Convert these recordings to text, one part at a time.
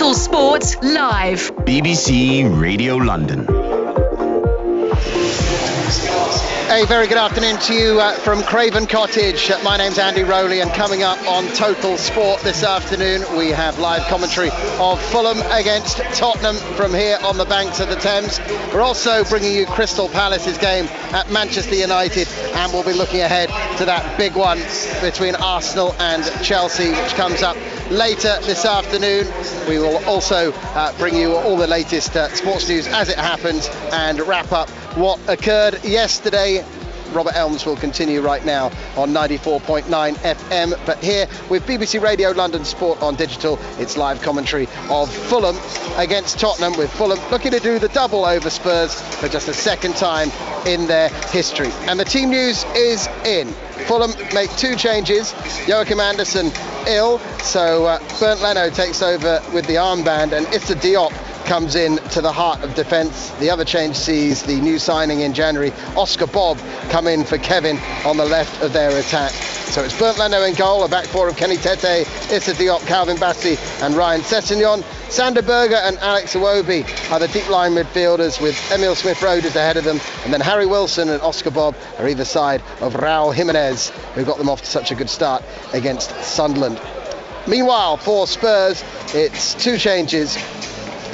Total Sport Live. BBC Radio London. A very good afternoon to you from Craven Cottage. My name's Andy Rowley, and coming up on Total Sport this afternoon, we have live commentary of Fulham against Tottenham from here on the banks of the Thames. We're also bringing you Crystal Palace's game at Manchester United, and we'll be looking ahead to that big one between Arsenal and Chelsea, which comes up later this afternoon. We will also bring you all the latest sports news as it happens and wrap up what occurred yesterday. Robert Elms will continue right now on 94.9 FM, but here with BBC Radio London Sport on digital, it's live commentary of Fulham against Tottenham, with Fulham looking to do the double over Spurs for just a second time in their history. And the team news is in. Fulham make two changes. Joachim Andersen ill, so Bernd Leno takes over with the armband, and Issa Diop comes in to the heart of defence. The other change sees the new signing in January, Oscar Bobb, come in for Kevin on the left of their attack. So it's Bernd Leno in goal, a back four of Kenny Tete, Issa Diop, Calvin Bassey and Ryan Sessegnon. Sander Berger and Alex Iwobi are the deep line midfielders, with Emil Smith-Rowe ahead of them, and then Harry Wilson and Oscar Bobb are either side of Raul Jimenez, who got them off to such a good start against Sunderland. Meanwhile, for Spurs, it's two changes.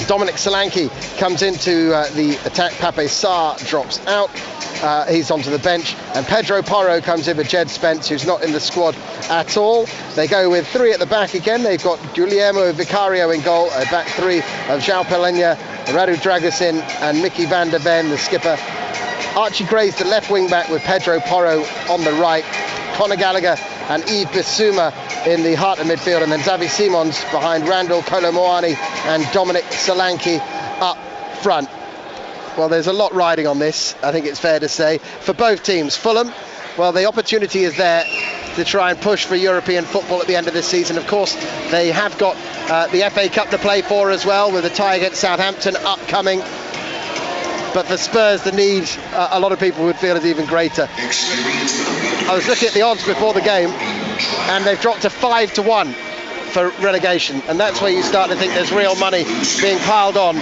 Dominic Solanke comes into the attack. Pape Sarr drops out. He's onto the bench, and Pedro Porro comes in for Jed Spence, who's not in the squad at all. They go with three at the back again. They've got Guillermo Vicario in goal, a back three of João Pellegrini, Radu Dragusin and Mickey van der Ven, the skipper. Archie Gray's the left wing back, with Pedro Porro on the right. Conor Gallagher and Yves Bissouma in the heart of midfield, and then Xavi Simons behind Randall Kolo Muani and Dominic Solanke up front. Well, there's a lot riding on this, I think it's fair to say, for both teams. Fulham, well, the opportunity is there to try and push for European football at the end of this season. Of course, they have got the FA Cup to play for as well, with a tie against Southampton upcoming. But for Spurs, the need, a lot of people would feel, is even greater. I was looking at the odds before the game, and they've dropped to 5-1 for relegation, and that's where you start to think there's real money being piled on.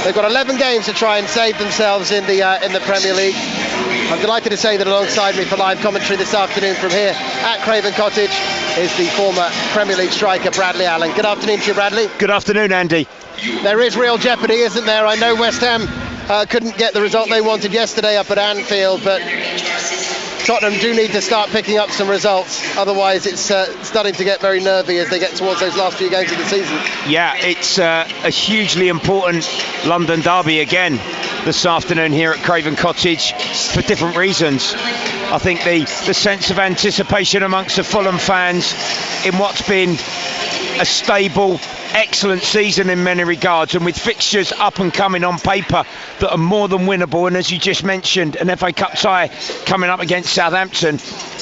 They've got 11 games to try and save themselves in the Premier League. I'm delighted to say that alongside me for live commentary this afternoon from here at Craven Cottage is the former Premier League striker Bradley Allen. Good afternoon to you, Bradley. Good afternoon, Andy. There is real jeopardy, isn't there? I know West Ham couldn't get the result they wanted yesterday up at Anfield, but Tottenham do need to start picking up some results, otherwise it's starting to get very nervy as they get towards those last few games of the season. Yeah, it's a hugely important London derby again this afternoon here at Craven Cottage for different reasons. I think the sense of anticipation amongst the Fulham fans in what's been a stable, excellent season in many regards, and with fixtures up and coming on paper that are more than winnable, and as you just mentioned, an FA Cup tie coming up against Southampton.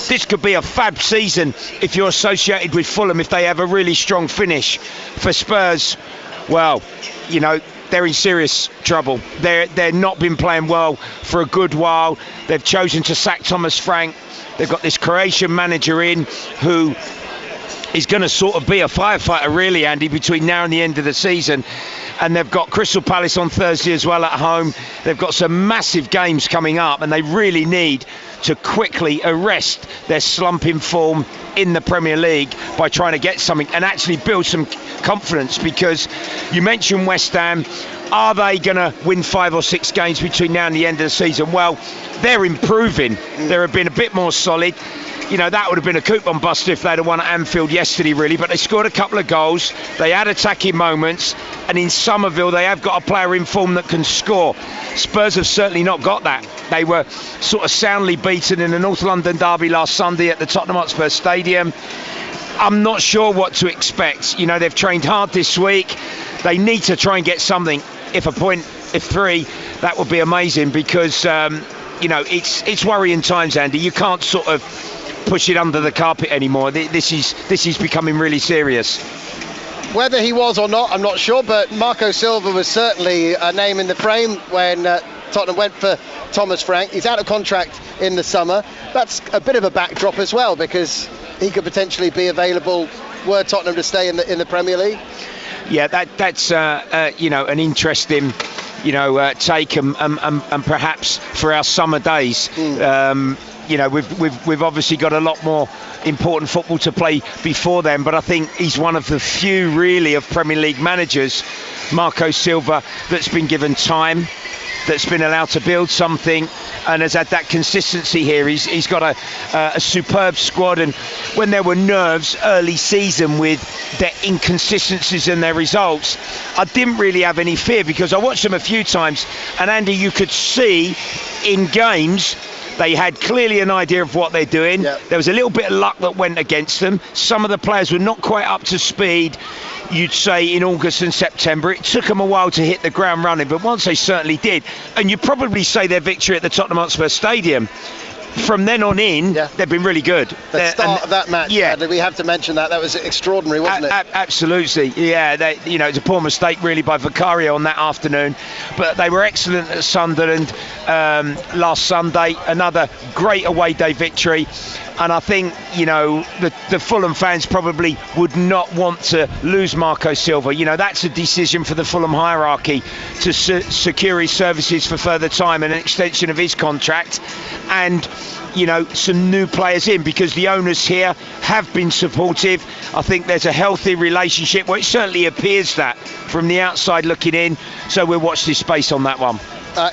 This could be a fab season if you're associated with Fulham, if they have a really strong finish. For Spurs, well, you know, they're in serious trouble. They're not been playing well for a good while. They've chosen to sack Thomas Frank. They've got this Croatian manager in who is going to sort of be a firefighter, really, Andy, between now and the end of the season. And they've got Crystal Palace on Thursday as well at home. They've got some massive games coming up, and they really need to quickly arrest their slumping form in the Premier League by trying to get something and actually build some confidence, because you mentioned West Ham. Are they going to win 5 or 6 games between now and the end of the season? Well, they're improving. They've been a bit more solid. You know, that would have been a coupon buster if they'd have won at Anfield yesterday, really, but they scored a couple of goals. They had attacking moments, and in Somerville they have got a player in form that can score. Spurs have certainly not got that. They were sort of soundly beaten in the North London derby last Sunday at the Tottenham Hotspur Stadium. I'm not sure what to expect. You know, they've trained hard this week. They need to try and get something. If 3, that would be amazing, because you know, it's worrying times, Andy. You can't sort of push it under the carpet anymore. This is becoming really serious. Whether he was or not, I'm not sure, but Marco Silva was certainly a name in the frame when Tottenham went for Thomas Frank. He's out of contract in the summer. That's a bit of a backdrop as well, because he could potentially be available were Tottenham to stay in the Premier League. Yeah, that's an interesting take, and perhaps for our summer days. We've obviously got a lot more important football to play before then, but I think he's one of the few really of Premier League managers, Marco Silva, that's been given time, that's been allowed to build something, and has had that consistency here. He's got a superb squad, and when there were nerves early season with their inconsistencies and their results, I didn't really have any fear, because I watched them a few times, and Andy, you could see in games they had clearly an idea of what they're doing. Yep. There was a little bit of luck that went against them. Some of the players were not quite up to speed, you'd say, in August and September. It took them a while to hit the ground running, but once they certainly did, and you'd probably say their victory at the Tottenham Hotspur Stadium, from then on in, they've been really good. The start of that match, we have to mention that was extraordinary, wasn't it? Absolutely, yeah. It's a poor mistake really by Vicario on that afternoon, but they were excellent at Sunderland last Sunday. Another great away day victory, and I think the Fulham fans probably would not want to lose Marco Silva. That's a decision for the Fulham hierarchy to secure his services for further time and an extension of his contract, and some new players in, because the owners here have been supportive. I think there's a healthy relationship. Well, it certainly appears that from the outside looking in, so we'll watch this space on that one.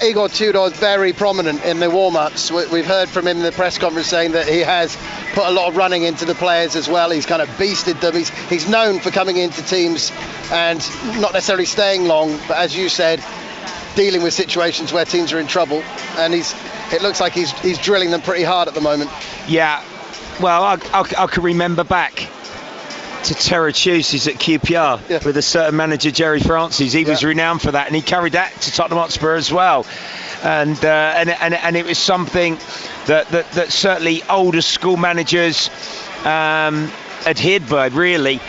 Igor Tudor is very prominent in the warm-ups. We've heard from him in the press conference saying that he has put a lot of running into the players as well. He's kind of beasted them. He's known for coming into teams and not necessarily staying long, but as you said, dealing with situations where teams are in trouble, and it looks like he's drilling them pretty hard at the moment. Yeah, well, I can remember back to Terror Tuesdays at QPR with a certain manager, Jerry Francis. He was renowned for that, and he carried that to Tottenham Hotspur as well. And it was something that certainly older school managers adhered by, really.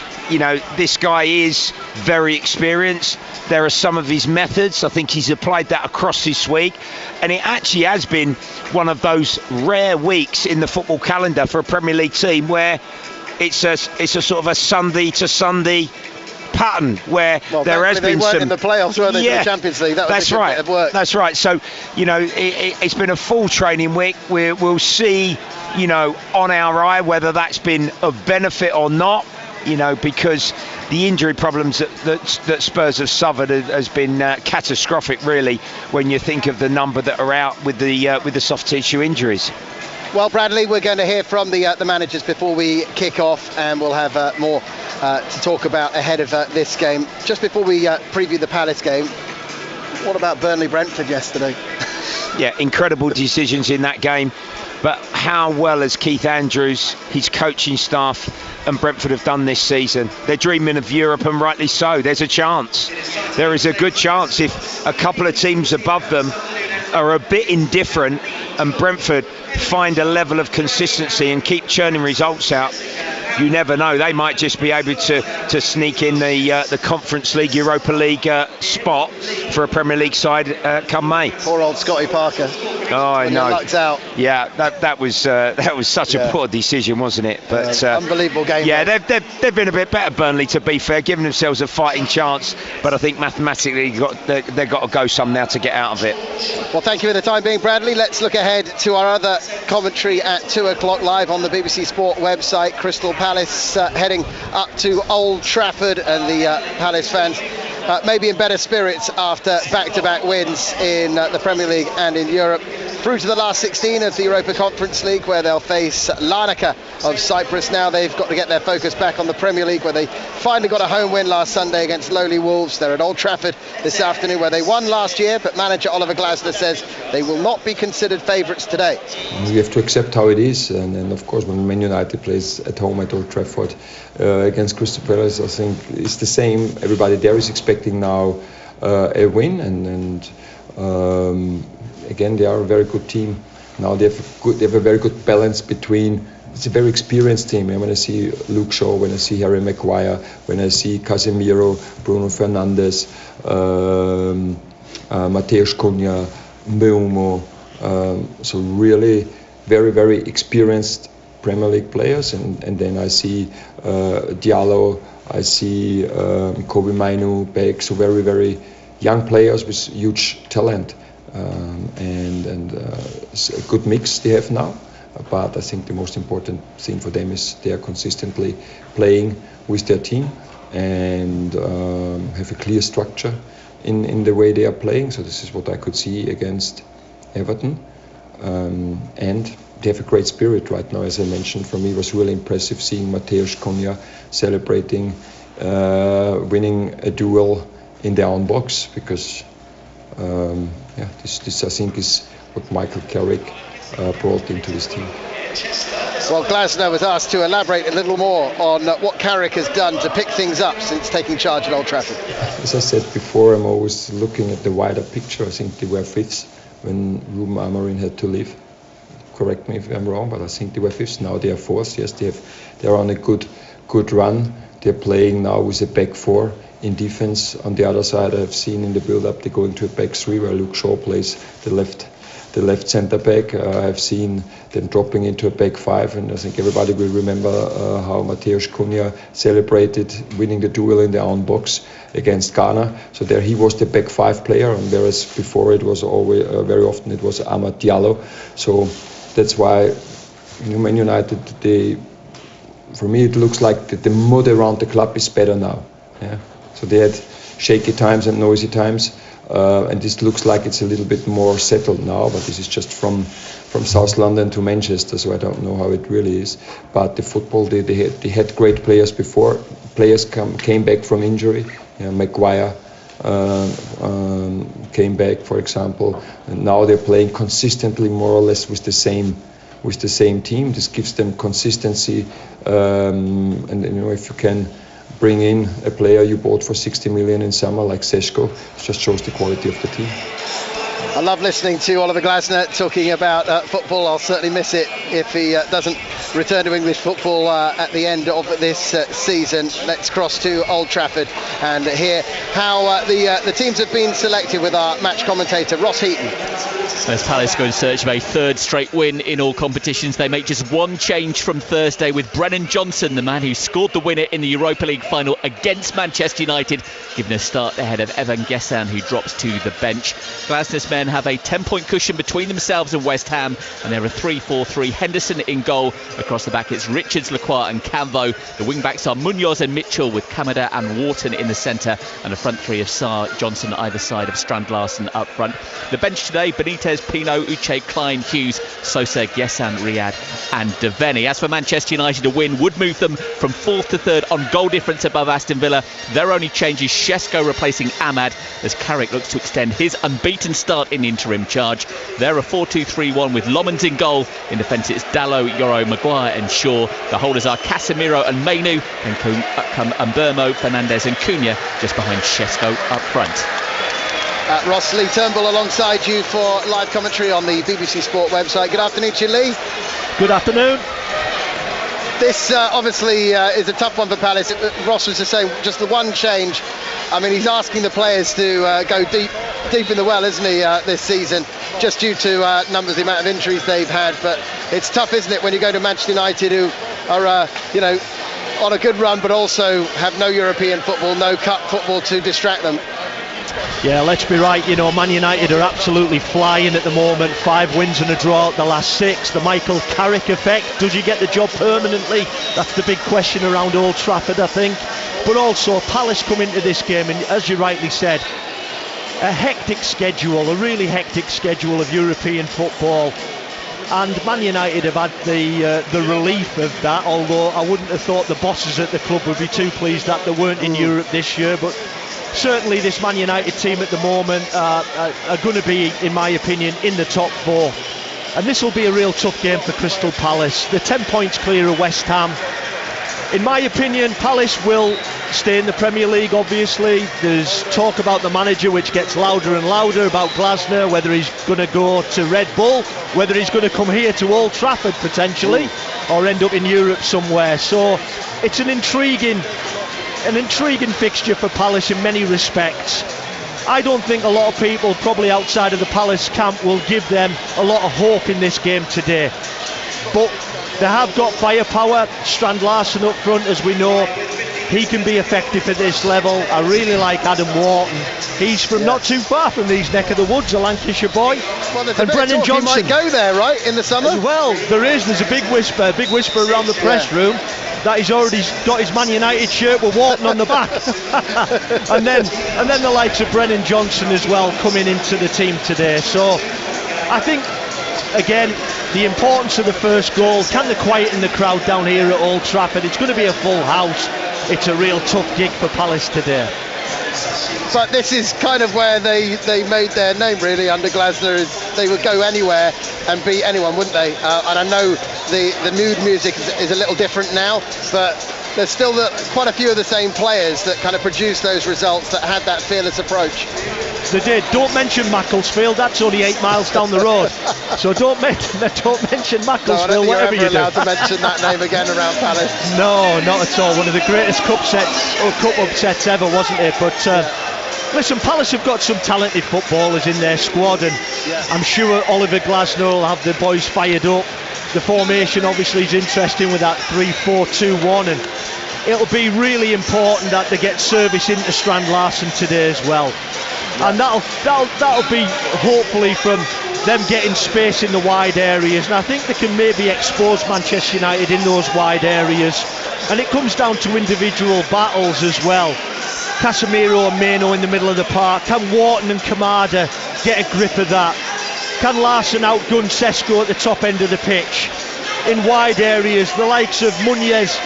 This guy is very experienced. There are some of his methods. I think he's applied that across this week, and it actually has been one of those rare weeks in the football calendar for a Premier League team where it's a sort of a Sunday to Sunday pattern where there has been some. In the playoffs, weren't they? The Champions League. That's right. Bit of work. That's right. So it's been a full training week. We'll see, on our eye whether that's been of benefit or not. Because the injury problems that Spurs have suffered has been catastrophic, really, when you think of the number that are out with the soft tissue injuries. Well, Bradley, we're going to hear from the managers before we kick off, and we'll have more to talk about ahead of this game. Just before we preview the Palace game, what about Burnley-Brentford yesterday? Yeah, incredible decisions in that game. But how well has Keith Andrews, his coaching staff, and Brentford have done this season? They're dreaming of Europe, and rightly so. There's a chance. There is a good chance if a couple of teams above them are a bit indifferent and Brentford find a level of consistency and keep churning results out. You never know. They might just be able to sneak in the Conference League, Europa League spot for a Premier League side come May. Poor old Scotty Parker. Oh, I know. Lucked out. Yeah, that was such a poor decision, wasn't it? But unbelievable game. Yeah, they've been a bit better, Burnley, to be fair, giving themselves a fighting chance. But I think mathematically they've got to go some now to get out of it. Well, thank you for the time being, Bradley. Let's look ahead to our other commentary at 2 o'clock live on the BBC Sport website. Crystal Palace heading up to Old Trafford, and the Palace fans maybe in better spirits after back-to-back wins in the Premier League and in Europe. Through to the last 16 of the Europa Conference League, where they'll face Larnaca of Cyprus. Now they've got to get their focus back on the Premier League, where they finally got a home win last Sunday against lowly Wolves. They're at Old Trafford this afternoon, where they won last year, but manager Oliver Glasner says they will not be considered favourites today. We have to accept how it is, and of course when Man United plays at home at Old Trafford against Crystal Palace, I think it's the same. Everybody there is expecting now a win, and again, they are a very good team. Now they have a very good balance between. It's a very experienced team. And when I see Luke Shaw, when I see Harry Maguire, when I see Casemiro, Bruno Fernandes, Mateusz Cunha, Mbeumo, so really very, very experienced Premier League players. And then I see Diallo, I see Kobe Mainu back, so very, very young players with huge talent, and a good mix they have now. But I think the most important thing for them is they are consistently playing with their team and have a clear structure in the way they are playing. So this is what I could see against Everton. And they have a great spirit right now, as I mentioned. For me, it was really impressive seeing Mateusz Cunha celebrating winning a duel in their own box, because this I think is what Michael Carrick brought into this team. Well, Glasner was asked to elaborate a little more on what Carrick has done to pick things up since taking charge at Old Trafford. As I said before, I'm always looking at the wider picture. I think they were fifth when Ruben Amorim had to leave. Correct me if I'm wrong, but I think they were fifth. Now they are fourth. Yes, they're on a good run. They're playing now with a back four in defense. On the other side, I've seen in the build-up they go into a back three where Luke Shaw plays the left centre back. I've seen them dropping into a back five, and I think everybody will remember how Mateusz Cunha celebrated winning the duel in their own box against Ghana. So there he was the back five player, and whereas before it was always very often it was Amad Diallo. So that's why Man United, for me it looks like the mood around the club is better now. Yeah. So they had shaky times and noisy times. And this looks like it's a little bit more settled now, but this is just from South London to Manchester, so I don't know how it really is. But the football, they had great players before. Players came back from injury. Maguire came back, for example, and now they're playing consistently, more or less with the same team. This gives them consistency, and if you can bring in a player you bought for 60 million in summer like Seško, it just shows the quality of the team. I love listening to Oliver Glasner talking about football. I'll certainly miss it if he doesn't return to English football at the end of this season. Let's cross to Old Trafford and hear how the teams have been selected with our match commentator Ross Heaton. As Palace go in search of a third straight win in all competitions, they make just one change from Thursday, with Brennan Johnson, the man who scored the winner in the Europa League final against Manchester United, given a start ahead of Evan Gessan, who drops to the bench. Glasner's men have a 10-point cushion between themselves and West Ham, and they're a 3-4-3. Henderson in goal. Across the back it's Richards, Lacroix and Canvo. The wing-backs are Munoz and Mitchell, with Kamada and Wharton in the centre, and a front three of Sarr, Johnson either side of Strand Larsen up front. The bench today: Benitez, Pino, Uche, Klein, Hughes, Sosa, Gessan, Riyad and Devaney. As for Manchester United, a win would move them from 4th to 3rd on goal difference above Aston Villa. Their only change is Seško replacing Amad, as Carrick looks to extend his unbeaten start in interim charge. They're a 4-2-3-1 with Lomans in goal. In defence it's Dalot, Yoro, Maguire and Shaw. The holders are Casemiro and Mainu, and come Mbermo, Fernandes and Cunha just behind Seško up front. Ross, Lee Turnbull alongside you for live commentary on the BBC Sport website. Good afternoon to you, Lee. Good afternoon. This obviously is a tough one for Palace. Ross was just saying, just the one change. I mean, he's asking the players to go deep in the well, isn't he, this season, just due to numbers, the amount of injuries they've had. But it's tough, isn't it, when you go to Manchester United, who are, on a good run, but also have no European football, no cup football to distract them. Yeah, let's be right, Man United are absolutely flying at the moment. 5 wins and a draw out the last 6. The Michael Carrick effect, does he get the job permanently? That's the big question around Old Trafford, I think. But also, Palace come into this game, and as you rightly said, a hectic schedule, a really hectic schedule of European football. And Man United have had the relief of that, although I wouldn't have thought the bosses at the club would be too pleased that they weren't in Europe this year. But certainly this Man United team at the moment are going to be, in my opinion, in the top 4. And this will be a real tough game for Crystal Palace. They're 10 points clear of West Ham. In my opinion, Palace will stay in the Premier League, obviously. There's talk about the manager, which gets louder and louder, about Glasner, whether he's going to go to Red Bull, whether he's going to come here to Old Trafford potentially, or end up in Europe somewhere. So it's an intriguing fixture for Palace in many respects. I don't think a lot of people, probably outside of the Palace camp, will give them a lot of hope in this game today. But they have got firepower. Strand Larsen up front, as we know. he can be effective at this level. I really like Adam Wharton. He's from not too far from these neck of the woods, a Lancashire boy. Well, there's and Brennan Johnson. He might go there, right, in the summer? Well, there's a big whisper around the press room that he's already got his Man United shirt with Wharton on the back. and then the likes of Brennan Johnson as well coming into the team today. So I think, again, the importance of the first goal, can they quieten the crowd down here at Old Trafford? It's going to be a full house. It's a real tough gig for Palace today. But this is kind of where they made their name, really, under Glasner. Is they would go anywhere and beat anyone, wouldn't they? And I know the mood music is a little different now, but there's still quite a few of the same players that kind of produced those results, that had that fearless approach. They did. Don't mention Macclesfield. That's only 8 miles down the road. So don't mention Macclesfield. No, whatever you're you do. allowed to mention that name again around Palace. No, not at all. One of the greatest cup upsets ever, wasn't it? But listen, Palace have got some talented footballers in their squad, and I'm sure Oliver Glasner will have the boys fired up. The formation obviously is interesting with that 3-4-2-1, and it'll be really important that they get service into Strand Larsen today as well. And that'll be hopefully from them getting space in the wide areas, and I think they can maybe expose Manchester United in those wide areas. And it comes down to individual battles as well. Casemiro and Meno in the middle of the park. Can Wharton and Kamada get a grip of that? Can Larsen outgun Sesko at the top end of the pitch? In wide areas, the likes of Munez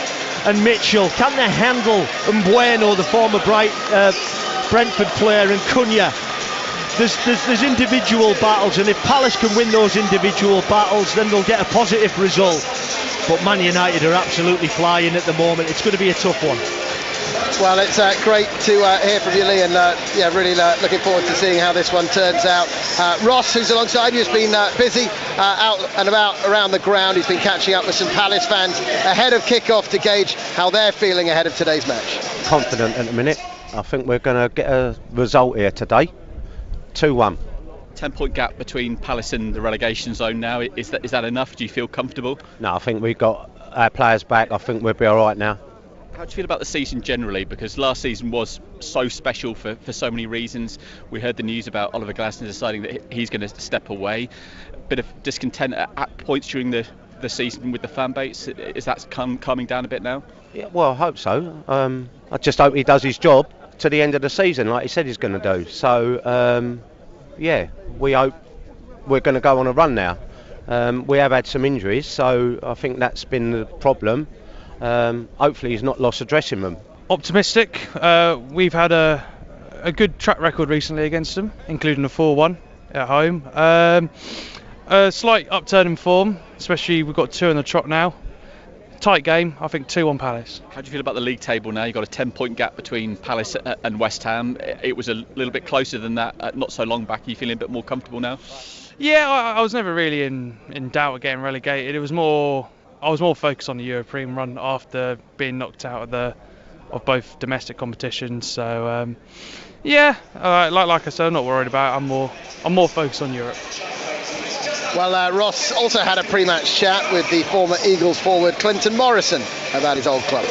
and Mitchell, can they handle Mbueno, the former Brentford player, and Cunha? There's individual battles, and if Palace can win those individual battles, then they'll get a positive result. But Man United are absolutely flying at the moment. It's going to be a tough one. Well, it's great to hear from you, Lee, and really looking forward to seeing how this one turns out. Ross, who's alongside you, has been busy out and about around the ground. He's been catching up with some Palace fans ahead of kick-off to gauge how they're feeling ahead of today's match. Confident at the minute. I think we're going to get a result here today. 2-1. 10-point gap between Palace and the relegation zone now. Is that enough? Do you feel comfortable? No, I think we've got our players back. I think we'll be all right now. How do you feel about the season generally? Because last season was so special for so many reasons. We heard the news about Oliver Glasner deciding that he's going to step away. A bit of discontent at points during the season with the fan base. Is that calming down a bit now? Yeah, well, I hope so. I just hope he does his job to the end of the season, like he said he's going to do. So, we hope we're going to go on a run now. We have had some injuries, so I think that's been the problem. Hopefully he's not lost a dressing room. Optimistic. We've had a good track record recently against them, including a 4-1 at home. A slight upturn in form, especially we've got 2 in the trot now. Tight game, I think 2-1 Palace. How do you feel about the league table now? You've got a 10-point gap between Palace and West Ham. It was a little bit closer than that not so long back. Are you feeling a bit more comfortable now? Yeah, I was never really in doubt of getting relegated. I was more focused on the European run after being knocked out of both domestic competitions. So like I said, I'm not worried about it. I'm more focused on Europe. Well, Ross also had a pre-match chat with the former Eagles forward Clinton Morrison about his old club.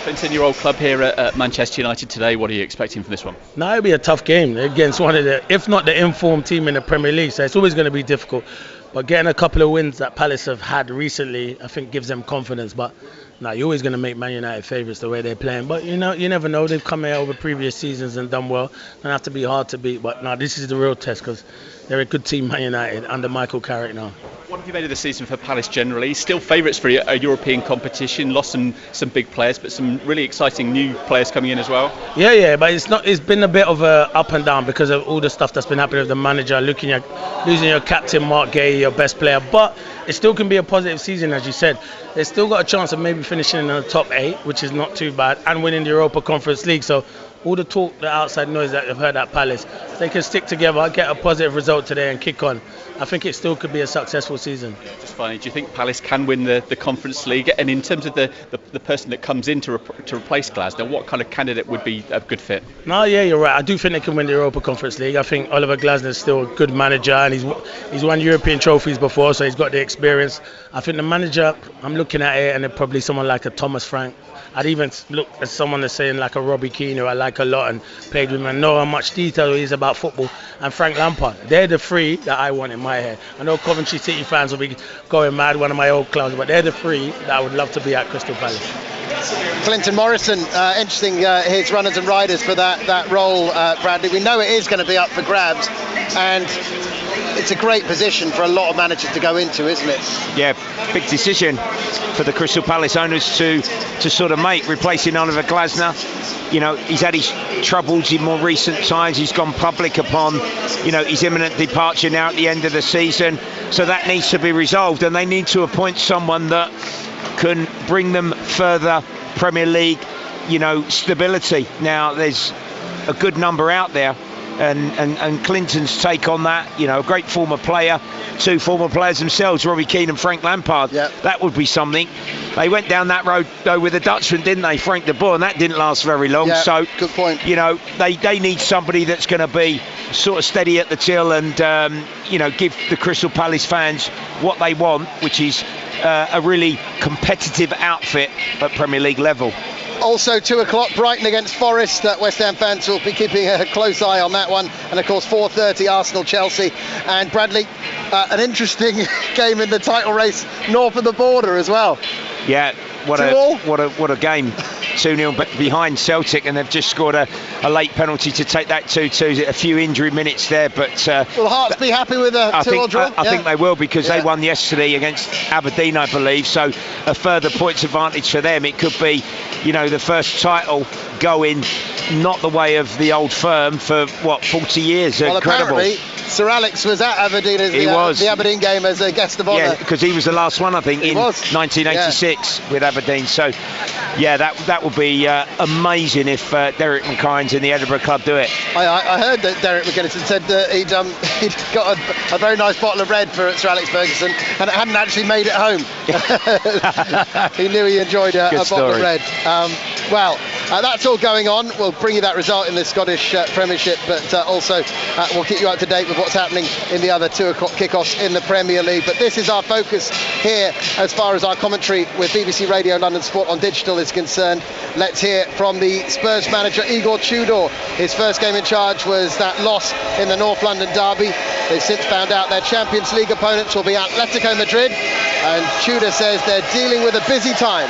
Clinton, your old club here at Manchester United today. What are you expecting from this one? No, it'll be a tough game against one of the, if not the informed team in the Premier League. So it's always going to be difficult. But getting a couple of wins that Palace have had recently, I think gives them confidence. But no, you're always going to make Man United favourites the way they're playing. But you never know. They've come here over previous seasons and done well. Don't have to be hard to beat. But no, this is the real test because they're a good team, Man United, under Michael Carrick now. What have you made of the season for Palace generally? Still favourites for a European competition. Lost some big players, but some really exciting new players coming in as well. Yeah, but it's been a bit of a up and down because of all the stuff that's been happening with the manager, losing your captain Mark Gay, your best player. But it still can be a positive season, as you said. They've still got a chance of maybe finishing in the top 8, which is not too bad, and winning the Europa Conference League. So all the talk, the outside noise that they've heard at Palace, if they can stick together, get a positive result today and kick on, I think it still could be a successful season. Just finally, do you think Palace can win the Conference League? And in terms of the person that comes in to replace Glasner, what kind of candidate would be a good fit? No, yeah, you're right. I do think they can win the Europa Conference League. I think Oliver Glasner is still a good manager, and he's won European trophies before, so he's got the experience. I think the manager, I'm looking at it, and probably someone like a Thomas Frank. I'd even look at someone that's saying like a Robbie Keane, who I like a lot and played with him and know how much detail he is about football, and Frank Lampard. They're the three that I want in my head. I know Coventry City fans will be going mad, one of my old clubs, but they're the three that I would love to be at Crystal Palace. Clinton Morrison, interesting his runners and riders for that role, Bradley. We know it is going to be up for grabs, and it's a great position for a lot of managers to go into, isn't it? Yeah, big decision for the Crystal Palace owners to sort of make, replacing Oliver Glasner. You know, he's had his troubles in more recent times. He's gone public upon, you know, his imminent departure now at the end of the season. So that needs to be resolved, and they need to appoint someone that can bring them further Premier League, you know, stability. Now, there's a good number out there, and Clinton's take on that, you know, a great former player, two former players themselves, Robbie Keane and Frank Lampard. Yep. That would be something. They went down that road though with a Dutchman, didn't they, Frank de Boer, and that didn't last very long. Yeah, so good point. You know, they need somebody that's going to be sort of steady at the till and you know, give the Crystal Palace fans what they want, which is a really competitive outfit at Premier League level. Also 2 o'clock, Brighton against Forest. West Ham fans will be keeping a close eye on that one. And of course 4:30, Arsenal-Chelsea. And Bradley, an interesting game in the title race north of the border as well. Yeah, what a game. 2-0 behind Celtic, and they've just scored a late penalty to take that 2-2. A few injury minutes there, but will Hearts be happy with a 2-0 draw? I think they will, because they won yesterday against Aberdeen, I believe. So a further points advantage for them. It could be, you know, the first title going not the way of the old firm for 40 years. Well, incredible. Apparently Sir Alex was at Aberdeen as the Aberdeen game as a guest of honour. Yeah, because he was the last one, I think, in 1986 with Aberdeen. So yeah, that would be amazing if Derek McKines and the Edinburgh club do it. I heard that Derek McGuinness said that he'd got a very nice bottle of red for Sir Alex Ferguson, and it hadn't actually made it home. He knew he enjoyed a bottle of red. Well, that's all going on. We'll bring you that result in the Scottish Premiership, but also we'll keep you up to date with what's happening in the other 2 o'clock kickoffs in the Premier League. But this is our focus here as far as our commentary with BBC Radio London Sport on digital is concerned. Let's hear from the Spurs manager Igor Tudor. His first game in charge was that loss in the North London derby. They've since found out their Champions League opponents will be Atletico Madrid, and Tudor says they're dealing with a busy time.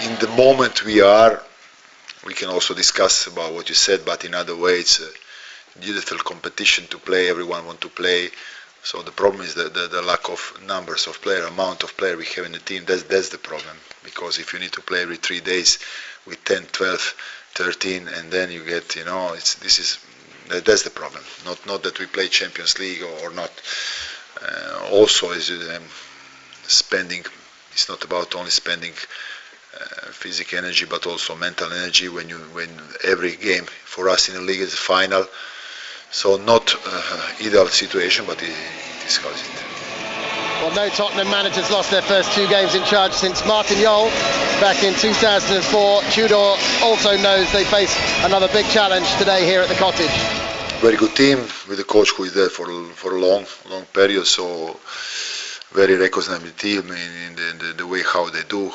In the moment we can also discuss about what you said, but in other ways, it's a beautiful competition to play. Everyone wants to play. So the problem is the lack of numbers of player, amount of player we have in the team. That's the problem. Because if you need to play every 3 days with 10, 12, 13, and then you get, you know, that's the problem. Not that we play Champions League or not. Also, is spending. It's not about only spending physical energy, but also mental energy. When every game for us in the league is a final. So not ideal situation, but he discussed it. Well, no Tottenham managers lost their first 2 games in charge since Martin Jol back in 2004. Tudor also knows they face another big challenge today here at the Cottage. Very good team with a coach who is there for a long period. So very recognizable team in the way how they do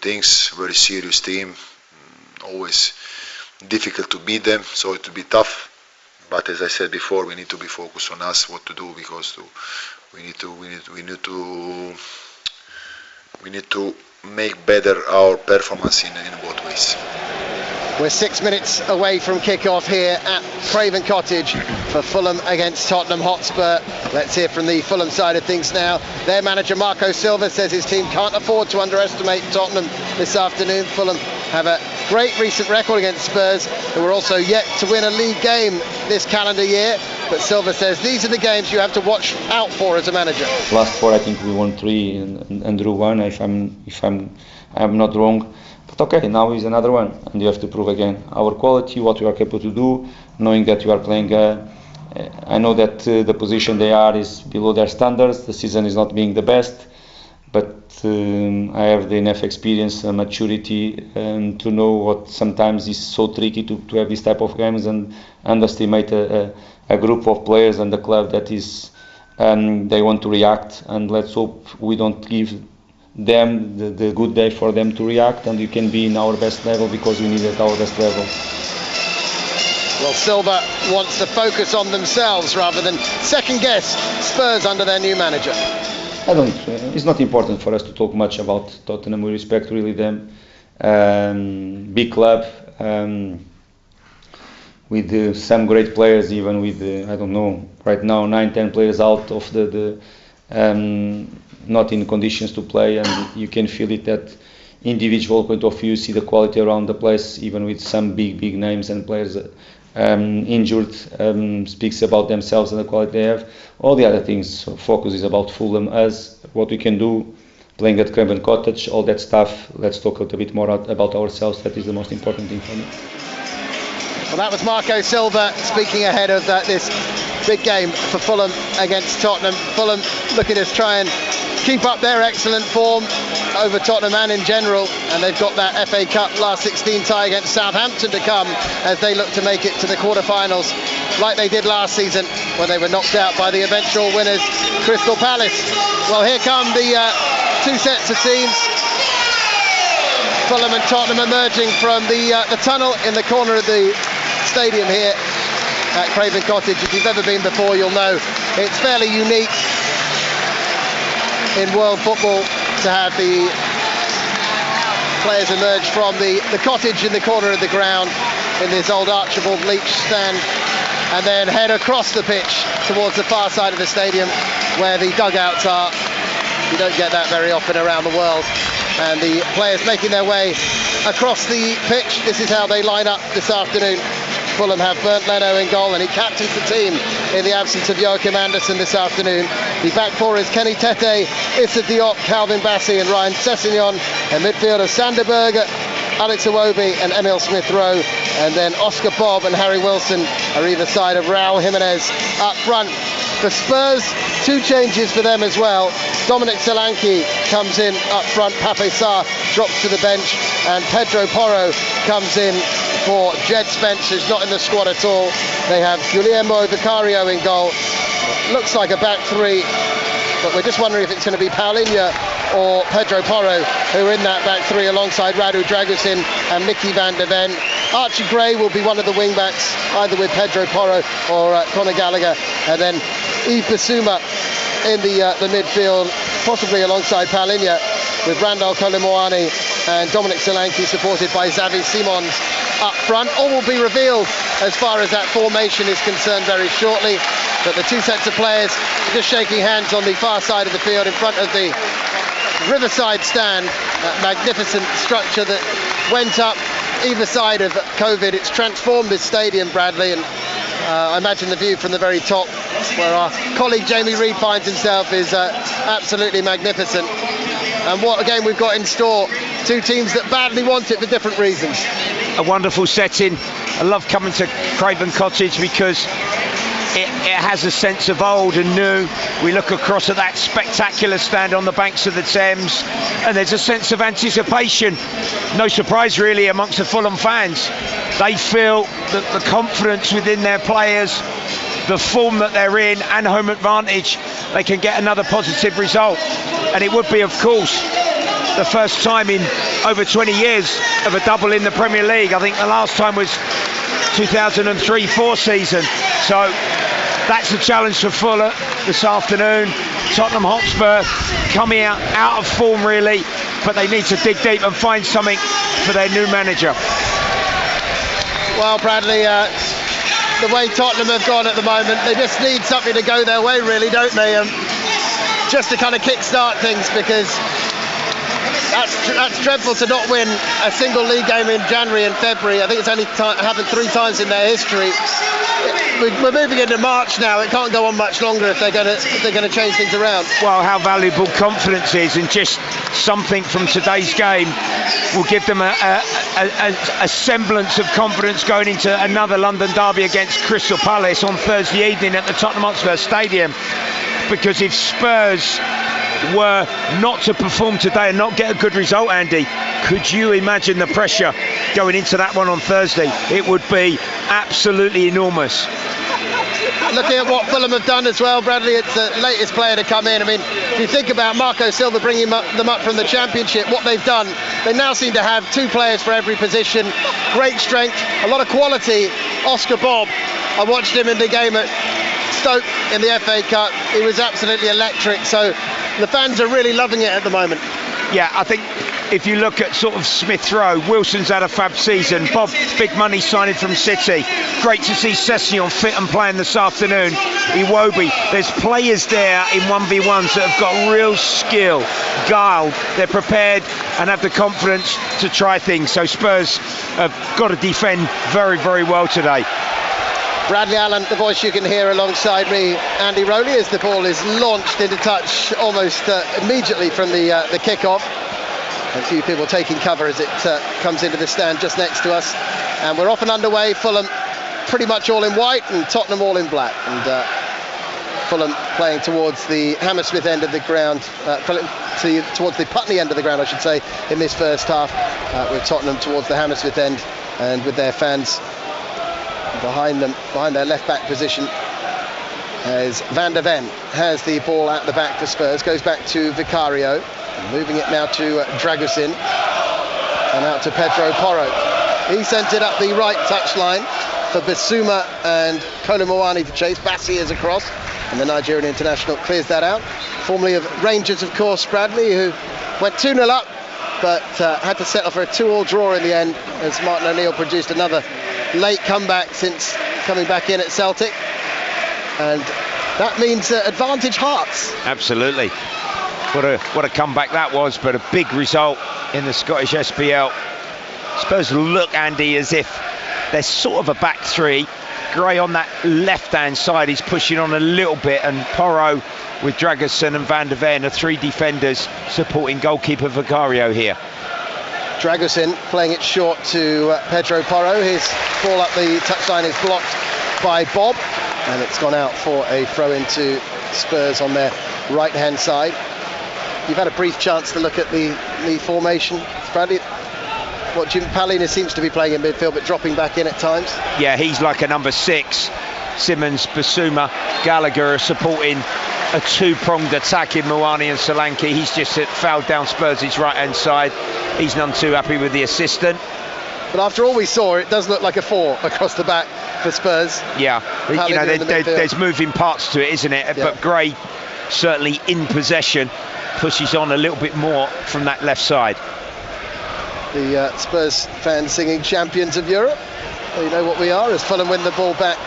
things. Very serious team. Always difficult to beat them, so it will be tough. But as I said before, we need to be focused on us, what to do, because we need to make better our performance in both ways. We're 6 minutes away from kick-off here at Craven Cottage for Fulham against Tottenham Hotspur. Let's hear from the Fulham side of things now. Their manager Marco Silva says his team can't afford to underestimate Tottenham this afternoon. Fulham have a great recent record against Spurs, who were also yet to win a league game this calendar year. But Silva says these are the games you have to watch out for as a manager. Last 4, I think we won 3 and drew 1. If I'm not wrong. But okay, now is another one, and you have to prove again our quality, what we are capable to do, knowing that you are playing. I know that the position they are is below their standards. The season is not being the best, but I have the enough experience and maturity to know what sometimes is so tricky to have this type of games and underestimate a group of players and the club that is they want to react, and let's hope we don't give them the good day for them to react, and we can be in our best level, because we need at our best level. Well, Silva wants to focus on themselves rather than second guess Spurs under their new manager. It's not important for us to talk much about Tottenham. We respect really them. Big club with some great players, even with I don't know, right now 9-10 players out of the not in conditions to play, and you can feel it at individual point of view. See the quality around the place, even with some big names and players injured, speaks about themselves and the quality they have. All the other things, focus is about Fulham, us, what we can do, playing at Craven Cottage, all that stuff. Let's talk a little bit more about ourselves. That is the most important thing for me. Well, that was Marco Silva speaking ahead of this big game for Fulham against Tottenham. Fulham looking to try and keep up their excellent form over Tottenham and in general, and they've got that FA Cup last 16 tie against Southampton to come as they look to make it to the quarter-finals like they did last season when they were knocked out by the eventual winners Crystal Palace. Well, here come the two sets of teams. Fulham and Tottenham emerging from the tunnel in the corner of the stadium here at Craven Cottage. If you've ever been before, you'll know it's fairly unique in world football to have the players emerge from the cottage in the corner of the ground in this old Archibald Leach stand, and then head across the pitch towards the far side of the stadium where the dugouts are. You don't get that very often around the world. And the players making their way across the pitch. This is how they line up this afternoon. Fulham have Bernd Leno in goal, and he captains the team in the absence of Joachim Andersen this afternoon. The back four is Kenny Tete, Issa Diop, Calvin Bassey and Ryan Sessegnon, and midfielder Sander Berger, Alex Iwobi and Emil Smith-Rowe, and then Oscar Bobb and Harry Wilson are either side of Raul Jimenez. Up front for Spurs, two changes for them as well. Dominic Solanke comes in up front, Pape Sarr drops to the bench, and Pedro Porro comes in for Jed Spence, who's not in the squad at all. They have Guillermo Vicario in goal. Looks like a back three, but we're just wondering if it's going to be Paulinho or Pedro Porro who are in that back three alongside Radu Dragusin and Mickey van der Ven. Archie Gray will be one of the wing backs, either with Pedro Porro or Conor Gallagher, and then Yves Bissouma in the midfield, possibly alongside Paulinho, with Randall Kolomoani and Dominic Solanke supported by Xavi Simons up front. All will be revealed as far as that formation is concerned very shortly, but the two sets of players are just shaking hands on the far side of the field in front of the Riverside stand, that magnificent structure that went up either side of COVID. It's transformed this stadium, Bradley, and I imagine the view from the very top where our colleague Jamie Reid finds himself is absolutely magnificent. And what a game we've got in store. Two teams that badly want it for different reasons. A wonderful setting. I love coming to Craven Cottage because it has a sense of old and new. We look across at that spectacular stand on the banks of the Thames, and there's a sense of anticipation. No surprise really amongst the Fulham fans. They feel that the confidence within their players, the form that they're in, and home advantage, they can get another positive result. And it would be, of course, the first time in over 20 years of a double in the Premier League. I think the last time was 2003-04 season. So that's a challenge for Fulham this afternoon. Tottenham Hotspur coming out of form really, but they need to dig deep and find something for their new manager. Well, Bradley, the way Tottenham have gone at the moment, they just need something to go their way really, don't they? Just to kind of kick-start things, because That's dreadful to not win a single league game in January and February. I think it's only happened 3 times in their history. We're moving into March now. It can't go on much longer if they're going to change things around. Well, how valuable confidence is, and just something from today's game will give them a semblance of confidence going into another London derby against Crystal Palace on Thursday evening at the Tottenham Hotspur Stadium. Because if Spurs were not to perform today and not get a good result, Andy, could you imagine the pressure going into that one on Thursday? It would be absolutely enormous. Looking at what Fulham have done as well, Bradley, it's the latest player to come in. I mean, if you think about Marco Silva bringing them up from the Championship, what they've done, they now seem to have 2 players for every position. Great strength, a lot of quality. Oscar Bobb, I watched him in the game at Stoke in the FA Cup. He was absolutely electric, so the fans are really loving it at the moment. Yeah, I think if you look at sort of Smith Rowe, Wilson's had a fab season. Bob, big money signing from City. Great to see Sessegnon fit and playing this afternoon. Iwobi, there's players there in 1v1s that have got real skill, guile. They're prepared and have the confidence to try things. So Spurs have got to defend very, very well today. Bradley Allen, the voice you can hear alongside me, Andy Rowley, as the ball is launched into touch almost immediately from the kick-off. A few people taking cover as it comes into the stand just next to us. And we're off and underway. Fulham pretty much all in white and Tottenham all in black. And Fulham playing towards the Hammersmith end of the ground, towards the Putney end of the ground, I should say, in this first half, with Tottenham towards the Hammersmith end and with their fans behind them, behind their left-back position, as Van der Ven has the ball at the back for Spurs, goes back to Vicario, moving it now to Dragusin, and out to Pedro Porro. He sent it up the right touchline for Bissouma and Kolomoani to chase. Bassi is across, and the Nigerian international clears that out. Formerly of Rangers, of course, Bradley, who went 2-0 up, but had to settle for a 2-2 draw in the end, as Martin O'Neill produced another late comeback since coming back in at Celtic, and that means advantage Hearts. Absolutely. What a comeback that was, but a big result in the Scottish SPL. Spurs look, Andy, as if they're sort of a back 3. Gray on that left-hand side is pushing on a little bit, and Porro with Dragusin and Van der Ven are 3 defenders supporting goalkeeper Vicario here. Dragusin playing it short to Pedro Porro. His ball up the touchline is blocked by Bob, and it's gone out for a throw into Spurs on their right-hand side. You've had a brief chance to look at the formation, Bradley. What Jim Palina seems to be playing in midfield, but dropping back in at times. Yeah, he's like a number 6. Simmons, Bissouma, Gallagher are supporting a 2-pronged attack in Moani and Solanke. He's just fouled down Spurs' right-hand side. He's none too happy with the assistant. But after all we saw, it does look like a 4 across the back for Spurs. Yeah, you know, there's moving parts to it, isn't it? Yeah. But Gray certainly in possession, pushes on a little bit more from that left side. The Spurs fans singing champions of Europe. Well, you know what we are, as Fulham win the ball back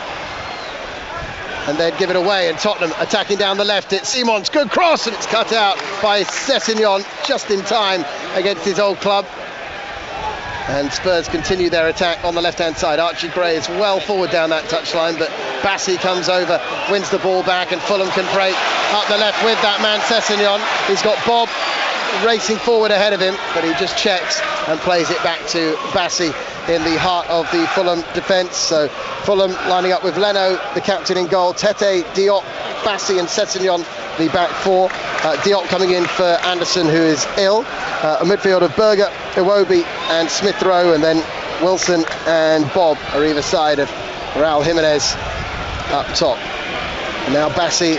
and then give it away, and Tottenham attacking down the left. It's Simons, good cross, and it's cut out by Sessegnon just in time against his old club. And Spurs continue their attack on the left-hand side. Archie Gray is well forward down that touchline, but Bassi comes over, wins the ball back, and Fulham can break up the left with that man Sessegnon. He's got Bob racing forward ahead of him, but he just checks and plays it back to Bassi in the heart of the Fulham defence. So Fulham lining up with Leno, the captain, in goal. Tete, Diop, Bassi and Sessegnon, the back 4. Diop coming in for Anderson, who is ill. A midfield of Berger, Iwobi and Smith Rowe, and then Wilson and Bob are either side of Raul Jimenez up top. And now Bassi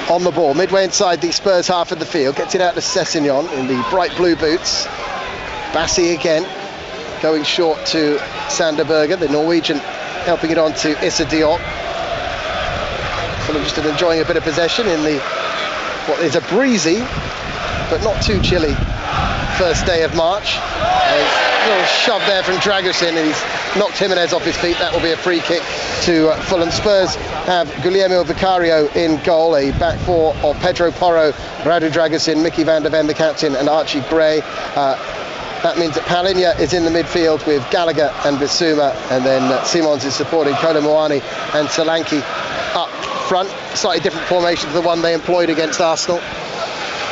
on the ball, midway inside the Spurs half of the field, gets it out to Sessegnon in the bright blue boots. Bassi again, going short to Sander Berger, the Norwegian, helping it on to Issa Diop. Fulham just enjoying a bit of possession in the what is a breezy but not too chilly first day of March, as little shove there from Dragusin, and he's knocked Jimenez off his feet. That will be a free kick to Fulham. Spurs have Guillermo Vicario in goal, a back four of Pedro Porro, Radu Dragusin, Mickey van der Ven, the captain, and Archie Gray. That means that Paulinho is in the midfield with Gallagher and Bissouma, and then Simons is supporting Kolo Muani and Solanke up front. Slightly different formation to the one they employed against Arsenal.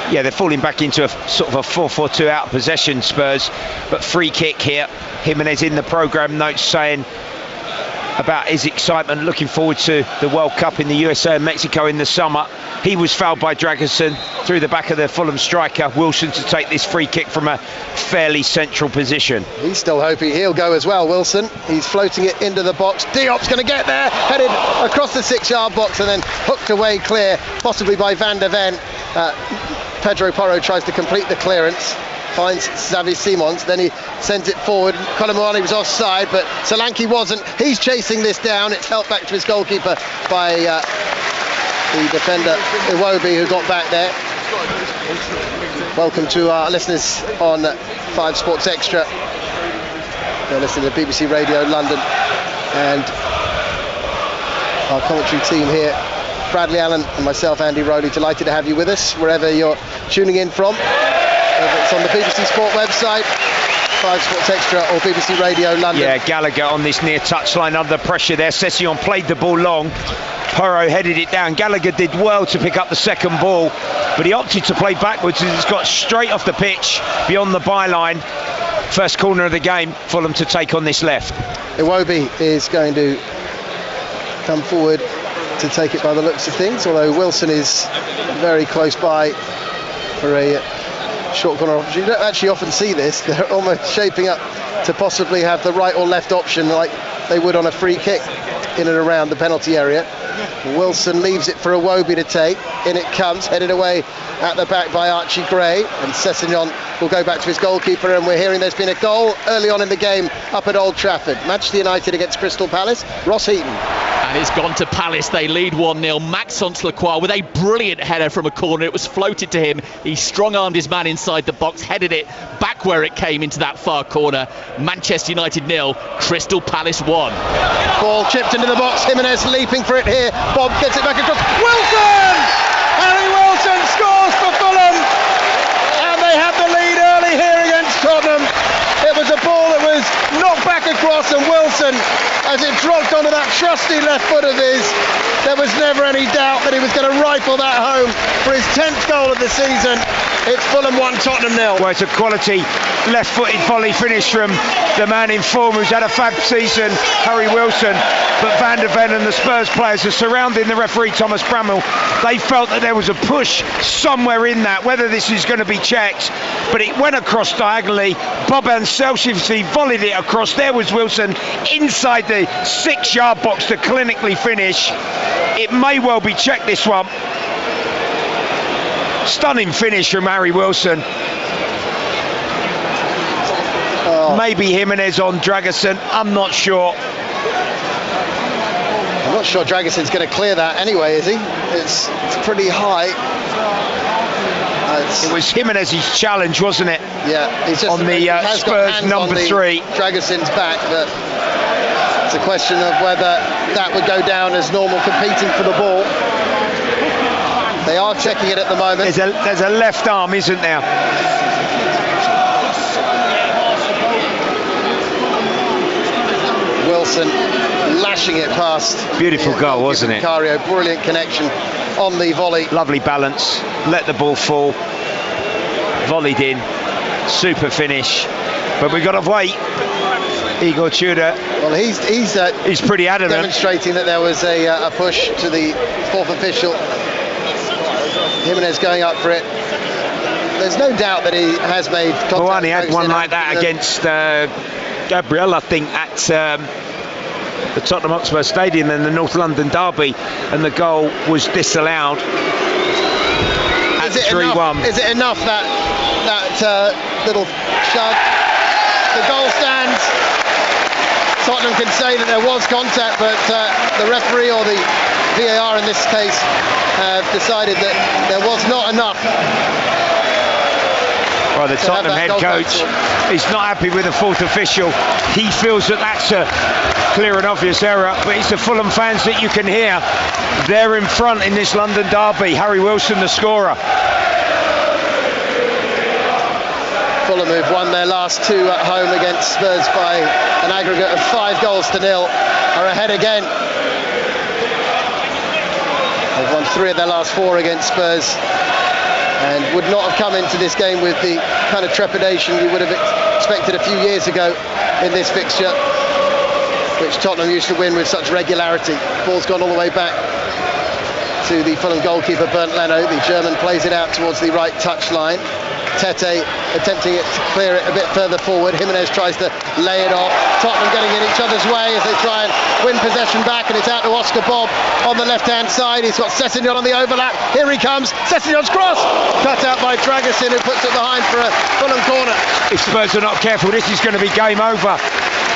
Yeah, they're falling back into a sort of a 4-4-2 out of possession, Spurs, but free kick here. Jimenez in the programme notes saying about his excitement, looking forward to the World Cup in the USA and Mexico in the summer. He was fouled by Dragusin through the back of the Fulham striker, Wilson, to take this free kick from a fairly central position. He's still hoping he'll go as well, Wilson. He's floating it into the box. Diop's going to get there, headed across the 6-yard box and then hooked away clear, possibly by Van der Ven. Pedro Porro tries to complete the clearance, finds Xavi Simons, then he sends it forward. Colomwani was offside, but Solanke wasn't. He's chasing this down. It's helped back to his goalkeeper by the defender Iwobi, who got back there. Welcome to our listeners on 5 Sports Extra. They're listening to BBC Radio London, and our commentary team here, Bradley Allen and myself, Andy Rowley, delighted to have you with us wherever you're tuning in from. Whether it's on the BBC Sport website, 5 Sports Extra, or BBC Radio London. Yeah, Gallagher on this near touchline under pressure there. Session played the ball long. Porro headed it down. Gallagher did well to pick up the second ball, but he opted to play backwards and it's got straight off the pitch beyond the byline. First corner of the game, Fulham to take on this left. Iwobi is going to come forward to take it by the looks of things, although Wilson is very close by for a short corner opportunity. You don't actually often see this. They're almost shaping up to possibly have the right or left option like they would on a free kick in and around the penalty area. Wilson leaves it for Iwobi to take. In it comes, headed away at the back by Archie Gray, and Sessegnon will go back to his goalkeeper, and we're hearing there's been a goal early on in the game up at Old Trafford. Manchester United against Crystal Palace. Ross Heaton. And it's gone to Palace. They lead 1-0. Maxence Lacroix with a brilliant header from a corner. It was floated to him. He strong-armed his man inside the box, headed it back where it came into that far corner. Manchester United 0, Crystal Palace 1. Ball chipped into the box. Jimenez leaping for it here. Bob gets it back across. Wilson! Harry Wilson scores for Fulham, and they have the lead early here against Tottenham. It was a ball that was knocked back across, and Wilson, as it dropped onto that trusty left foot of his, there was never any doubt that he was going to rifle that home for his 10th goal of the season. It's Fulham 1, Tottenham 0. Well, it's a quality left-footed volley finish from the man in form who's had a fab season, Harry Wilson. But Van der Ven and the Spurs players are surrounding the referee, Thomas Bramwell. They felt that there was a push somewhere in that, whether this is going to be checked. But it went across diagonally. Boban Selchivsky volleyed it across. There was Wilson inside the 6-yard box to clinically finish. It may well be checked, this one. Stunning finish from Harry Wilson. Maybe Jimenez on Dragusin, I'm not sure. I'm not sure Dragusin's going to clear that anyway, is he? It's pretty high. It was Jimenez's challenge, wasn't it? Yeah, he's just on the Spurs number 3. Dragusin's back, but it's a question of whether that would go down as normal competing for the ball. They are checking it at the moment. There's a left arm, isn't there? Wilson lashing it past. Beautiful goal, wasn't it? Vicario, brilliant connection on the volley. Lovely balance, let the ball fall, volleyed in, super finish. But we've got to wait. Igor Tudor. Well, he's pretty adamant, demonstrating that there was a push to the 4th official. Jimenez going up for it. There's no doubt that he has made contact. Well, he had one like that against Gabriel, I think, at the Tottenham Hotspur Stadium in the North London derby, and the goal was disallowed at 3-1. Is it enough that little shove? The goal stands. Tottenham can say that there was contact, but the referee, or the VAR in this case, have decided that there was not enough. Well, the Tottenham head coach is not happy with the fourth official. He feels that that's a clear and obvious error, but it's the Fulham fans that you can hear. They're in front in this London derby. Harry Wilson, the scorer. Fulham, who've won their last two at home against Spurs by an aggregate of 5-0, are ahead again. They've won 3 of their last 4 against Spurs, and would not have come into this game with the kind of trepidation you would have expected a few years ago in this fixture, which Tottenham used to win with such regularity. Ball's gone all the way back to the Fulham goalkeeper Bernd Leno. The German plays it out towards the right touchline. Tete attempting it to clear it a bit further forward. Jimenez tries to lay it off. Tottenham getting in each other's way as they try and win possession back, and it's out to Oscar Bob on the left-hand side. He's got Sessegnon on the overlap. Here he comes. Sessegnon's cross! Cut out by Dragusin, who puts it behind for a Fulham corner. If Spurs are not careful, this is going to be game over.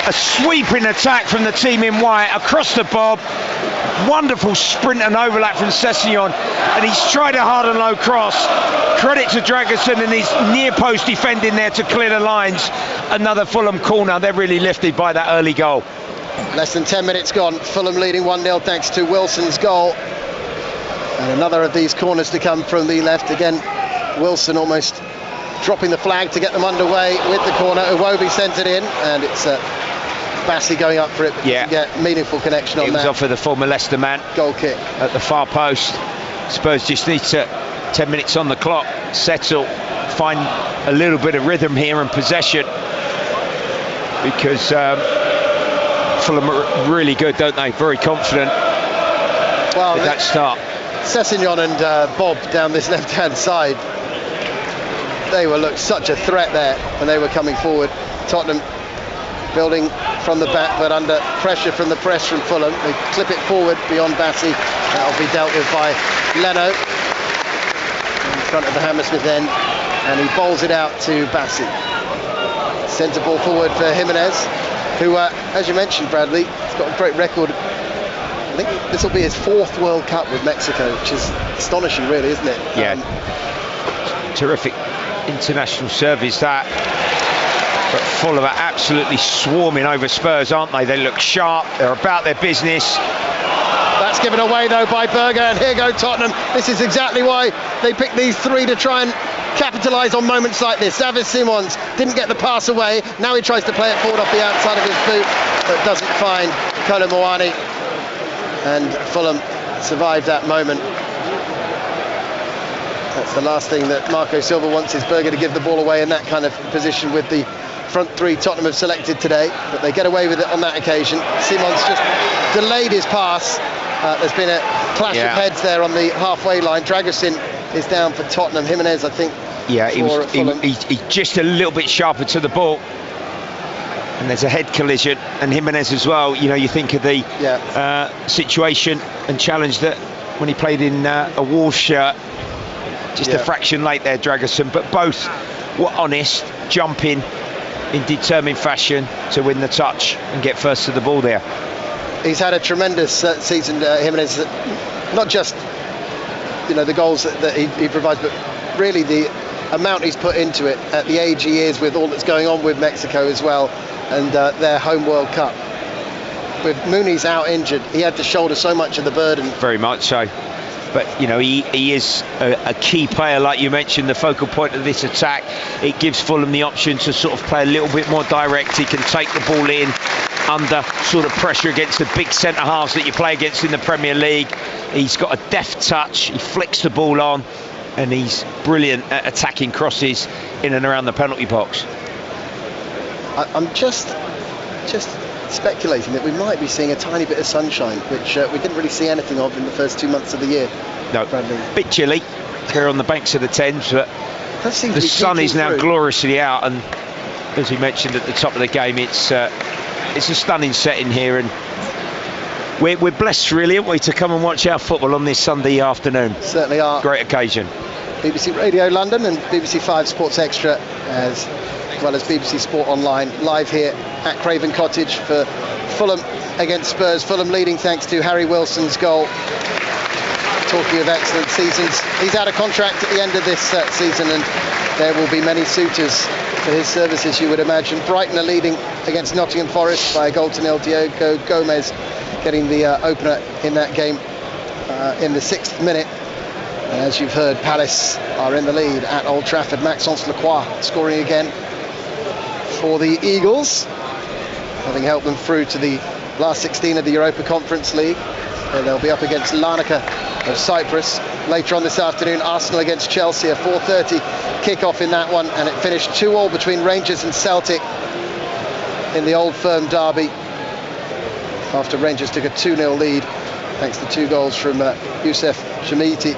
A sweeping attack from the team in white across the Bob. Wonderful sprint and overlap from Sessegnon, and he's tried a hard and low cross. Credit to Dragusin and his near post defending there to clear the lines. Another Fulham corner. They're really lifted by that early goal. Less than 10 minutes gone. Fulham leading 1-0 thanks to Wilson's goal. And another of these corners to come from the left. Again, Wilson almost dropping the flag to get them underway with the corner. Iwobi sent it in, and it's Bassey going up for it, but yeah, get meaningful connection on that. It was off for the former Leicester man. Goal kick at the far post. Spurs just need to 10 minutes on the clock, settle, find a little bit of rhythm here and possession, because Fulham are really good, don't they? Very confident with that start. Sessegnon and Bob down this left-hand side, they looked such a threat there when they were coming forward. Tottenham building from the back, but under pressure from the press from Fulham. They clip it forward beyond Bassey. That'll be dealt with by Leno in front of the Hammersmith end, and he bowls it out to Bassey. Centre ball forward for Jimenez, who, as you mentioned, Bradley, has got a great record. I think this will be his 4th World Cup with Mexico, which is astonishing, really, isn't it? Yeah. Terrific international service, that. But Fulham are absolutely swarming over Spurs, aren't they? They look sharp, they're about their business. That's given away though by Berger, and here go Tottenham. This is exactly why they picked these 3 to try and capitalise on moments like this. Xavi Simons didn't get the pass away. Now he tries to play it forward off the outside of his boot, but doesn't find Kolo Muani. And Fulham survived that moment. That's the last thing that Marco Silva wants, is Berger to give the ball away in that kind of position with the front 3 Tottenham have selected today, but they get away with it on that occasion. Simons just delayed his pass. There's been a clash of heads there on the halfway line. Dragusin is down for Tottenham. Jimenez, I think, he's just a little bit sharper to the ball, and there's a head collision, and Jimenez as well. You know, you think of the situation and challenge that when he played in a Wolves shirt, just a fraction late there, Dragusin, but both were honest, jumping in determined fashion to win the touch and get first to the ball there. He's had a tremendous season, Jimenez, not just the goals that he provides, but really the amount he's put into it at the age he is, with all that's going on with Mexico as well, and their home World Cup. With Muniz out injured, he had to shoulder so much of the burden. Very much so. But he is a key player, like you mentioned, the focal point of this attack. It gives Fulham the option to sort of play a little bit more direct. He can take the ball in under sort of pressure against the big centre halves that you play against in the Premier League. He's got a deft touch, he flicks the ball on, and he's brilliant at attacking crosses in and around the penalty box. I'm just speculating that we might be seeing a tiny bit of sunshine, which we didn't really see anything of in the first 2 months of the year. No, bit chilly here on the banks of the Thames, but the sun is now gloriously out, and as we mentioned at the top of the game, it's a stunning setting here, and we're blessed, really, aren't we, to come and watch our football on this Sunday afternoon. Certainly are. Great occasion. BBC Radio London and BBC 5 Sports Extra, as well as BBC Sport Online, live here at Craven Cottage for Fulham against Spurs. Fulham leading thanks to Harry Wilson's goal. talking of excellent seasons, he's out of contract at the end of this season, and there will be many suitors for his services, you would imagine. Brighton are leading against Nottingham Forest by a goal to nil. Diogo Gomez getting the opener in that game in the 6th minute. And as you've heard, Palace are in the lead at Old Trafford. Maxence Lacroix scoring again for the Eagles, having helped them through to the last 16 of the Europa Conference League. And they'll be up against Larnaca of Cyprus later on this afternoon. Arsenal against Chelsea, a 4:30 kick-off in that one, and it finished 2-2 between Rangers and Celtic in the Old Firm derby after Rangers took a 2-0 lead thanks to 2 goals from Youssef Chamiti,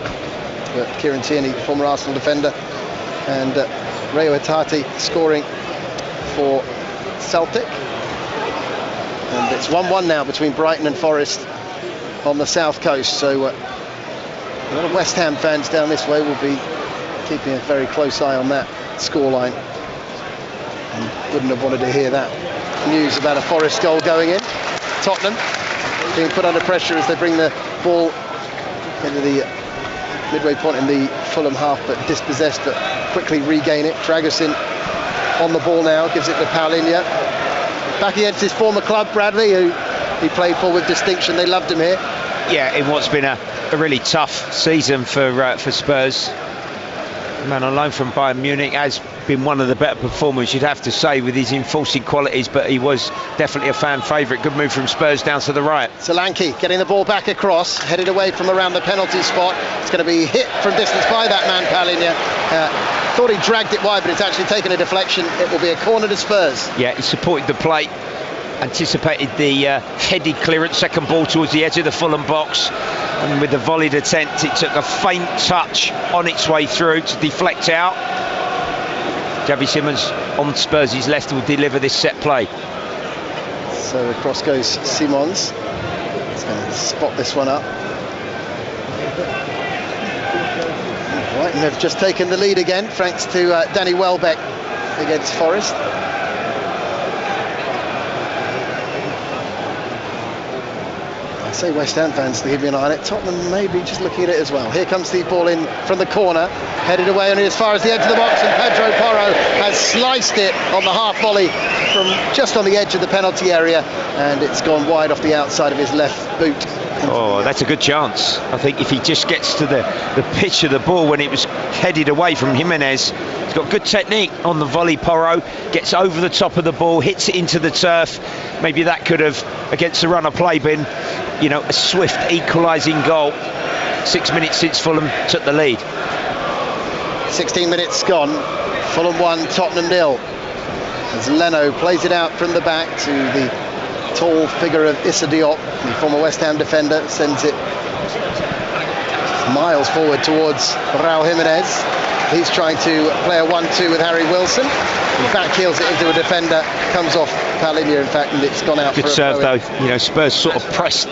Kieran Tierney, former Arsenal defender, and Reo Hatate scoring for Celtic. And it's 1-1 now between Brighton and Forest on the south coast, so a lot of West Ham fans down this way will be keeping a very close eye on that scoreline, and wouldn't have wanted to hear that news about a Forest goal going in. Tottenham being put under pressure as they bring the ball into the midway point in the Fulham half, but dispossessed, but quickly regain it. Dragusin on the ball now, gives it to Paulinho. Back against his former club, Bradley, who he played for with distinction. They loved him here. Yeah, in what's been a really tough season for Spurs. The man on loan from Bayern Munich has been one of the better performers, you'd have to say, with his enforcing qualities, but he was definitely a fan favourite. Good move from Spurs down to the right. Solanke getting the ball back across, headed away from around the penalty spot. It's going to be hit from distance by that man, Paulinho. Thought he dragged it wide, but it's actually taken a deflection. It will be a corner to Spurs. Yeah, he supported the plate, anticipated the headed clearance, second ball towards the edge of the Fulham box, and with the volleyed attempt it took a faint touch on its way through to deflect out. Javi Simons on Spurs' left will deliver this set play. So across goes Simons. He's going to spot this one up. Right, and they've just taken the lead again, thanks to Danny Welbeck against Forest. I say West Ham fans to keep an eye on it. Tottenham may be just looking at it as well. Here comes the ball in from the corner, headed away only as far as the edge of the box, and Pedro Porro has sliced it on the half volley from just on the edge of the penalty area, and it's gone wide off the outside of his left boot. Oh, that's a good chance. I think if he just gets to the pitch of the ball when it was headed away from Jimenez, he's got good technique on the volley. Porro gets over the top of the ball, hits it into the turf. Maybe that could have, against the run of play, been, you know, a swift equalising goal. 6 minutes since Fulham took the lead. 16 minutes gone. Fulham 1, Tottenham 0. As Leno plays it out from the back to the tall figure of Issa Diop, the former West Ham defender, sends it miles forward towards Raul Jimenez. He's trying to play a 1-2 with Harry Wilson. He backheels it into a defender, comes off Paulinho, in fact, and it's gone out. Good serve though. You know, Spurs sort of pressed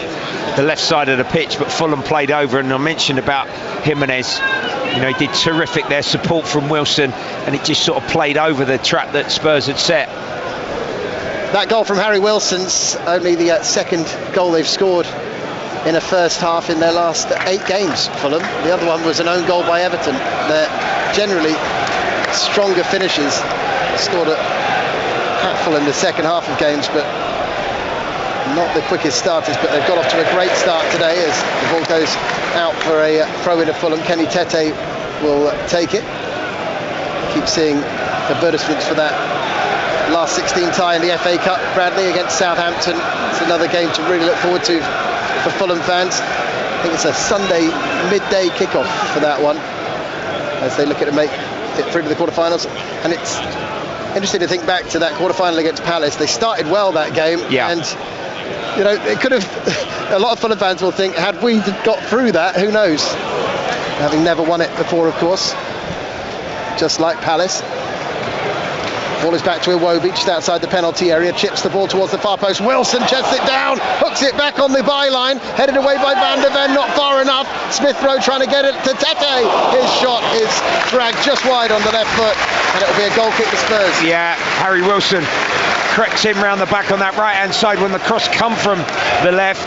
the left side of the pitch, but Fulham played over. And I mentioned about Jimenez, you know, he did terrific there, support from Wilson, and it just sort of played over the trap that Spurs had set. That goal from Harry Wilson's only the second goal they've scored in a first half in their last 8 games, Fulham. The other one was an own goal by Everton. They're generally stronger finishers. Scored a hatful in the second half of games, but not the quickest starters. But they've got off to a great start today as the ball goes out for a throw in of Fulham. Kenny Tete will take it. Keep seeing advertisements for that last 16 tie in the FA Cup, Bradley, against Southampton. It's another game to really look forward to for Fulham fans. I think it's a Sunday midday kickoff for that one, as they look at to make it through to the quarterfinals. And it's interesting to think back to that quarterfinal against Palace. They started well that game, and you know, it could have a lot of Fulham fans will think, had we got through that, who knows, having never won it before, of course, just like Palace. Ball is back to Iwobi, just outside the penalty area, chips the ball towards the far post. Wilson chests it down, hooks it back on the byline, headed away by Van der Ven, not far enough. Smith Rowe trying to get it to Tete. His shot is dragged just wide on the left foot, and it'll be a goal kick to Spurs. Yeah, Harry Wilson corrects him round the back on that right-hand side when the cross come from the left.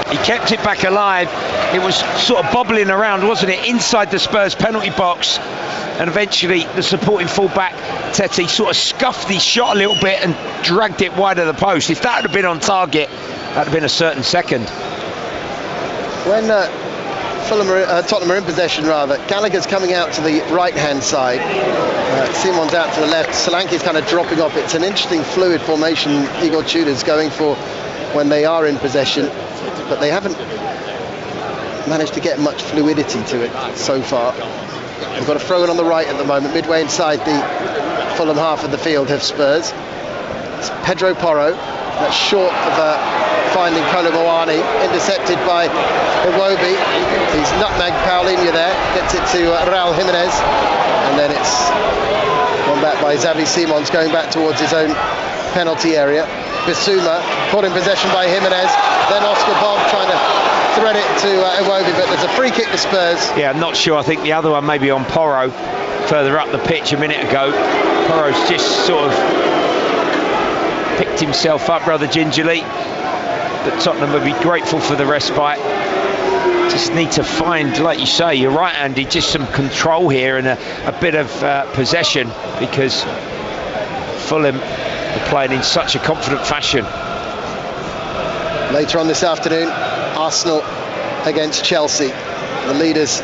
He kept it back alive. It was sort of bobbling around, wasn't it, inside the Spurs penalty box, and eventually the supporting fullback Tete sort of scuffed his shot a little bit and dragged it wide of the post. If that had been on target, that'd have been a certain second. When Tottenham are in possession, rather, Gallagher's coming out to the right-hand side. Simon's out to the left. Solanke's kind of dropping off. It's an interesting fluid formation Igor Tudor's going for when they are in possession, but they haven't managed to get much fluidity to it so far. They've got a throw-in on the right at the moment, midway inside the Fulham half of the field of Spurs. It's Pedro Porro, that's short of finding Kolo Muani, intercepted by Iwobi. He's nutmegged Paulinho there, gets it to Raul Jimenez, and then it's gone back by Xavi Simons, going back towards his own penalty area. Bissouma caught in possession by Jimenez, then Oscar Bob trying to thread it to Iwobi, but there's a free kick to Spurs. Yeah, I'm not sure. I think the other one maybe on Porro further up the pitch a minute ago. Porro's just sort of picked himself up rather gingerly, but Tottenham would be grateful for the respite. Just need to find, like you say, you're right, Andy, just some control here and a bit of possession, because Fulham are playing in such a confident fashion. Later on this afternoon, Arsenal against Chelsea. The leaders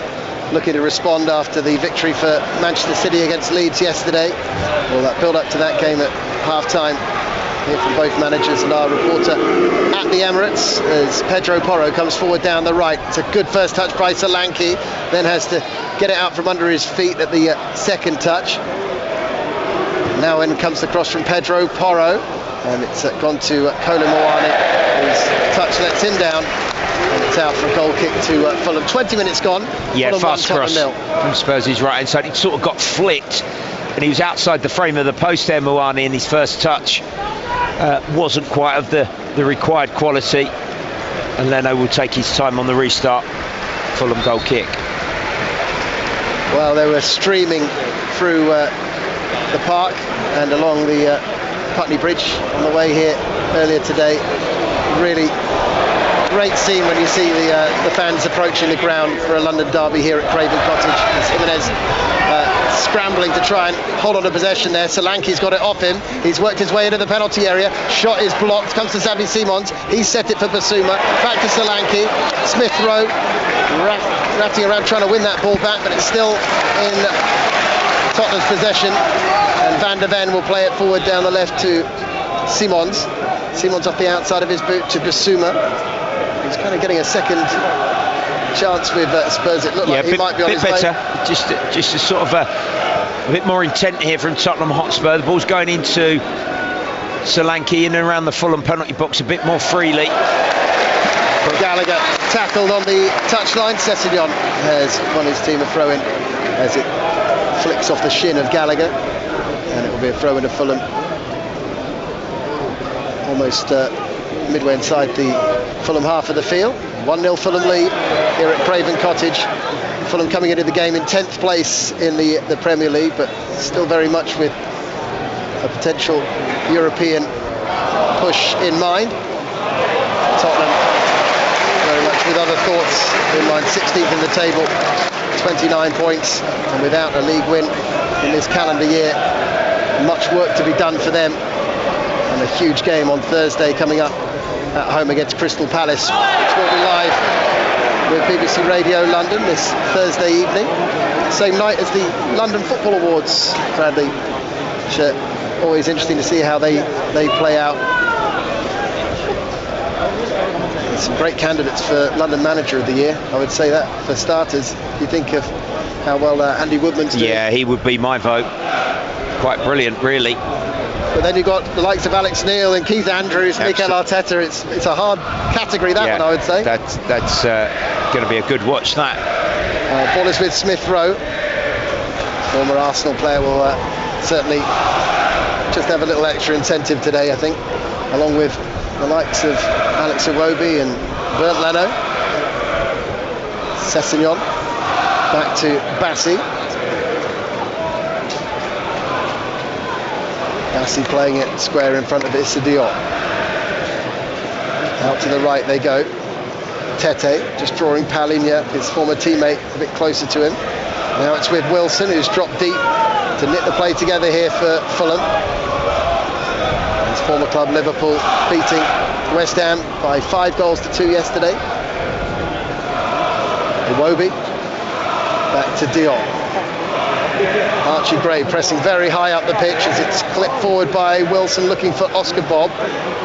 looking to respond after the victory for Manchester City against Leeds yesterday. Well, that build up to that game at half-time. Here from both managers and our reporter at the Emirates as Pedro Porro comes forward down the right. It's a good first touch by Solanke, then has to get it out from under his feet at the second touch. Now in comes the cross from Pedro Porro, and it's gone to Kolo Muani, whose touch lets him down, and it's out for a goal kick to Fulham. 20 minutes gone. Yeah, Fulham fast cross 1-0. from Spurs' right hand side. It sort of got flicked, and he was outside the frame of the post there, Muani, in his first touch. Wasn't quite of the required quality, and Leno will take his time on the restart. Fulham goal kick. Well, they were streaming through the park and along the Putney Bridge on the way here earlier today. Really great scene when you see the fans approaching the ground for a London derby here at Craven Cottage. As Jimenez scrambling to try and hold on to possession there. Solanke's got it off him. He's worked his way into the penalty area. Shot is blocked. Comes to Xavi Simons. He's set it for Bissouma. Back to Solanke. Smith Rowe ratting around trying to win that ball back, but it's still in Tottenham's possession. And Van der Ven will play it forward down the left to Simons. Simons off the outside of his boot to Bissouma. He's kind of getting a second chance with Spurs. It looked like he might be on his better. way. Just a sort of a bit more intent here from Tottenham Hotspur. The ball's going into Solanke in and around the Fulham penalty box a bit more freely. Gallagher tackled on the touchline. Sessegnon has won his team a throw-in as it flicks off the shin of Gallagher, and it will be a throw-in to Fulham. Almost midway inside the Fulham half of the field. 1-0 Fulham lead here at Craven Cottage. Fulham coming into the game in 10th place in the Premier League, but still very much with a potential European push in mind. Tottenham very much with other thoughts in mind. 16th in the table, 29 points, and without a league win in this calendar year. Much work to be done for them, and a huge game on Thursday coming up at home against Crystal Palace. Which will be live with BBC Radio London this Thursday evening, same night as the London Football Awards, Bradley, which are always interesting to see how they play out. There's some great candidates for London Manager of the Year, I would say that, for starters. If you think of how well Andy Woodman's doing. Yeah, he would be my vote. Quite brilliant, really. But then you've got the likes of Alex Neil and Keith Andrews, Mikel Arteta. It's a hard category, that one, I would say. That's going to be a good watch, that. Ball is with Smith Rowe. Former Arsenal player will certainly just have a little extra incentive today, I think, along with the likes of Alex Iwobi and Bernd Leno. Sessegnon back to Bassi. Bassi playing it square in front of Issa Diop. Out to the right they go. Tete just drawing Palinha, his former teammate, a bit closer to him. Now it's with Wilson, who's dropped deep to knit the play together here for Fulham. His former club Liverpool beating West Ham by 5-2 yesterday. Iwobi back to Diop. Archie Gray pressing very high up the pitch as it's clipped forward by Wilson, looking for Oscar Bob.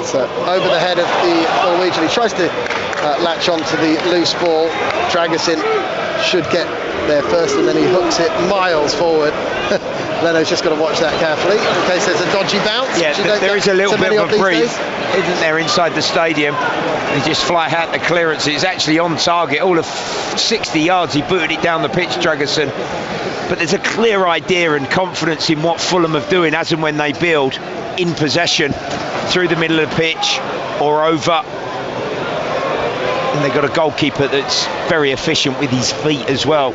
So over the head of the Norwegian. He tries to latch on to the loose ball. Dragusin should get there first, and then he hooks it miles forward. Leno's just got to watch that carefully in case there's a dodgy bounce. Yeah, there is a little bit of a breeze, isn't there, inside the stadium? He just fly out the clearance. It's actually on target. All of 60 yards, he booted it down the pitch, Dragusin. But there's a clear idea and confidence in what Fulham are doing as and when they build in possession through the middle of the pitch or over. And they've got a goalkeeper that's very efficient with his feet as well.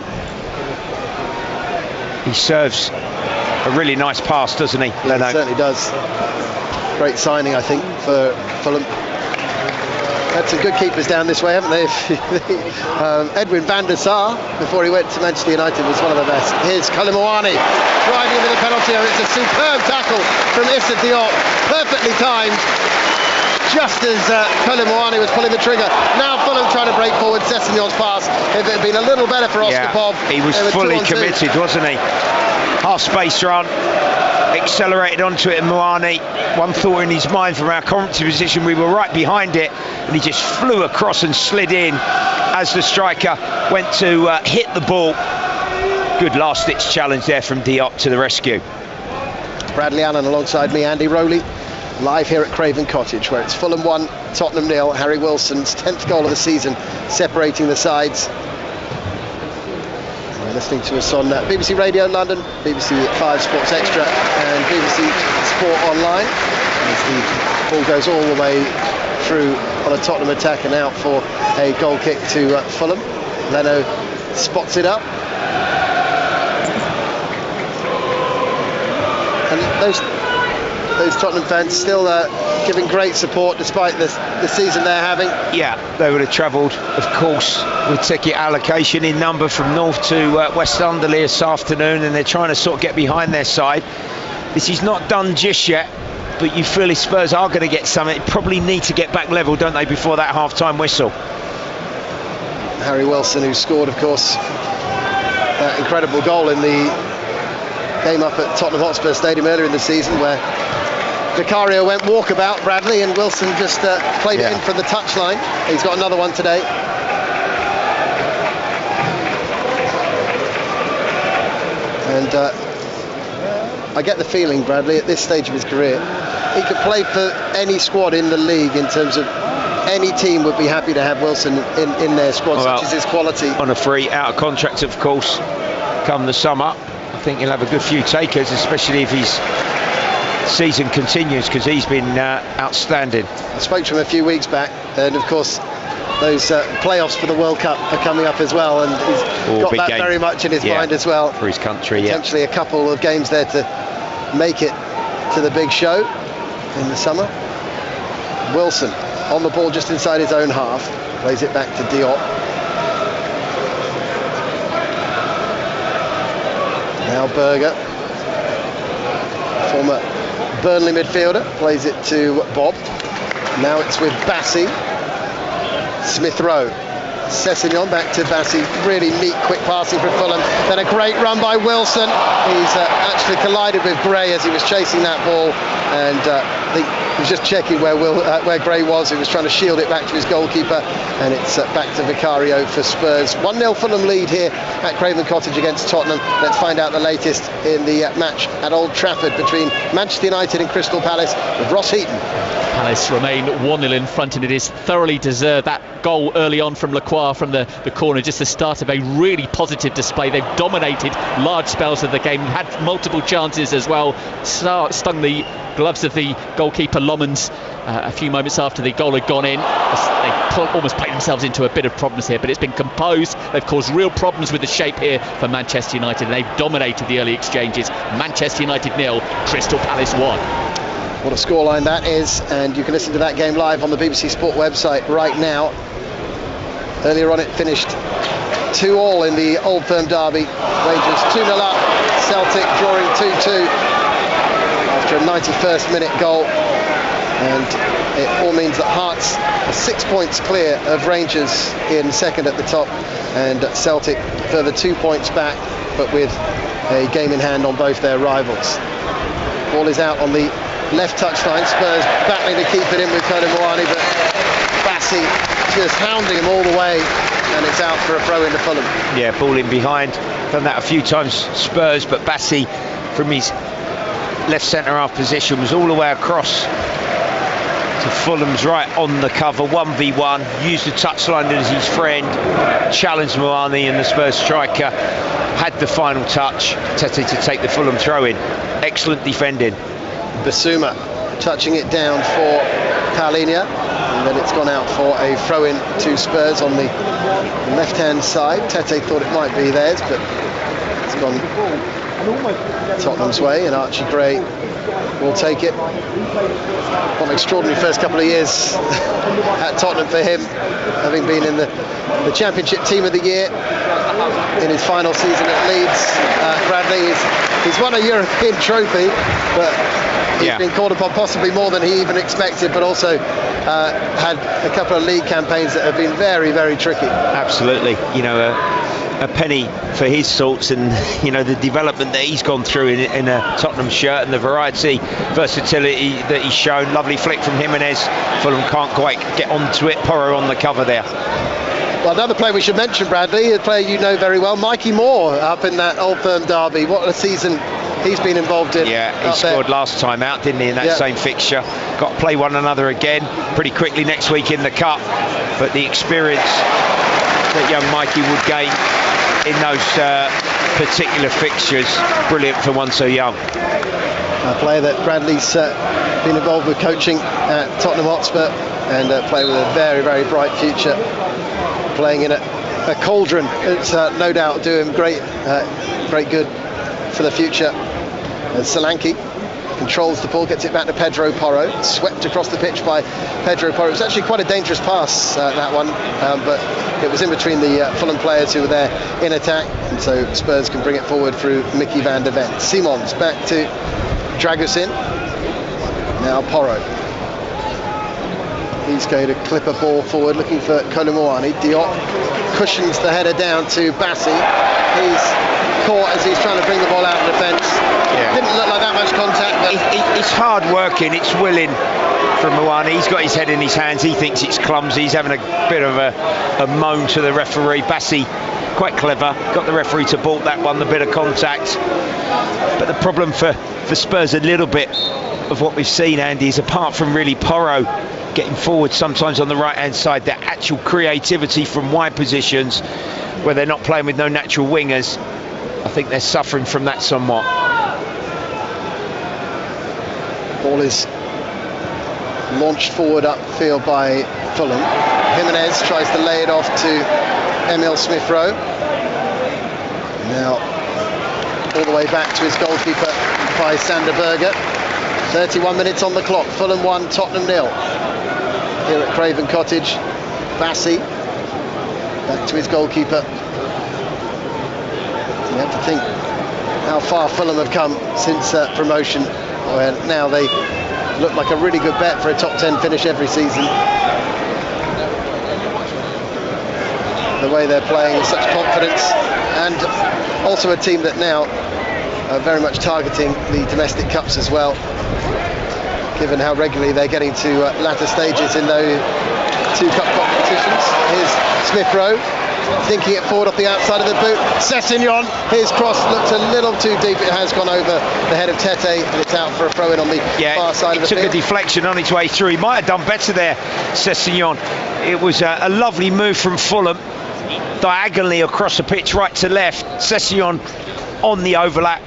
He serves a really nice pass, doesn't he, Leno? He certainly does. Great signing, I think, for Fulham. Had some good keepers down this way, haven't they? Edwin van der Sar, before he went to Manchester United, was one of the best. Here's Kolomuani driving into the penalty area. It's a superb tackle from Issa Diop, perfectly timed, just as Kolomuani was pulling the trigger. Now Fulham trying to break forward. Sessegnon's pass, if it had been a little better for Oscar Bob. He was fully committed, wasn't he? Half space run, accelerated onto it, and Muani, one thought in his mind from our commentary position, we were right behind it, and he just flew across and slid in as the striker went to hit the ball. Good last-ditch challenge there from Diop to the rescue. Bradley Allen alongside me, Andy Rowley, live here at Craven Cottage, where it's Fulham 1, Tottenham 0. Harry Wilson's 10th goal of the season, separating the sides. We're listening to us on BBC Radio London, BBC 5 Sports Extra and BBC Sport Online, as the ball goes all the way through on a Tottenham attack and out for a goal kick to Fulham. Leno spots it up, and those Tottenham fans still giving great support despite the season they're having. Yeah, they would have travelled, of course, with ticket allocation in number from north to West Underley this afternoon, and they're trying to sort of get behind their side. This is not done just yet, but you feel if Spurs are going to get something, they probably need to get back level, don't they, before that half-time whistle. Harry Wilson, who scored, of course, that incredible goal in the game up at Tottenham Hotspur Stadium earlier in the season, where Vicario went walkabout, Bradley, and Wilson just played it in from the touchline. He's got another one today. And I get the feeling, Bradley, at this stage of his career, he could play for any squad in the league in terms of any team would be happy to have Wilson in their squad, such as his quality. On a free, out of contract, of course, come the summer. I think he'll have a good few takers, especially if his season continues, because he's been outstanding. I spoke to him a few weeks back, and of course those playoffs for the World Cup are coming up as well, and he's got that very much in his mind as well. For his country, potentially a couple of games there to make it to the big show in the summer. Wilson on the ball just inside his own half, plays it back to Diop. Now Berger, former Burnley midfielder, plays it to Bob. Now it's with Bassi. Smith Rowe. Sessegnon back to Bassi. Really neat, quick passing from Fulham. Then a great run by Wilson. He's actually collided with Gray as he was chasing that ball, and was just checking where Gray was. He was trying to shield it back to his goalkeeper, and it's back to Vicario for Spurs. 1-0 Fulham lead here at Craven Cottage against Tottenham. Let's find out the latest in the match at Old Trafford between Manchester United and Crystal Palace with Ross Heaton. Palace remain 1-0 in front, and it is thoroughly deserved. That goal early on from Lacroix from the corner, just the start of a really positive display. They've dominated large spells of the game, had multiple chances as well, stung the gloves of the goalkeeper Lomans a few moments after the goal had gone in. They almost played themselves into a bit of problems here, but it's been composed. They've caused real problems with the shape here for Manchester United, and they've dominated the early exchanges. Manchester United 0, Crystal Palace 1. What a scoreline that is, and you can listen to that game live on the BBC Sport website right now. Earlier on it finished 2-2 in the Old Firm derby. Rangers 2-0 up, Celtic drawing 2-2 after a 91st minute goal, and it all means that Hearts are 6 points clear of Rangers in second at the top, and Celtic further 2 points back, but with a game in hand on both their rivals. Ball is out on the left touchline. Spurs battling to keep it in with Kolo Muani, but Bassi just hounding him all the way, and it's out for a throw into Fulham. Yeah, ball in behind. Done that a few times, Spurs, but Bassi from his left centre half position was all the way across to Fulham's right on the cover, 1v1, used the touchline as his friend, challenged Muani, and the Spurs striker had the final touch, Tete to take the Fulham throw in. Excellent defending. Basuma touching it down for Paulinho, and then it's gone out for a throw-in to Spurs on the left-hand side. Tete thought it might be theirs, but it's gone Tottenham's way, and Archie Gray will take it. What an extraordinary first couple of years at Tottenham for him, having been in the Championship Team of the Year in his final season at Leeds. Bradley, he's won a European trophy, but he's been called upon possibly more than he even expected, but also had a couple of league campaigns that have been very, very tricky. Absolutely. You know, a penny for his sorts, and you know the development that he's gone through in a Tottenham shirt, and the versatility that he's shown. Lovely flick from Jimenez. Fulham can't quite get onto it. Porro on the cover there. Well, another player we should mention, Bradley, a player you know very well, Mikey Moore, up in that Old Firm derby. What a season he's been involved in. Yeah, he scored last time out, didn't he, in that same fixture. Got to play one another again pretty quickly next week in the Cup, but the experience that young Mikey would gain in those particular fixtures, brilliant for one so young. A player that Bradley's been involved with coaching at Tottenham Hotspur, and a player with a very, very bright future, playing in a cauldron. It's no doubt do him great good for the future. Solanke controls the ball, gets it back to Pedro Porro, swept across the pitch by Pedro Porro. It was actually quite a dangerous pass, that one, but it was in between the Fulham players who were there in attack, and so Spurs can bring it forward through Mickey van der Ven. Simons back to Dragusin, now Porro. He's going to clip a ball forward, looking for Kolo Muani. Diop cushions the header down to Bassi. He's caught as he's trying to bring the ball out of defence. Didn't look like that much contact, but it's hard working, it's willing from Muani. He's got his head in his hands, he thinks it's clumsy, he's having a bit of a moan to the referee. Bassi, quite clever, got the referee to baulk that one, the bit of contact. But the problem for Spurs, a little bit of what we've seen, Andy, is apart from really Porro getting forward sometimes on the right hand side, that actual creativity from wide positions where they're not playing with no natural wingers, I think they're suffering from that somewhat. Ball is launched forward upfield by Fulham. Jimenez tries to lay it off to Emil Smith-Rowe. Now all the way back to his goalkeeper by Sander Berger. 31 minutes on the clock. Fulham 1, Tottenham 0. Here at Craven Cottage. Bassi back to his goalkeeper. You have to think how far Fulham have come since promotion, where now they look like a really good bet for a top 10 finish every season. The way they're playing with such confidence, and also a team that now are very much targeting the domestic cups as well. given how regularly they're getting to latter stages in those two cup competitions. Here's Smith Rowe, thinking it forward off the outside of the boot. Sessegnon, his cross looked a little too deep. It has gone over the head of Tete, and it's out for a throw-in on the far side of the field. It took a deflection on its way through. He might have done better there, Sessegnon. It was a lovely move from Fulham, diagonally across the pitch, right to left. Sessegnon on the overlap.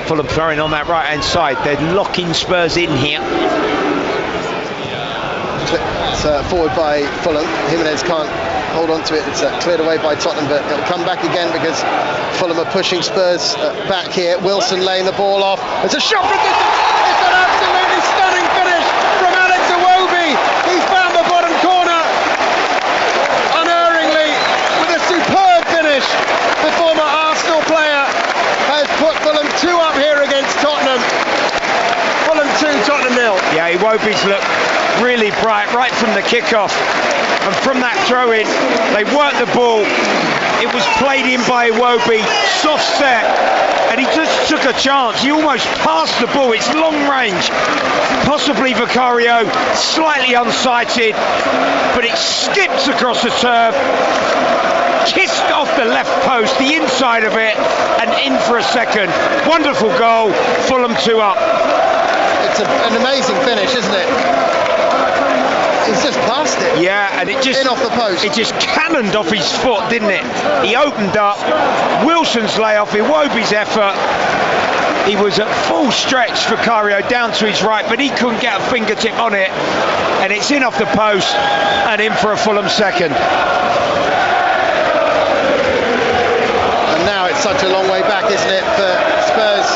Fulham throwing on that right-hand side. They're locking Spurs in here. It's forward by Fulham. Jimenez can't hold on to it. It's cleared away by Tottenham, but it'll come back again because Fulham are pushing Spurs back here. Wilson laying the ball off. It's a shot from distance. It's an absolutely stunning finish from Alex Iwobi. He's found the bottom corner unerringly with a superb finish. The former Arsenal player has put Fulham 2 up here against Tottenham. Fulham 2, Tottenham 0. Yeah, Iwobi's looked really bright right from the kickoff, and from that throw-in they worked the ball. It was played in by Iwobi, soft set, and he just took a chance. He almost passed the ball. It's long range, possibly Vicario slightly unsighted, but it skips across the turf, kissed off the left post, the inside of it, and in for a second. Wonderful goal. Fulham 2 up. It's an amazing finish, isn't it? He's just passed it. Yeah, and it just in off the post. It just cannoned off his foot, didn't it? He opened up. Wilson's layoff, Iwobi's effort. He was at full stretch, Vicario down to his right, but he couldn't get a fingertip on it, and it's in off the post and in for a Fulham second. And now it's such a long way back, isn't it, for Spurs?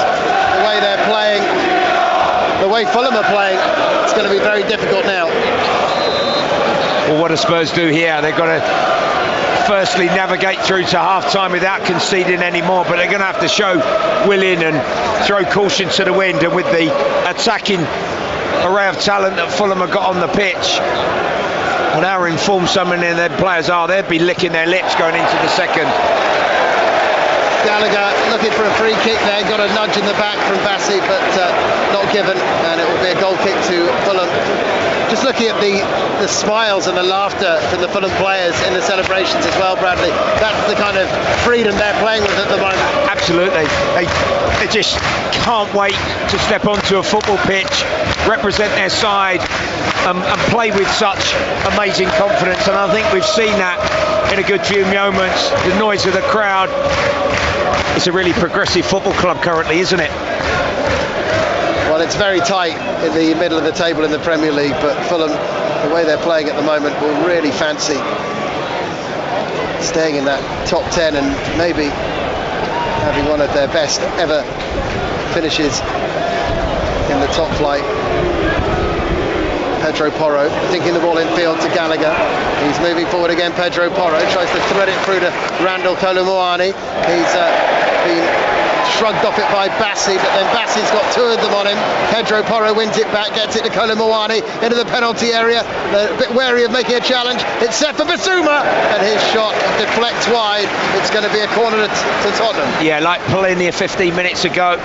The way they're playing, the way Fulham are playing, it's going to be very difficult now. Well, what do Spurs do here? They've got to firstly navigate through to half-time without conceding any more, but they're going to have to show will in and throw caution to the wind, and with the attacking array of talent that Fulham have got on the pitch, and how informed so many of their players are, they'd be licking their lips going into the second. Gallagher looking for a free kick there, got a nudge in the back from Bassi, but not given, and it will be a goal kick to Fulham. Just looking at the smiles and the laughter from the Fulham players in the celebrations as well, Bradley. That's the kind of freedom they're playing with at the moment. Absolutely. They just can't wait to step onto a football pitch, represent their side, and play with such amazing confidence. And I think we've seen that in a good few moments. The noise of the crowd. It's a really progressive football club currently, isn't it? Well, it's very tight in the middle of the table in the Premier League, but Fulham, the way they're playing at the moment, will really fancy staying in that top 10 and maybe having one of their best ever finishes in the top flight. Pedro Porro thinking the ball in field to Gallagher. He's moving forward again. Pedro Porro tries to thread it through to Randall Kolomuani. He's been shrugged off it by Bassi, but then Bassi's got 2 of them on him. Pedro Porro wins it back, gets it to Kolomuani into the penalty area. They're a bit wary of making a challenge. It's set for Basuma, and his shot deflects wide. It's going to be a corner to Tottenham. Yeah, like pulling here 15 minutes ago.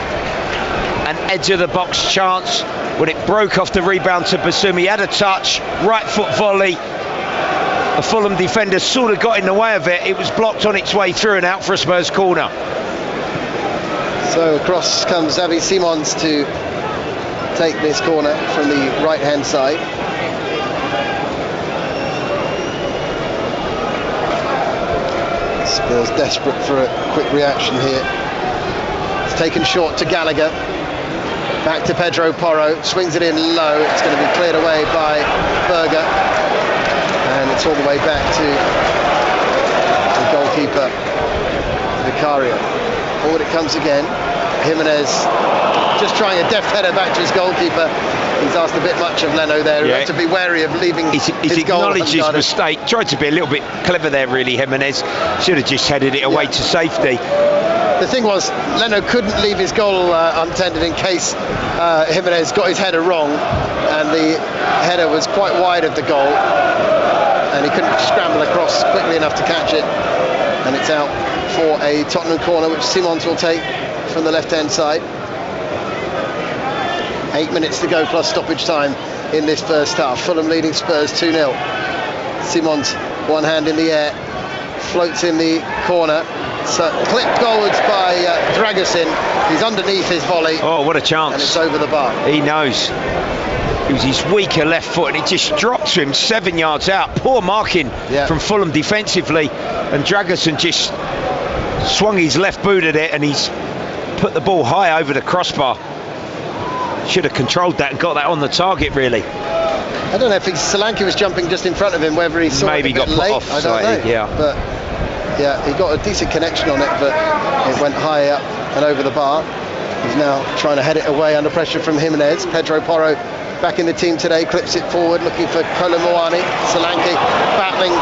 An edge of the box chance when it broke off the rebound to Basuma. He had a touch, right foot volley. A Fulham defender sort of got in the way of it. It was blocked on its way through and out for a Spurs corner. So across comes Xavi Simons to take this corner from the right-hand side. Spurs desperate for a quick reaction here. It's taken short to Gallagher. Back to Pedro Porro, swings it in low. It's going to be cleared away by Berger. And it's all the way back to the goalkeeper, Vicario. Forward it comes again. Jimenez just trying a deft header back to his goalkeeper. He's asked a bit much of Leno there. Yeah. He had to be wary of leaving his goal. He's acknowledged his mistake. Tried to be a little bit clever there, really, Jimenez. Should have just headed it away to safety. The thing was, Leno couldn't leave his goal untended in case Jimenez got his header wrong, and the header was quite wide of the goal, and he couldn't scramble across quickly enough to catch it, and it's out for a Tottenham corner, which Simons will take from the left-hand side. 8 minutes to go plus stoppage time in this first half. Fulham leading Spurs 2-0. Simons, one hand in the air, floats in the corner. So clipped goalwards by Dragusin. He's underneath his volley. Oh, what a chance. And it's over the bar. He knows. It was his weaker left foot and it just drops him 7 yards out. Poor marking from Fulham defensively, and Dragusin just swung his left boot at it and he's put the ball high over the crossbar. Should have controlled that and got that on the target, really. I don't know if Solanke was jumping just in front of him, whether he saw maybe it a bit got late. put off I don't slightly, know. But yeah, he got a decent connection on it, but it went high up and over the bar. He's now trying to head it away under pressure from Jimenez. Pedro Porro back in the team today, clips it forward, looking for Kolomoani. Solanke battling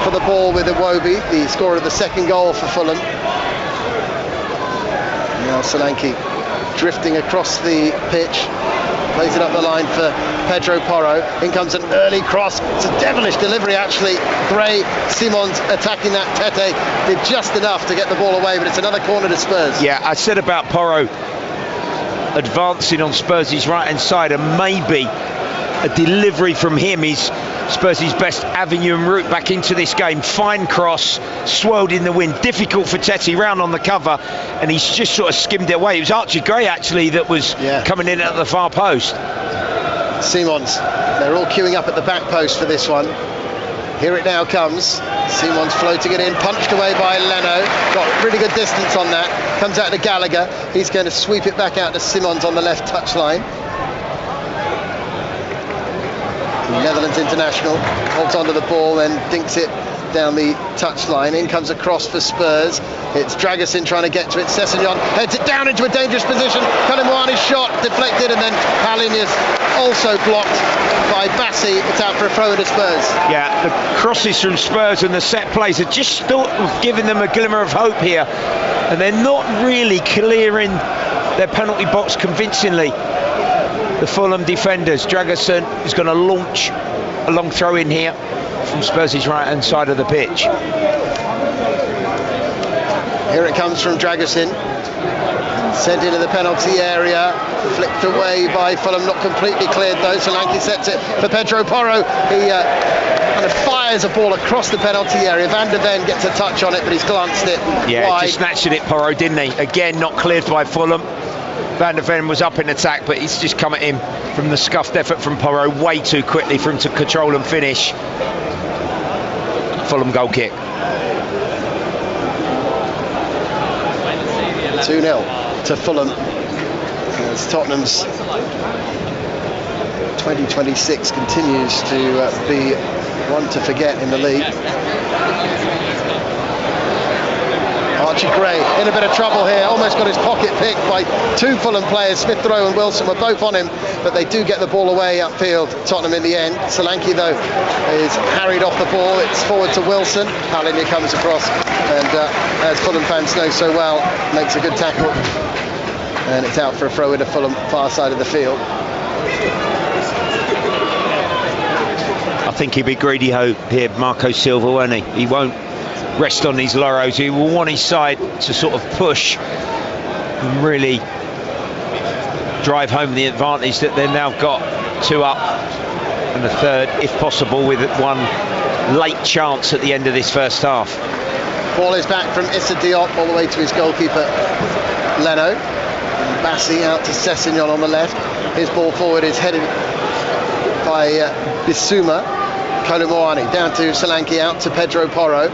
for the ball with Iwobi, the scorer of the second goal for Fulham. Now Solanke drifting across the pitch, plays it up the line for Pedro Porro. In comes an early cross. It's a devilish delivery, actually. Gray, Simons attacking that. Tete did just enough to get the ball away, but it's another corner to Spurs. Yeah, I said about Porro advancing on Spurs' right-hand side, and maybe a delivery from him is Spurs' best avenue and route back into this game. Fine cross, swirled in the wind, difficult for Tete, round on the cover, and he's just sort of skimmed it away. It was Archie Gray actually that was coming in at the far post. Simons, they're all queuing up at the back post for this one. Here it now comes. Simons floating it in, punched away by Leno. Got really good distance on that. Comes out to Gallagher. He's going to sweep it back out to Simons on the left touchline. Netherlands international holds onto the ball and dinks it down the touchline. In comes a cross for Spurs. It's Dragusin trying to get to it. Sessegnon heads it down into a dangerous position. Kolomoani's shot deflected, and then Palinha's also blocked by Bassi. It's out for a throw to Spurs. Yeah, the crosses from Spurs and the set plays are just sort of giving them a glimmer of hope here, and they're not really clearing their penalty box convincingly. The Fulham defenders. Dragusin is going to launch a long throw in here from Spurs' right-hand side of the pitch. Here it comes from Dragusin. Sent into the penalty area. Flicked away by Fulham, not completely cleared though. Solanke sets it for Pedro Porro. He kind of fires a ball across the penalty area. Van der Ven gets a touch on it, but he's glanced it wide. Just snatched it, Porro, didn't he? Again, not cleared by Fulham. Van der Ven was up in attack, but he's just come at him from the scuffed effort from Porro way too quickly for him to control and finish. Fulham goal kick. 2-0 to Fulham. As Tottenham's 2026 continues to be one to forget in the league. Archie Gray in a bit of trouble here, almost got his pocket picked by two Fulham players. Smith Rowe and Wilson were both on him, but they do get the ball away upfield, Tottenham in the end. Solanke though is harried off the ball. It's forward to Wilson. Palinha comes across and as Fulham fans know so well, makes a good tackle, and it's out for a throw in to Fulham, far side of the field. I think he'd be greedy here, Marco Silva, won't he? He won't rest on his laurels. He will want his side to sort of push and really drive home the advantage that they've now got. 2 up and a third, if possible, with one late chance at the end of this first half. Ball is back from Issa Diop all the way to his goalkeeper Leno. And Bassi out to Sessegnon on the left. His ball forward is headed by Bissouma. Kolomoani down to Solanke, out to Pedro Porro.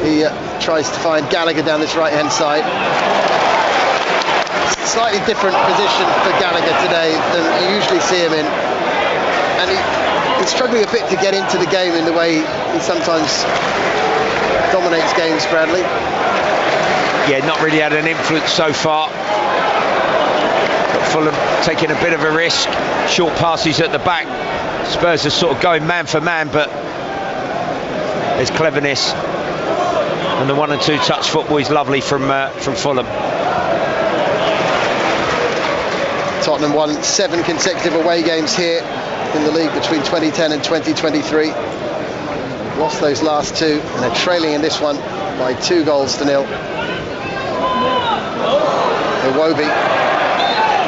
He tries to find Gallagher down this right-hand side. Slightly different position for Gallagher today than you usually see him in. And he's struggling a bit to get into the game in the way he sometimes dominates games, Bradley. Yeah, not really had an influence so far. But Fulham taking a bit of a risk. Short passes at the back. Spurs are sort of going man for man, but there's cleverness. And the 1 and 2 touch football is lovely from Fulham. Tottenham won 7 consecutive away games here in the league between 2010 and 2023. Lost those last 2 and are trailing in this one by 2 goals to 0. Iwobi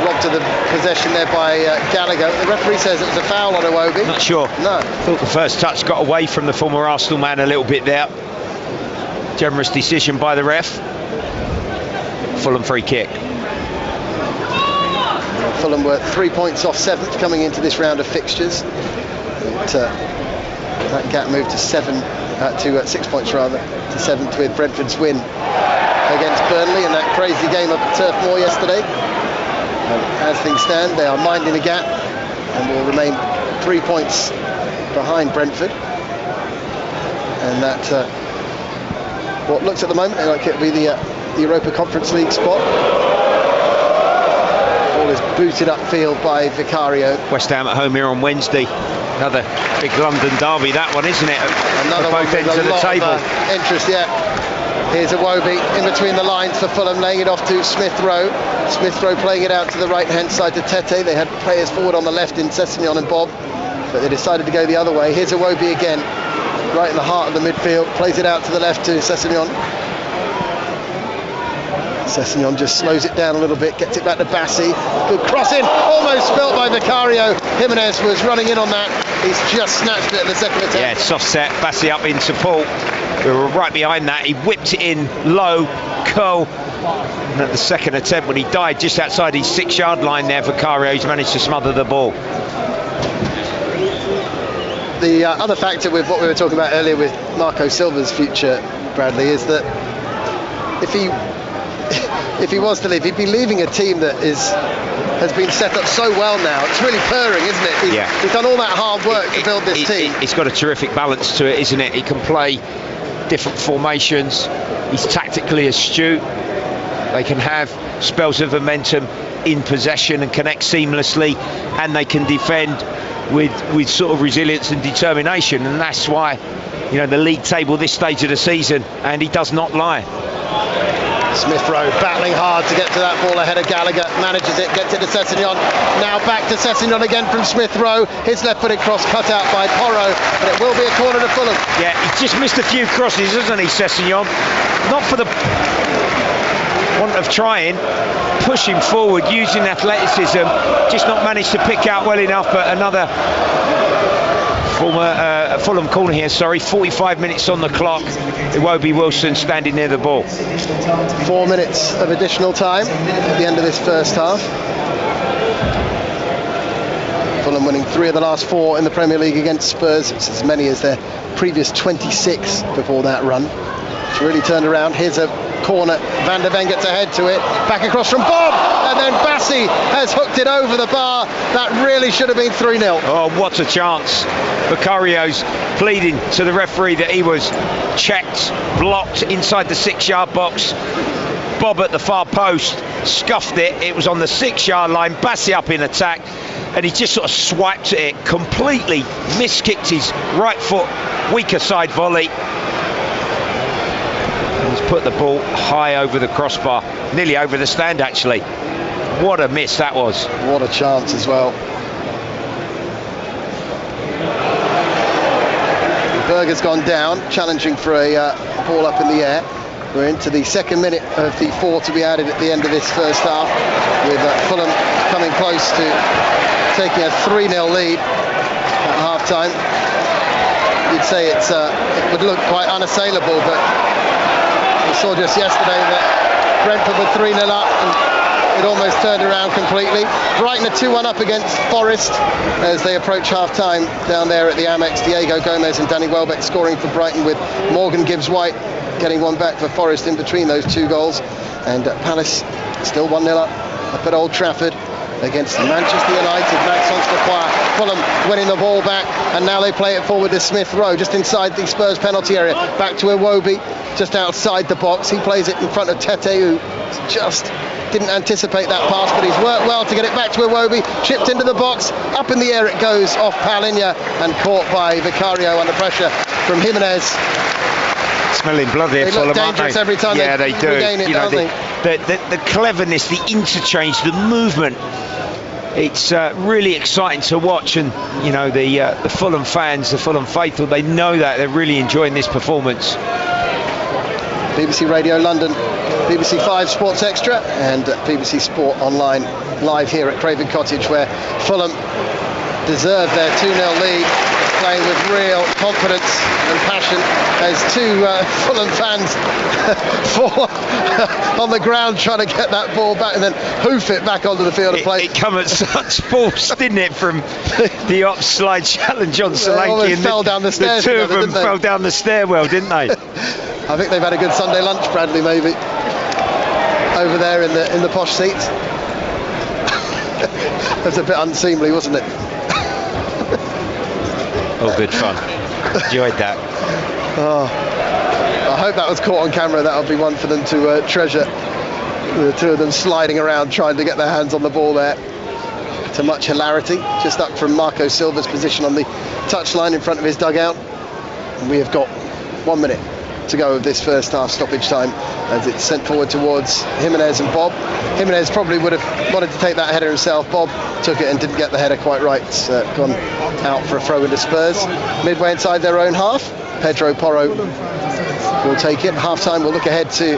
robbed of the possession there by Gallagher. The referee says it was a foul on Iwobi. Not sure. No. Thought the first touch got away from the former Arsenal man a little bit there. Generous decision by the ref. Fulham free kick. Fulham were 3 points off 7th coming into this round of fixtures. That gap moved to 6 points rather, to 7th with Brentford's win against Burnley in that crazy game up at Turf Moor yesterday. As things stand, they are minding the gap and will remain 3 points behind Brentford. And that, what looks at the moment like it will be the Europa Conference League spot. Ball is booted upfield by Vicario. West Ham at home here on Wednesday. Another big London derby, that one, isn't it? Another for both one ends of the table. Interest, yeah. Here's Iwobi in between the lines for Fulham, laying it off to Smith Rowe. Smith Rowe playing it out to the right-hand side to Tete. They had players forward on the left in Sessegnon and Bob, but they decided to go the other way. Here's Iwobi again, right in the heart of the midfield. Plays it out to the left to Sessegnon. Sessegnon just slows it down a little bit, gets it back to Bassi. Good crossing, almost spilt by Vicario. Jimenez was running in on that. He's just snatched it at the second attempt. Yeah, soft set, Bassi up in support. We were right behind that. He whipped it in low, curl. And at the second attempt, when he died just outside his 6-yard line there, Vicario's managed to smother the ball. The other factor with what we were talking about earlier with Marco Silva's future, Bradley, is that if he was to leave, he'd be leaving a team that has been set up so well now. It's really purring, isn't it? He's done all that hard work to build this team. It's got a terrific balance to it, isn't it? He can play different formations. He's tactically astute. They can have spells of momentum in possession and connect seamlessly, and they can defend with sort of resilience and determination. And that's why, the league table this stage of the season, and he does not lie. Smith Rowe battling hard to get to that ball ahead of Gallagher, manages it, gets it to Sessegnon. Now back to Sessegnon again from Smith Rowe. His left-footed cross cut out by Porro, but it will be a corner to Fulham. Yeah, he's just missed a few crosses, hasn't he, Sessegnon? Not for the want of trying, pushing forward, using athleticism, just not managed to pick out well enough. But another Fulham corner here, 45 minutes on the clock. Iwobi Wilson standing near the ball. 4 minutes of additional time at the end of this first half. Fulham winning 3 of the last 4 in the Premier League against Spurs. It's as many as their previous 26 before that run. It's really turned around. Here's a corner. Van der Ven gets ahead to it. Back across from Bob. And then Bassi has hooked it over the bar. That really should have been 3-0. Oh, what a chance. Vicario's pleading to the referee that he was checked, blocked inside the 6-yard box. Bob at the far post scuffed it. It was on the 6-yard line. Bassi up in attack, and he just sort of swiped at it, completely miskicked his right foot, weaker side volley. He's put the ball high over the crossbar, nearly over the stand actually. What a miss that was. What a chance as well. Berger's gone down, challenging for a ball up in the air. We're into the second minute of the 4 to be added at the end of this first half, with Fulham coming close to taking a 3-0 lead at half-time. You'd say it would look quite unassailable, but we saw just yesterday that Brentford were 3-0 up and it almost turned around completely. Brighton are 2-1 up against Forest as they approach half-time down there at the Amex. Diego Gomez and Danny Welbeck scoring for Brighton, with Morgan Gibbs-White getting one back for Forest in between those 2 goals. And Palace still 1-0 up at Old Trafford against Manchester United. Maxence Lacroix. Fulham winning the ball back, and now they play it forward to Smith Rowe, just inside the Spurs penalty area. Back to Iwobi, just outside the box. He plays it in front of Tete, who just didn't anticipate that pass, but he's worked well to get it back to Iwobi. Chipped into the box, up in the air it goes off Paulinho, and caught by Vicario under pressure from Jimenez. Smelling blood here, Fulham, aren't they? Every time yeah, they do. Regain it, the cleverness, the interchange, the movement. It's really exciting to watch, and the Fulham fans, the Fulham faithful, they know that they're really enjoying this performance. BBC Radio London BBC 5 Sports Extra and BBC Sport Online live here at Craven Cottage, where Fulham deserve their 2-0 lead, playing with real confidence and passion as two Fulham fans fall on the ground trying to get that ball back and then hoof it back onto the field of play. It come at such force, didn't it, from the upslide challenge on Solanke, and fell down the stairs. The two of them fell down the stairwell, didn't they? I think they've had a good Sunday lunch, Bradley, maybe, over there in the posh seats. It was a bit unseemly, wasn't it? Oh, good fun. Enjoyed that. Oh, I hope that was caught on camera. That'll be one for them to treasure. The two of them sliding around trying to get their hands on the ball there, to much hilarity. Just up from Marco Silva's position on the touchline in front of his dugout. And we have got 1 minute to go of this first half stoppage time, as it's sent forward towards Jimenez and Bob. Jimenez probably would have wanted to take that header himself. Bob took it and didn't get the header quite right. It's gone out for a throw into Spurs. Midway inside their own half, Pedro Porro will take it. Half time, we'll look ahead to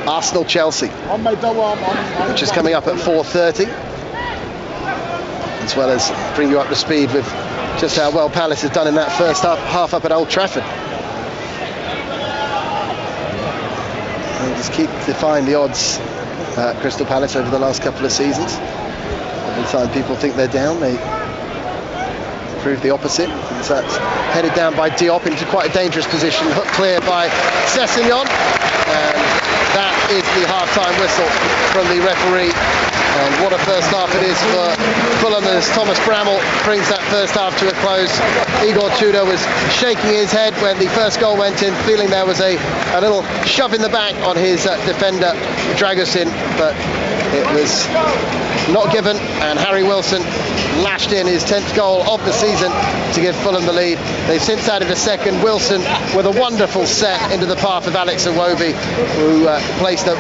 Arsenal-Chelsea, which is coming up at 4:30, as well as bring you up to speed with just how well Palace has done in that first half up at Old Trafford. They just keep defying the odds at Crystal Palace over the last couple of seasons. Every time people think they're down, they prove the opposite. So that's headed down by Diop into quite a dangerous position. Hook clear by Sessegnon. And that is the half-time whistle from the referee. And what a first half it is for Fulham, as Thomas Bramall brings that first half to a close. Igor Tudor was shaking his head when the first goal went in, feeling there was a little shove in the back on his defender, Dragusin, but it was not given, and Harry Wilson lashed in his 10th goal of the season to give Fulham the lead. They've since added a second. Wilson with a wonderful set into the path of Alex Iwobi, who placed a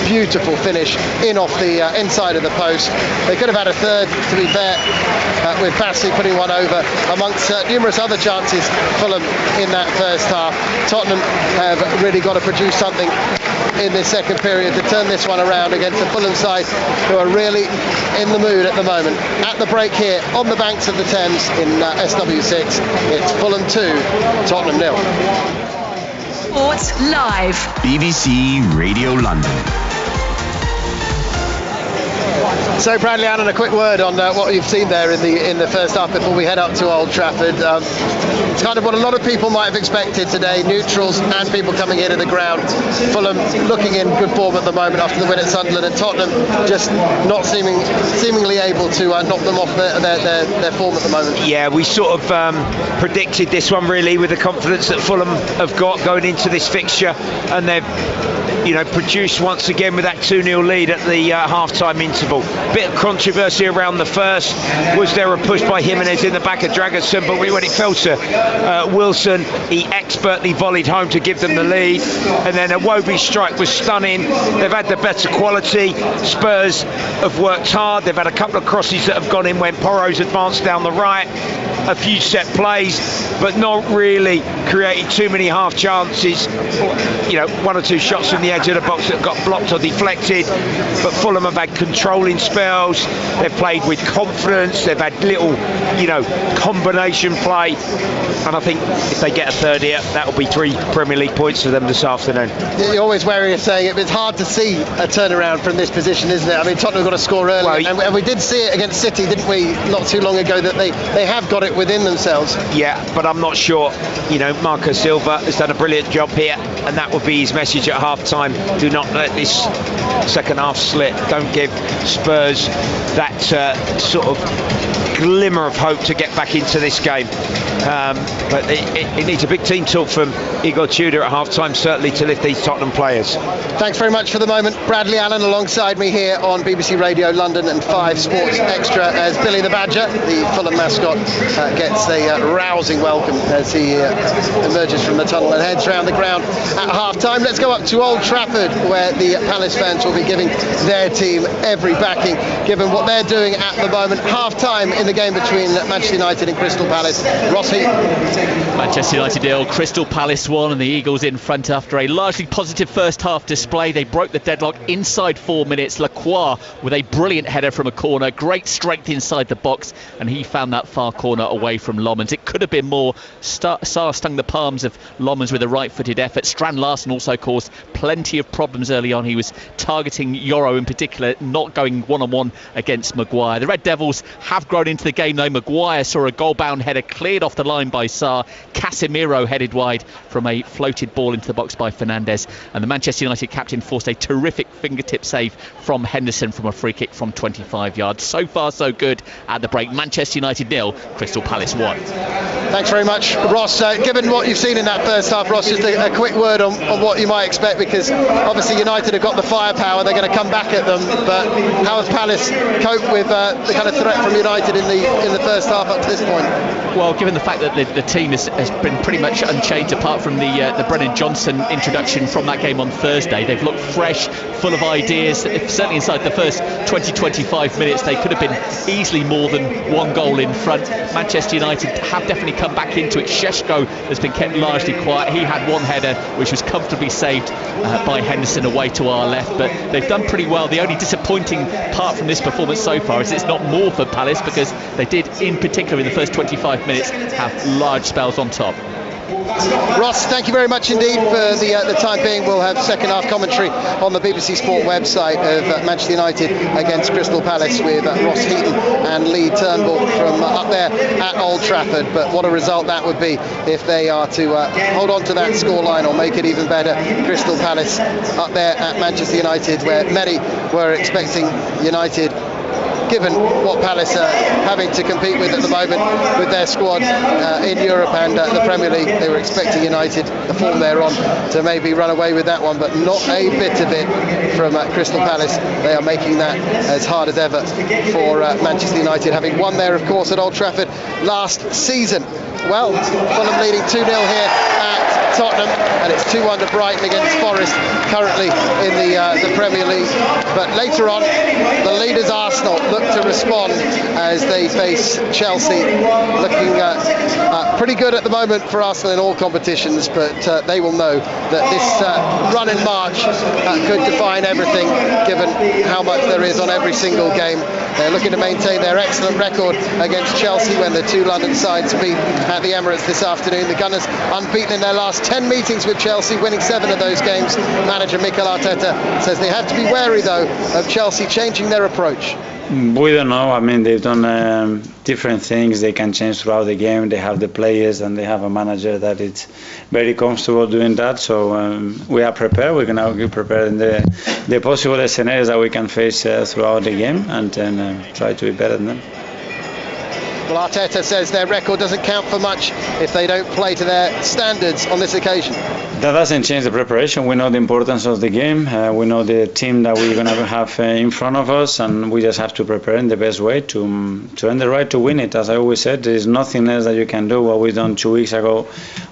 beautiful finish in off the inside of the post. They could have had a third, to be fair, with Bassi putting one over, amongst numerous other chances Fulham in that first half. Tottenham have really got to produce something in this second period to turn this one around against the Fulham side, who are really in the mood at the moment. At the break here on the banks of the Thames in SW6, it's Fulham 2, Tottenham 0. Sports Live. BBC Radio London. So Bradley Allen, a quick word on what you've seen there in the first half before we head up to Old Trafford. It's kind of what a lot of people might have expected today, neutrals and people coming into the ground. Fulham looking in good form at the moment after the win at Sunderland, and Tottenham just not seemingly able to knock them off their form at the moment. Yeah, we sort of predicted this one really, with the confidence that Fulham have got going into this fixture, and they've produced once again with that 2-0 lead at the half-time interval. Bit of controversy around the first. Was there a push by Jimenez in the back of Dragusin? But when it fell to Wilson, he expertly volleyed home to give them the lead. And then Iwobi's strike was stunning. They've had the better quality. Spurs have worked hard. They've had a couple of crosses that have gone in when Porro's advanced down the right. A few set plays, but not really created too many half chances. One or two shots from the edge of the box that got blocked or deflected. But Fulham have had controlling spells. They've played with confidence. They've had little, combination play. And I think if they get a third here, that'll be 3 Premier League points for them this afternoon. You're always wary of saying it. It's hard to see a turnaround from this position, isn't it? I mean, Tottenham got a score early, and we did see it against City, didn't we, not too long ago, that they have got it within themselves. Yeah, but I'm not sure. Marco Silva has done a brilliant job here, and that would be his message at half-time. Do not let this second half slip. Don't give Spurs that sort of glimmer of hope to get back into this game. But it needs a big team talk from Igor Tudor at half-time, certainly, to lift these Tottenham players. Thanks very much for the moment. Bradley Allen alongside me here on BBC Radio London and 5 Sports Extra, as Billy the Badger, the Fulham mascot, gets a rousing welcome as he emerges from the tunnel and heads round the ground at half-time. Let's go up to Old Trafford, where the Palace fans will be giving their team every backing, given what they're doing at the moment. Half-time in the game between Manchester United and Crystal Palace. Ross Heaton. Manchester United 0, Crystal Palace 1, and the Eagles in front after a largely positive first half display. They broke the deadlock inside 4 minutes. Lacroix with a brilliant header from a corner, great strength inside the box, and he found that far corner away from Lommans. It could have been more. Sarr stung the palms of Lommans with a right-footed effort. Strand Larsen also caused plenty of problems early on. He was targeting Yoro in particular, not going one-on-one against Maguire. The Red Devils have grown into the game though. Maguire saw a goal-bound header cleared off the line by Sarr. Casemiro headed wide from a floated ball into the box by Fernandes, and the Manchester United captain forced a terrific fingertip save from Henderson from a free kick from 25 yards. So far so good at the break. Manchester United 0, Crystal Palace 1. Thanks very much, Ross. Given what you've seen in that first half, Ross, just a quick word on what you might expect, because obviously United have got the firepower, they're going to come back at them, but how has Palace coped with the kind of threat from United in the first half up to this point? Well, given the fact that the team has been pretty much unchanged apart from the Brennan Johnson introduction from that game on Thursday, they've looked fresh, full of ideas. Certainly inside the first 20-25 minutes they could have been easily more than one goal in front. Manchester United have definitely come back into it. Šeško has been kept largely quiet. He had one header which was comfortably saved by Henderson away to our left, but they've done pretty well. The only disappointing part from this performance so far is it's not more for Palace, because they did in particular in the first 25 minutes have large spells on top. Ross, thank you very much indeed for the time being. We'll have second half commentary on the BBC Sport website of Manchester United against Crystal Palace with Ross Heaton and Lee Turnbull from up there at Old Trafford. But what a result that would be if they are to hold on to that scoreline or make it even better. Crystal Palace up there at Manchester United, where many were expecting United, given what Palace are having to compete with at the moment with their squad in Europe and the Premier League. They were expecting United, the form they're on, to maybe run away with that one, but not a bit of it from Crystal Palace. They are making that as hard as ever for Manchester United, having won there, of course, at Old Trafford last season. Well, Fulham leading 2-0 here at Tottenham, and it's 2-1 to Brighton against Forest, currently in the Premier League. But later on, the leaders Arsenal look to respond as they face Chelsea. Looking pretty good at the moment for Arsenal in all competitions, but they will know that this run in March could define everything, given how much there is on every single game. They're looking to maintain their excellent record against Chelsea when the two London sides meet at the Emirates this afternoon. The Gunners unbeaten in their last 10 meetings with Chelsea, winning 7 of those games. Manager Mikel Arteta says they have to be wary, though, of Chelsea changing their approach. We don't know. I mean, they've done different things. They can change throughout the game. They have the players and they have a manager that is very comfortable doing that. So we are prepared. We're going to be prepared in the possible scenarios that we can face throughout the game, and then try to be better than them. Well, Arteta says their record doesn't count for much if they don't play to their standards on this occasion. That doesn't change the preparation. We know the importance of the game. We know the team that we're going to have in front of us, and we just have to prepare in the best way to earn the right to win it. As I always said, there is nothing else that you can do. What we've done 2 weeks ago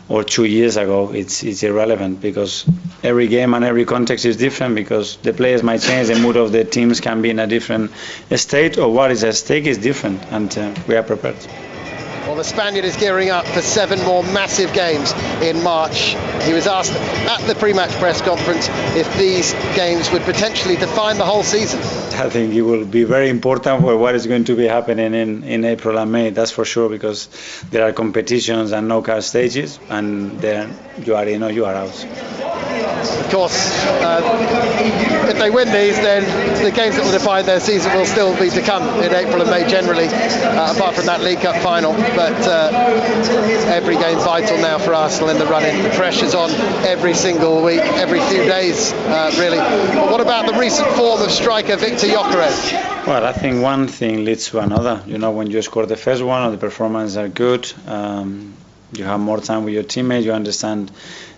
or 2 years ago, it's irrelevant, because every game and every context is different, because the players might change, the mood of the teams can be in a different state, or what is at stake is different, and we are prepared. Well, the Spaniard is gearing up for 7 more massive games in March. He was asked at the pre-match press conference if these games would potentially define the whole season. I think it will be very important for what is going to be happening in April and May, that's for sure, because there are competitions and knockout stages, and then you already know you are out. Of course, if they win these, then the games that will define their season will still be to come in April and May generally, apart from that League Cup final. But every game vital now for Arsenal in the run-in. The pressure's on every single week, every few days, really. But what about the recent form of striker Viktor Gyökeres? Well, I think one thing leads to another. You know, when you score the first one, or the performances are good, you have more time with your teammates, you understand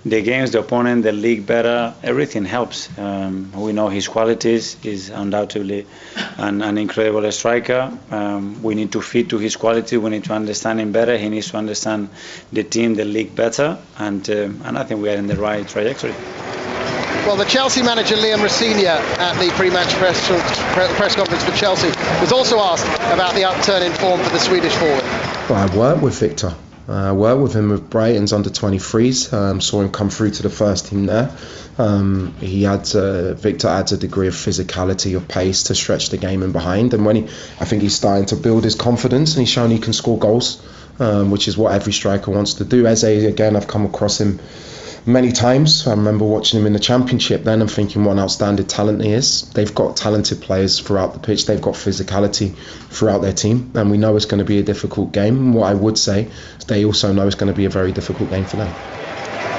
the games, the opponent, the league better, everything helps. We know his qualities. He's undoubtedly an incredible striker. We need to fit to his quality. We need to understand him better. He needs to understand the team, the league better, and I think we are in the right trajectory. Well, the Chelsea manager Liam Rosenior at the pre-match press conference for Chelsea was also asked about the upturn in form for the Swedish forward. Well, I worked with Victor. I worked with him with Brighton's under 23s. Saw him come through to the first team there. Victor adds a degree of physicality, of pace to stretch the game in behind. And I think he's starting to build his confidence, and he's shown he can score goals, which is what every striker wants to do. Eze, again, I've come across him many times. I remember watching him in the Championship then and thinking what an outstanding talent he is. They've got talented players throughout the pitch. They've got physicality throughout their team, and we know it's going to be a difficult game. And what I would say is they also know it's going to be a very difficult game for them.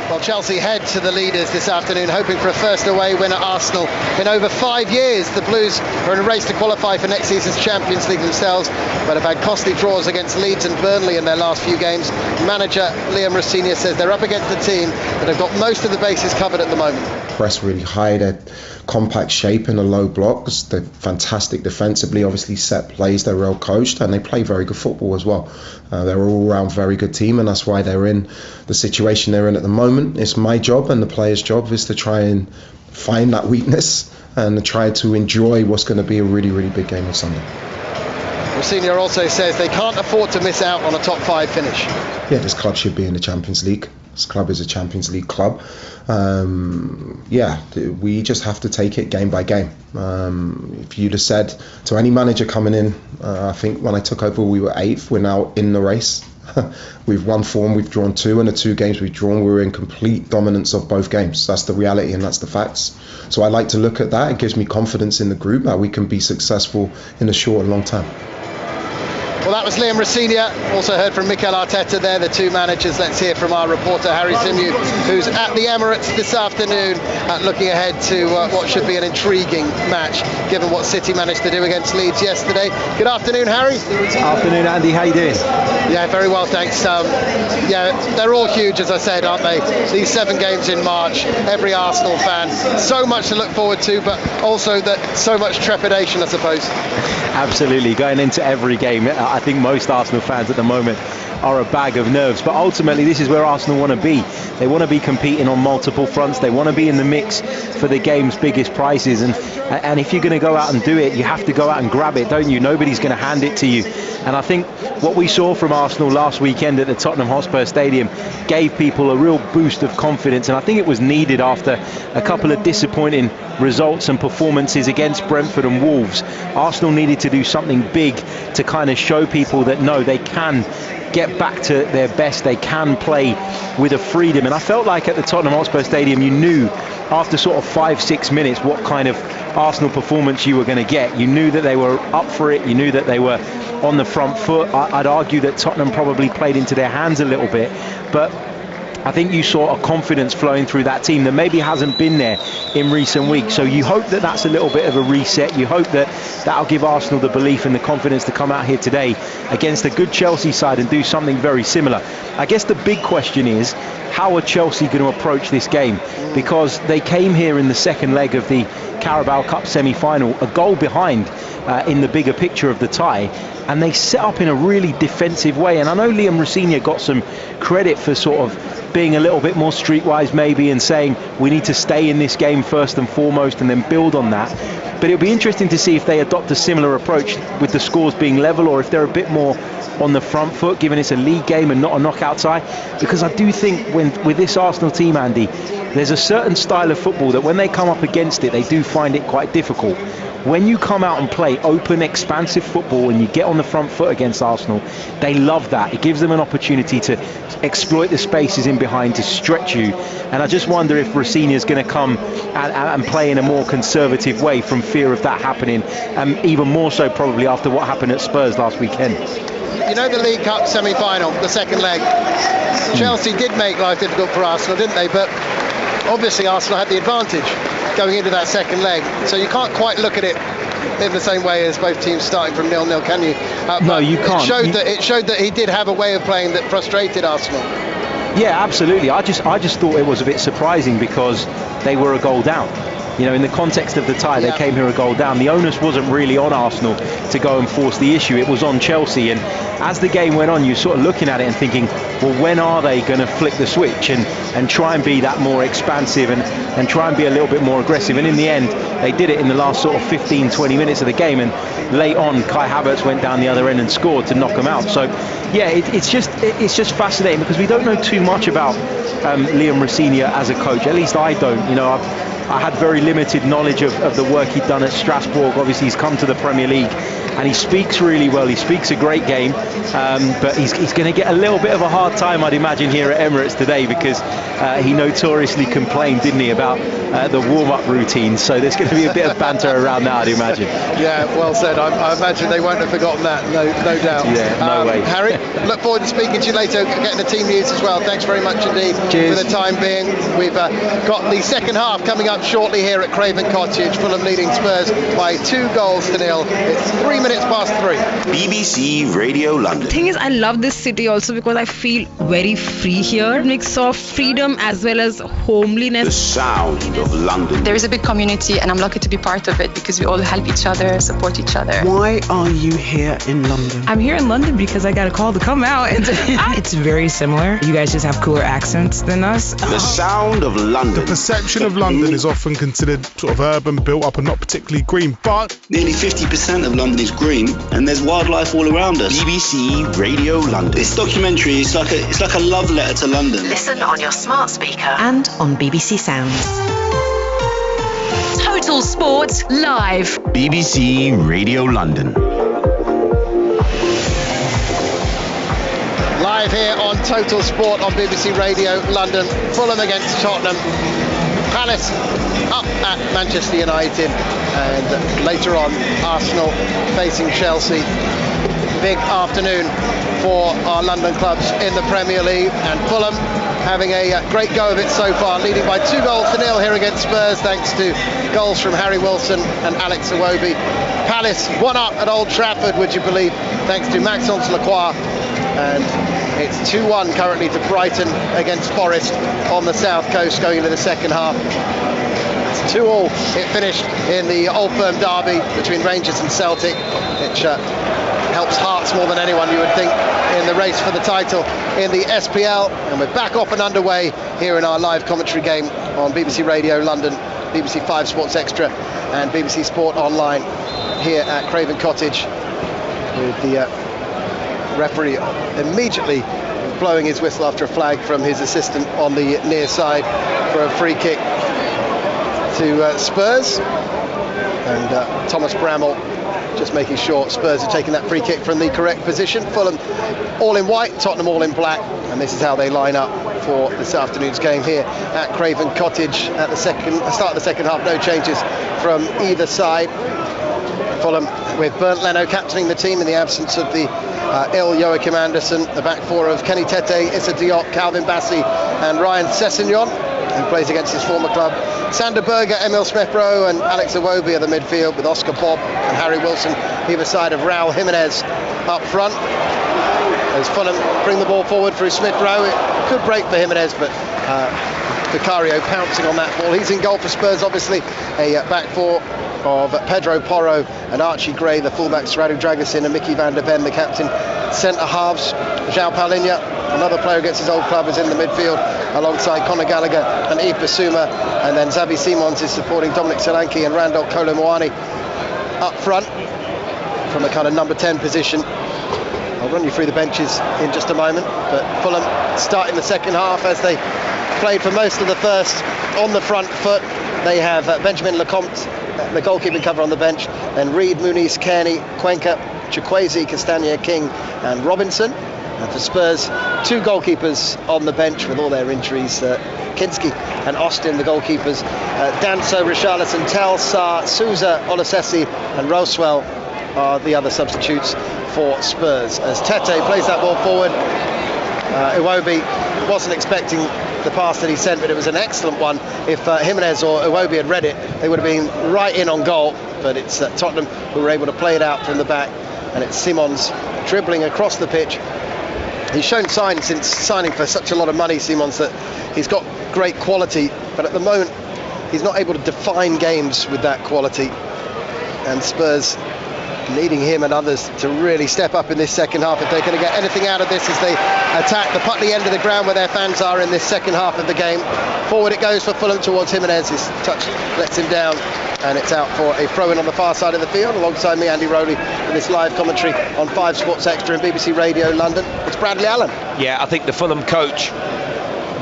Well, Chelsea head to the leaders this afternoon, hoping for a first away win at Arsenal in over 5 years. The Blues are in a race to qualify for next season's Champions League themselves, but have had costly draws against Leeds and Burnley in their last few games. Manager Liam Rosenior says they're up against a team that have got most of the bases covered at the moment. Press really high, their compact shape in the low blocks. They're fantastic defensively, obviously set plays, they're well coached, and they play very good football as well. They're an all-round very good team, and that's why they're in the situation they're in at the moment. It's my job and the players' job is to try and find that weakness and try to enjoy what's going to be a really, really big game on Sunday. Rosenior also says they can't afford to miss out on a top 5 finish. Yeah, this club should be in the Champions League. This club is a Champions League club. We just have to take it game by game. If you'd have said to any manager coming in, I think when I took over we were 8th, we're now in the race. We've won 4 and we've drawn 2, and the 2 games we've drawn, we're in complete dominance of both games. That's the reality and that's the facts. So I like to look at that. It gives me confidence in the group that we can be successful in the short and long term. Well, that was Liam Rosenior. Also heard from Mikel Arteta there, the 2 managers. Let's hear from our reporter Harry Symeou, who's at the Emirates this afternoon, looking ahead to what should be an intriguing match, given what City managed to do against Leeds yesterday. Good afternoon, Harry. Afternoon, Andy. How you doing? Yeah, very well, thanks. They're all huge, as I said, aren't they? These 7 games in March, every Arsenal fan. So much to look forward to, but also so much trepidation, I suppose. Absolutely. Going into every game, I think most Arsenal fans at the moment are a bag of nerves, but ultimately this is where Arsenal want to be. They want to be competing on multiple fronts. They want to be in the mix for the game's biggest prizes, and if you're going to go out and do it, you have to go out and grab it, don't you? Nobody's going to hand it to you. And I think what we saw from Arsenal last weekend at the Tottenham Hotspur Stadium gave people a real boost of confidence, and I think it was needed after a couple of disappointing results and performances against Brentford and Wolves. Arsenal needed to do something big to kind of show people that no, they can get back to their best, they can play with a freedom. And I felt like at the Tottenham Hotspur Stadium you knew after sort of 5-6 minutes what kind of Arsenal performance you were going to get. You knew that they were up for it, you knew that they were on the front foot. I'd argue that Tottenham probably played into their hands a little bit, but I think you saw a confidence flowing through that team that maybe hasn't been there in recent weeks. So you hope that that's a little bit of a reset. You hope that that'll give Arsenal the belief and the confidence to come out here today against a good Chelsea side and do something very similar. I guess the big question is, how are Chelsea going to approach this game? Because they came here in the second leg of the Carabao Cup semi-final, a goal behind in the bigger picture of the tie, and they set up in a really defensive way. And I know Liam Rosenior got some credit for sort of being a little bit more streetwise maybe and saying we need to stay in this game first and foremost and then build on that. But it'll be interesting to see if they adopt a similar approach with the scores being level, or if they're a bit more on the front foot, given it's a league game and not a knockout tie. Because I do think with this Arsenal team, Andy, there's a certain style of football that when they come up against it, they do find it quite difficult. When you come out and play open, expansive football and you get on the front foot against Arsenal, they love that. It gives them an opportunity to exploit the spaces in behind, to stretch you. And I just wonder if Rosenior's going to come and play in a more conservative way from fear of that happening, and even more so probably after what happened at Spurs last weekend. You know, the League Cup semi-final, the second leg, Chelsea did make life difficult for Arsenal, didn't they? But obviously Arsenal had the advantage going into that second leg, so you can't quite look at it in the same way as both teams starting from 0-0, can you? No, you can't. It showed that he did have a way of playing that frustrated Arsenal. Yeah, absolutely. I just thought it was a bit surprising because they were a goal down. You know, in the context of the tie, they came here a goal down. The onus wasn't really on Arsenal to go and force the issue. It was on Chelsea. And as the game went on, you're sort of looking at it and thinking, well, when are they going to flick the switch and try and be that more expansive and try and be a little bit more aggressive? And in the end, they did it in the last sort of 15, 20 minutes of the game. And late on, Kai Havertz went down the other end and scored to knock them out. So, yeah, it's just fascinating because we don't know too much about Liam Rosenior as a coach. At least I don't. You know, I had very limited knowledge of the work he'd done at Strasbourg. Obviously, he's come to the Premier League and he speaks really well. He speaks a great game, but he's going to get a little bit of a hard time, I'd imagine, here at Emirates today because he notoriously complained, didn't he, about the warm-up routine. So there's going to be a bit of banter around that, I'd imagine. Yeah, well said. I imagine they won't have forgotten that, no doubt. Yeah, no way. Harry, look forward to speaking to you later, getting the team news as well. Thanks very much indeed. Cheers. For the time being. We've got the second half coming up shortly here at Craven Cottage. Fulham leading Spurs by 2-0. It's 3 minutes past 3. BBC Radio London. The thing is, I love this city also because I feel very free here. Mix of freedom as well as homeliness. The sound of London. There is a big community and I'm lucky to be part of it because we all help each other, support each other. Why are you here in London? I'm here in London because I got a call to come out. It's very similar. You guys just have cooler accents than us. The sound of London. The perception of London is often considered sort of urban, built up and not particularly green, but nearly 50% of London is green and there's wildlife all around us. BBC Radio London. This documentary is like a love letter to London. Listen on your smart speaker and on BBC Sounds. Total Sport Live. BBC Radio London. Live here on Total Sport on BBC Radio London. Fulham against Tottenham. Palace up at Manchester United. And later on, Arsenal facing Chelsea. Big afternoon for our London clubs in the Premier League. And Fulham having a great go of it so far, leading by 2-0 here against Spurs, thanks to goals from Harry Wilson and Alex Iwobi. Palace 1-up at Old Trafford, would you believe, thanks to Maxence Lacroix. And it's 2-1 currently to Brighton against Forest on the south coast going into the second half. It's 2-2. It finished in the Old Firm derby between Rangers and Celtic, which helps Hearts more than anyone, you would think, in the race for the title in the SPL. And we're back off and underway here in our live commentary game on BBC Radio London, BBC 5 Sports Extra and BBC Sport Online here at Craven Cottage, with the referee immediately blowing his whistle after a flag from his assistant on the near side for a free kick to Spurs. And Thomas Bramall just making sure Spurs are taking that free kick from the correct position. Fulham all in white, Tottenham all in black, and this is how they line up for this afternoon's game here at Craven Cottage at the start of the second half. No changes from either side. Fulham with Bernd Leno captaining the team in the absence of the ill Joachim Andersen. The back four of Kenny Tete, Issa Diop, Calvin Bassey and Ryan Sessegnon, who plays against his former club. Sander Berger, Emil Smith-Rowe and Alex Iwobi are the midfield, with Oscar Bobb and Harry Wilson either side of Raul Jimenez up front. As Fulham bring the ball forward through Smith-Rowe, it could break for Jimenez, but Vicario pouncing on that ball. He's in goal for Spurs, obviously. A back four of Pedro Porro and Archie Gray, the fullbacks Radu Dragusin and Mickey van der Ven, the captain. Centre halves, João Paulinho, another player against his old club, is in the midfield alongside Conor Gallagher and Yves Bissouma, and then Xavi Simons is supporting Dominic Solanke and Randall Kolo Muani up front from a kind of number 10 position. I'll run you through the benches in just a moment, but Fulham starting the second half as they played for most of the first on the front foot. They have Benjamin Lecomte, the goalkeeping cover, on the bench, then Reid, Muniz, Kearney, Cuenca, Chukwueze, Castagna, King and Robinson. And for Spurs, two goalkeepers on the bench with all their injuries, Kinski and Austin, the goalkeepers. Danso, Richarlison, Tel, Sarr, Souza, Olasesi and Roswell are the other substitutes for Spurs. As Tete plays that ball forward, Iwobi wasn't expecting the pass that he sent, but it was an excellent one. If Jimenez or Iwobi had read it, they would have been right in on goal, but it's Tottenham who were able to play it out from the back, and it's Simons dribbling across the pitch. He's shown signs since signing for such a lot of money, Simons, that he's got great quality, but at the moment he's not able to define games with that quality, and Spurs needing him and others to really step up in this second half if they're going to get anything out of this as they attack the Putney end of the ground where their fans are in this second half of the game. Forward it goes for Fulham towards Jimenez. His touch lets him down, and it's out for a throw-in on the far side of the field. Alongside me, Andy Rowley, with this live commentary on 5 Sports Extra and BBC Radio London. It's Bradley Allen. Yeah, I think the Fulham coach,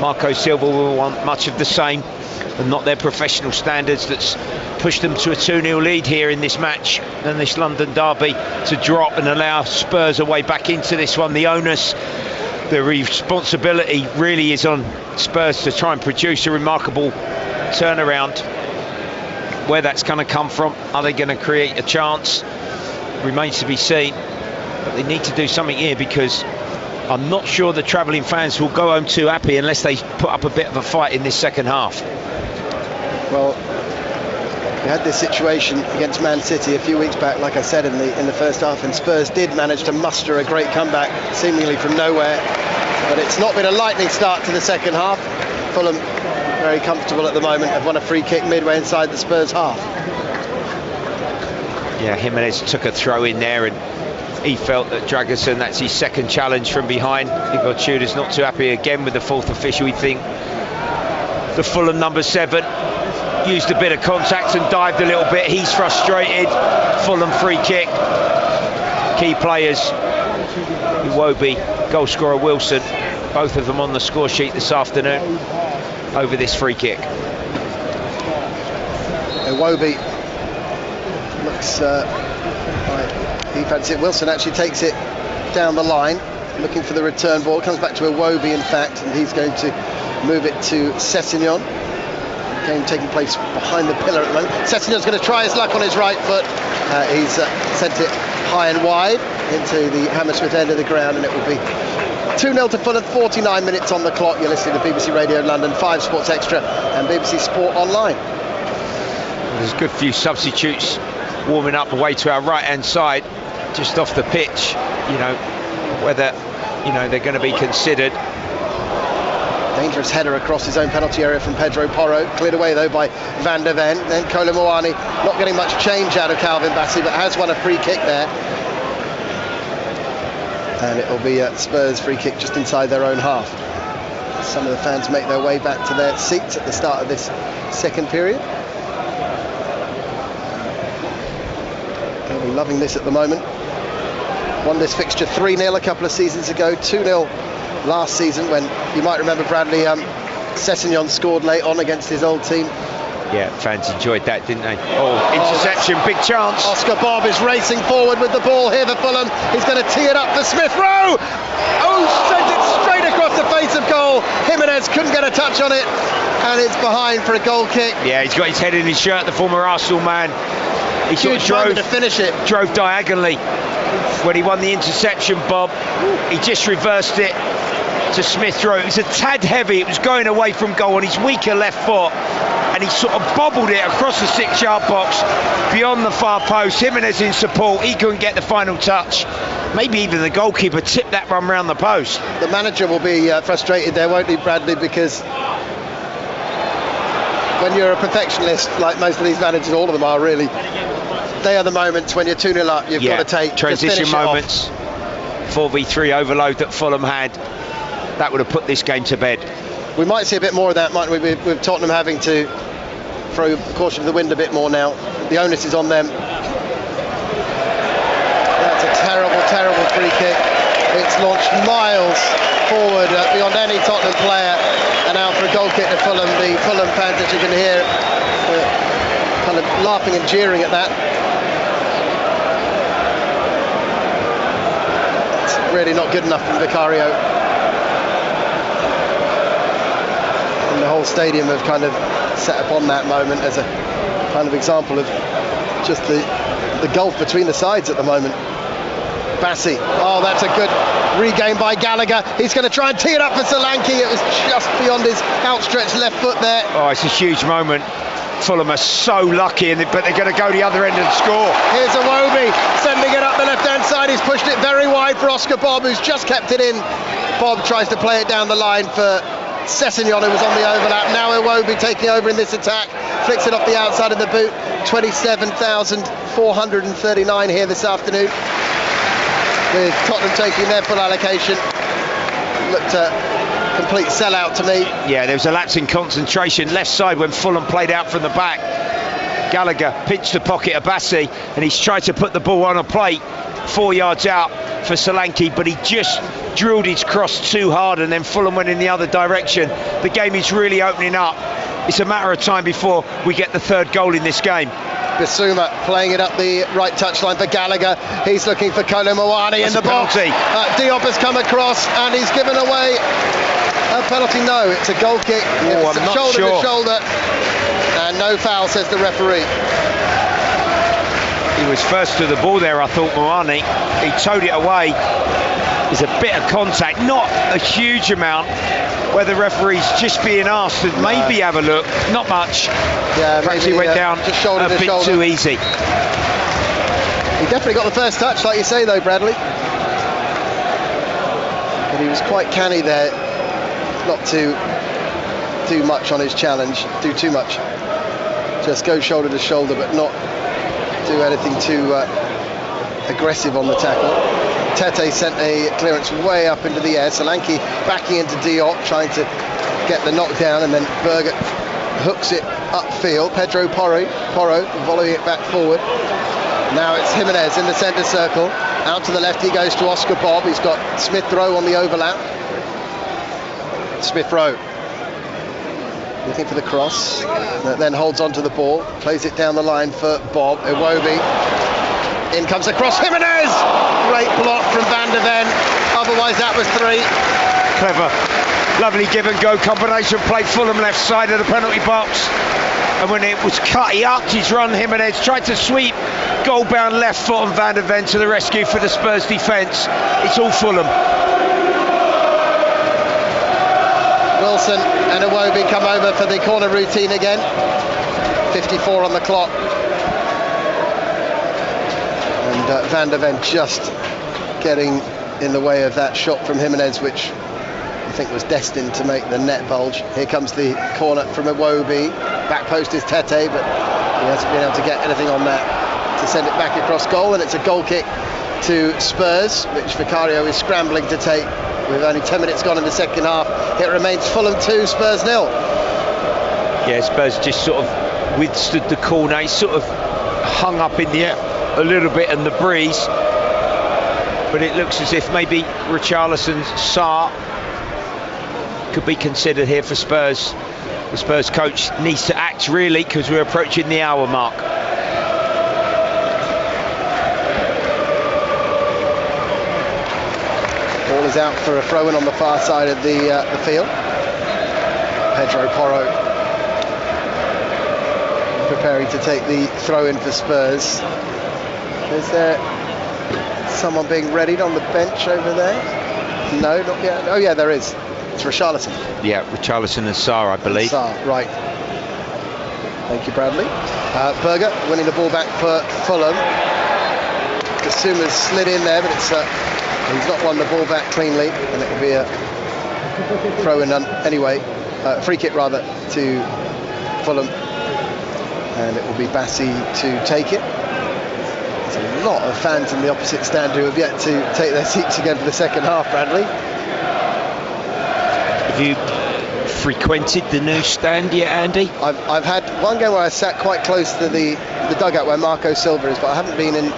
Marco Silva, will want much of the same, and not their professional standards that's pushed them to a 2-0 lead here in this match and this London derby to drop and allow Spurs a way back into this one. The onus, the responsibility really is on Spurs to try and produce a remarkable turnaround. Where that's going to come from, are they going to create a chance, remains to be seen, but they need to do something here, because I'm not sure the travelling fans will go home too happy unless they put up a bit of a fight in this second half. Well, we had this situation against Man City a few weeks back, like I said, in the first half, and Spurs did manage to muster a great comeback seemingly from nowhere, but it's not been a lightning start to the second half. Fulham very comfortable at the moment, have won a free kick midway inside the Spurs half. Yeah, Jimenez took a throw in there, and he felt that Dragerson, that's his second challenge from behind. Igor Tudor's not too happy again with the fourth official. We think the Fulham number 7 used a bit of contact and dived a little bit. He's frustrated. Fulham free kick. Key players, Iwobi, goalscorer Wilson, both of them on the score sheet this afternoon over this free kick. Iwobi looks like he fancies it. Wilson actually takes it down the line, looking for the return ball. It comes back to Iwobi, in fact, and he's going to move it to Sessegnon. Game taking place behind the pillar at the moment. Sessegnon's going to try his luck on his right foot. He's sent it high and wide into the Hammersmith end of the ground, and it will be 2-0 to Fulham, 49 minutes on the clock. You're listening to BBC Radio London, 5 Sports Extra and BBC Sport Online. There's a good few substitutes warming up away to our right-hand side, just off the pitch. You know, whether, you know, they're going to be considered. Dangerous header across his own penalty area from Pedro Porro. Cleared away though by Van der Ven. Then Kolo Muani, not getting much change out of Calvin Bassey, but has won a free kick there. And it will be a Spurs free kick just inside their own half. Some of the fans make their way back to their seats at the start of this second period. They'll be loving this at the moment. Won this fixture 3-0 a couple of seasons ago, 2-0 last season, when, you might remember, Bradley, Sessegnon scored late on against his old team. Yeah, fans enjoyed that, didn't they? Oh, interception, big chance. Oscar Bob is racing forward with the ball here for Fulham. He's going to tee it up for Smith Rowe. Oh, sent it straight across the face of goal. Jimenez couldn't get a touch on it, and it's behind for a goal kick. Yeah, he's got his head in his shirt, the former Arsenal man. He Huge sort of to finish it. Drove diagonally when he won the interception, Bob. He just reversed it to Smith Rowe. It was a tad heavy. It was going away from goal on his weaker left foot, and he sort of bobbled it across the 6-yard box beyond the far post. Jimenez in support. He couldn't get the final touch. Maybe even the goalkeeper tipped that run round the post. The manager will be frustrated there, won't he, Bradley? Because when you're a perfectionist, like most of these managers, all of them are really, they are the moments when you're 2-0 up, you've got to take transition moments. 4v3 overload that Fulham had, that would have put this game to bed. We might see a bit more of that, mightn't we, with Tottenham having to throw caution to the wind a bit more now. The onus is on them. That's a terrible, terrible free kick. It's launched miles forward beyond any Tottenham player, and out for a goal kick to Fulham. The Fulham fans, as you can hear, kind of laughing and jeering at that. That's really not good enough from Vicario. And the whole stadium have kind of set upon that moment as a kind of example of just the gulf between the sides at the moment. Bassey, oh, that's a good regain by Gallagher. He's going to try and tee it up for Solanke. It was just beyond his outstretched left foot there. Oh, it's a huge moment. Fulham are so lucky, but they're going to go the other end and score. Here's Iwobi sending it up the left-hand side. He's pushed it very wide for Oscar Bob, who's just kept it in. Bob tries to play it down the line for Sessegnon, who was on the overlap. Now Iwobi taking over in this attack. Flicks it off the outside of the boot. 27,439 here this afternoon, with Tottenham taking their full allocation. Looked a complete sellout to me. Yeah, there was a lapse in concentration left side when Fulham played out from the back. Gallagher pinched the pocket of Bassi, and he's tried to put the ball on a plate 4 yards out for Solanke, but he just drilled his cross too hard, and then Fulham went in the other direction. The game is really opening up. It's a matter of time before we get the third goal in this game. Bissouma playing it up the right touchline for Gallagher. He's looking for Kolo Muani in the box. Diop has come across and he's given away a penalty. No, it's a goal kick. Oh, I'm not shoulder sure. to shoulder, and no foul, says the referee. He was first to the ball there, I thought, Muani. He towed it away. There's a bit of contact, not a huge amount, where the referee's just being asked to maybe have a look. Not much. Yeah, perhaps maybe, he went down just shoulder a to bit shoulder. too easy. He definitely got the first touch, like you say, though, Bradley. But he was quite canny there, not to do much on his challenge, do too much. Just go shoulder to shoulder, but not do anything too aggressive on the tackle. Tete sent a clearance way up into the air. Solanke backing into Diop, trying to get the knockdown, and then Berger hooks it upfield. Pedro Porro volleying it back forward. Now it's Jimenez in the centre circle. Out to the left he goes to Oscar Bob. He's got Smith Rowe on the overlap. Smith Rowe looking for the cross, then holds on to the ball, plays it down the line for Bob. Iwobi. In comes the cross. Jimenez! Great block from Van der Ven. Otherwise that was 3. Clever. Lovely give and go combination play. Fulham left side of the penalty box. And when it was cut, he upped his run. Jimenez tried to sweep. Goal bound left foot on Van der Ven to the rescue for the Spurs defence. It's all Fulham. Wilson and Iwobi come over for the corner routine again. 54 on the clock. And Van der Ven just getting in the way of that shot from Jimenez, which I think was destined to make the net bulge. Here comes the corner from Iwobi. Back post is Tete, but he hasn't been able to get anything on that to send it back across goal, and it's a goal kick to Spurs, which Vicario is scrambling to take with only 10 minutes gone in the second half. It remains Fulham 2, Spurs 0. Yeah, Spurs just sort of withstood the corner. He sort of hung up in the air a little bit in the breeze, but it looks as if maybe Richarlison's Sarr could be considered here for Spurs. The Spurs coach needs to act really, because we're approaching the hour mark. Ball is out for a throw-in on the far side of the field. Pedro Porro preparing to take the throw-in for Spurs. Is there someone being readied on the bench over there? No, not yet. Oh yeah, there is. It's Richarlison. Yeah, Richarlison and Sarr, I believe. Sarr, right. Thank you, Bradley. Berger winning the ball back for Fulham. Kasuma's slid in there, but it's he's not won the ball back cleanly, and it will be a throw-in anyway. Free kick rather to Fulham, and it will be Bassi to take it. There's a lot of fans in the opposite stand who have yet to take their seats again for the second half, Bradley. Have you frequented the new stand yet, Andy? I've had one game where I sat quite close to the dugout where Marco Silva is, but I haven't been in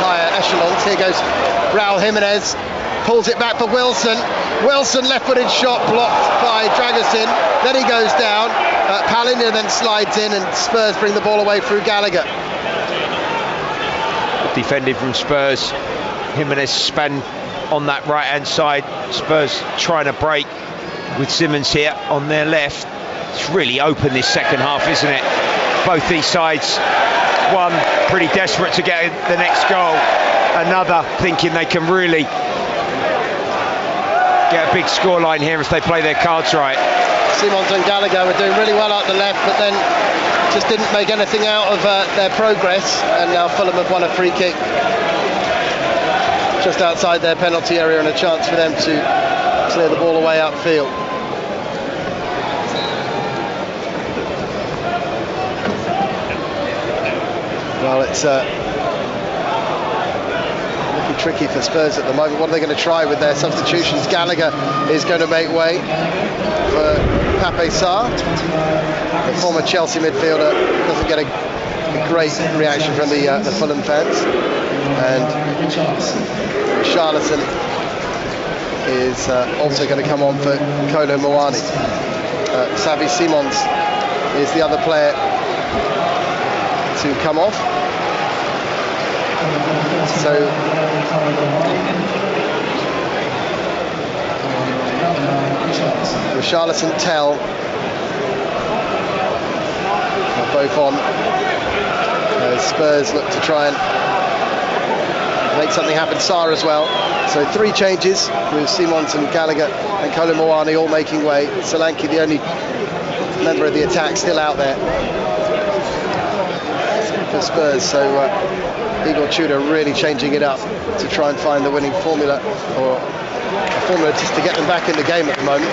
higher echelons. Here goes Raul Jimenez, pulls it back for Wilson. Wilson left-footed shot blocked by Dragusin. Then he goes down. Palinja then slides in, and Spurs bring the ball away through Gallagher. Defended from Spurs. Jimenez span on that right-hand side. Spurs trying to break with Simmons here on their left. It's really open this second half, isn't it? Both these sides, one pretty desperate to get the next goal, another thinking they can really get a big scoreline here if they play their cards right. Simons and Gallagher were doing really well at the left, but then just didn't make anything out of their progress, and now Fulham have won a free kick just outside their penalty area, and a chance for them to clear the ball away upfield. Well, it's looking tricky for Spurs at the moment. What are they going to try with their substitutions? Gallagher is going to make way for Pape Sarr. The former Chelsea midfielder doesn't get a great reaction from the Fulham fans. And Charlatan is also going to come on for Kolo Muani. Xavi Simons is the other player to come off. So Richarlison, Tell are both on as Spurs look to try and make something happen. Sarr as well. So 3 changes with Simons and Gallagher and Kolo Muani all making way. Solanke, the only member of the attack, still out there for Spurs. So Igor Tudor really changing it up to try and find the winning formula, or a formula just to get them back in the game at the moment.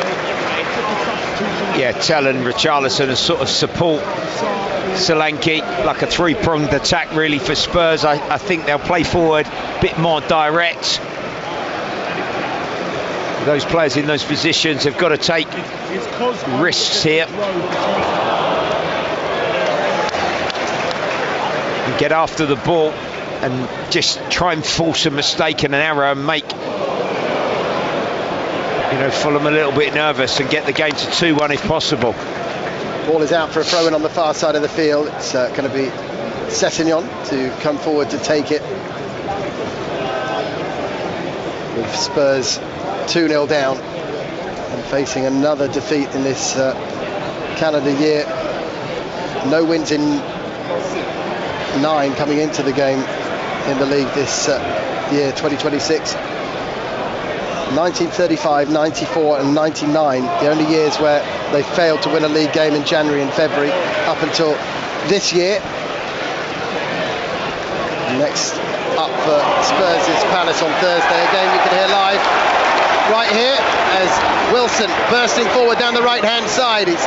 Yeah, Tell and Richarlison as sort of support Solanke, like a 3-pronged attack really for Spurs. I think they'll play forward a bit more direct. Those players in those positions have got to take risks here and get after the ball and just try and force a mistake and an error and make Fulham a little bit nervous and get the game to 2-1 if possible. Ball is out for a throw-in on the far side of the field. It's going to be Sessegnon to come forward to take it, with Spurs 2-0 down and facing another defeat in this calendar year. No wins in 9 coming into the game in the league this year, 2026. 1935, 94 and 99, the only years where they failed to win a league game in January and February up until this year. Next up for Spurs is Palace on Thursday, a game you can hear live right here as Wilson bursting forward down the right-hand side. He's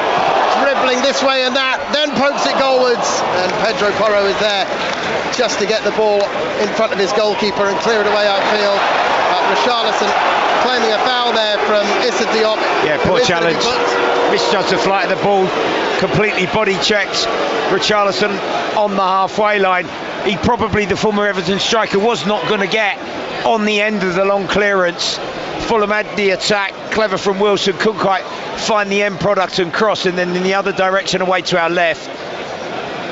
dribbling this way and that, then pokes it goalwards, and Pedro Porro is there just to get the ball in front of his goalkeeper and clear it away outfield. Richarlison claiming a foul there from Issa Diop. Yeah, poor challenge. Misjudged the flight of the ball, completely body checked. Richarlison on the halfway line. He probably, the former Everton striker, was not going to get on the end of the long clearance. Fulham had the attack, clever from Wilson, couldn't quite find the end product and cross, and then in the other direction away to our left.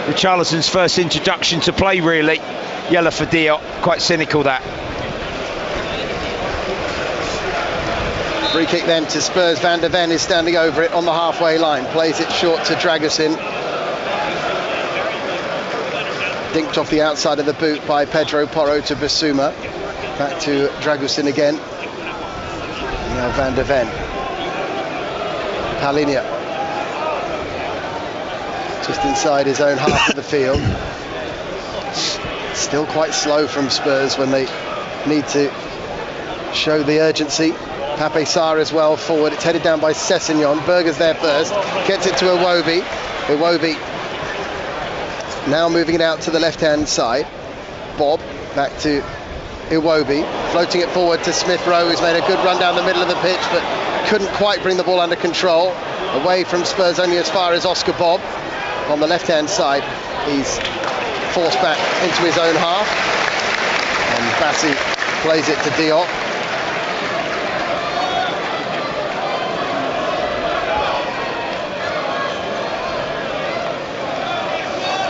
Richarlison's first introduction to play really. Yellow for Diop, quite cynical that. Free kick then to Spurs. Van der Ven is standing over it on the halfway line, plays it short to Dragusin. Dinked off the outside of the boot by Pedro Porro to Bissouma. Back to Dragusin again. Now Van der Ven. Palhinha. Just inside his own half of the field. Still quite slow from Spurs when they need to show the urgency. Pape Sarr as well forward. It's headed down by Sessegnon. Berger's there first. Gets it to Iwobi. Iwobi now moving it out to the left-hand side. Bob back to Iwobi. Floating it forward to Smith Rowe, who's made a good run down the middle of the pitch, but couldn't quite bring the ball under control. Away from Spurs only as far as Oscar Bob. On the left-hand side, he's forced back into his own half. And Bassi plays it to Diop.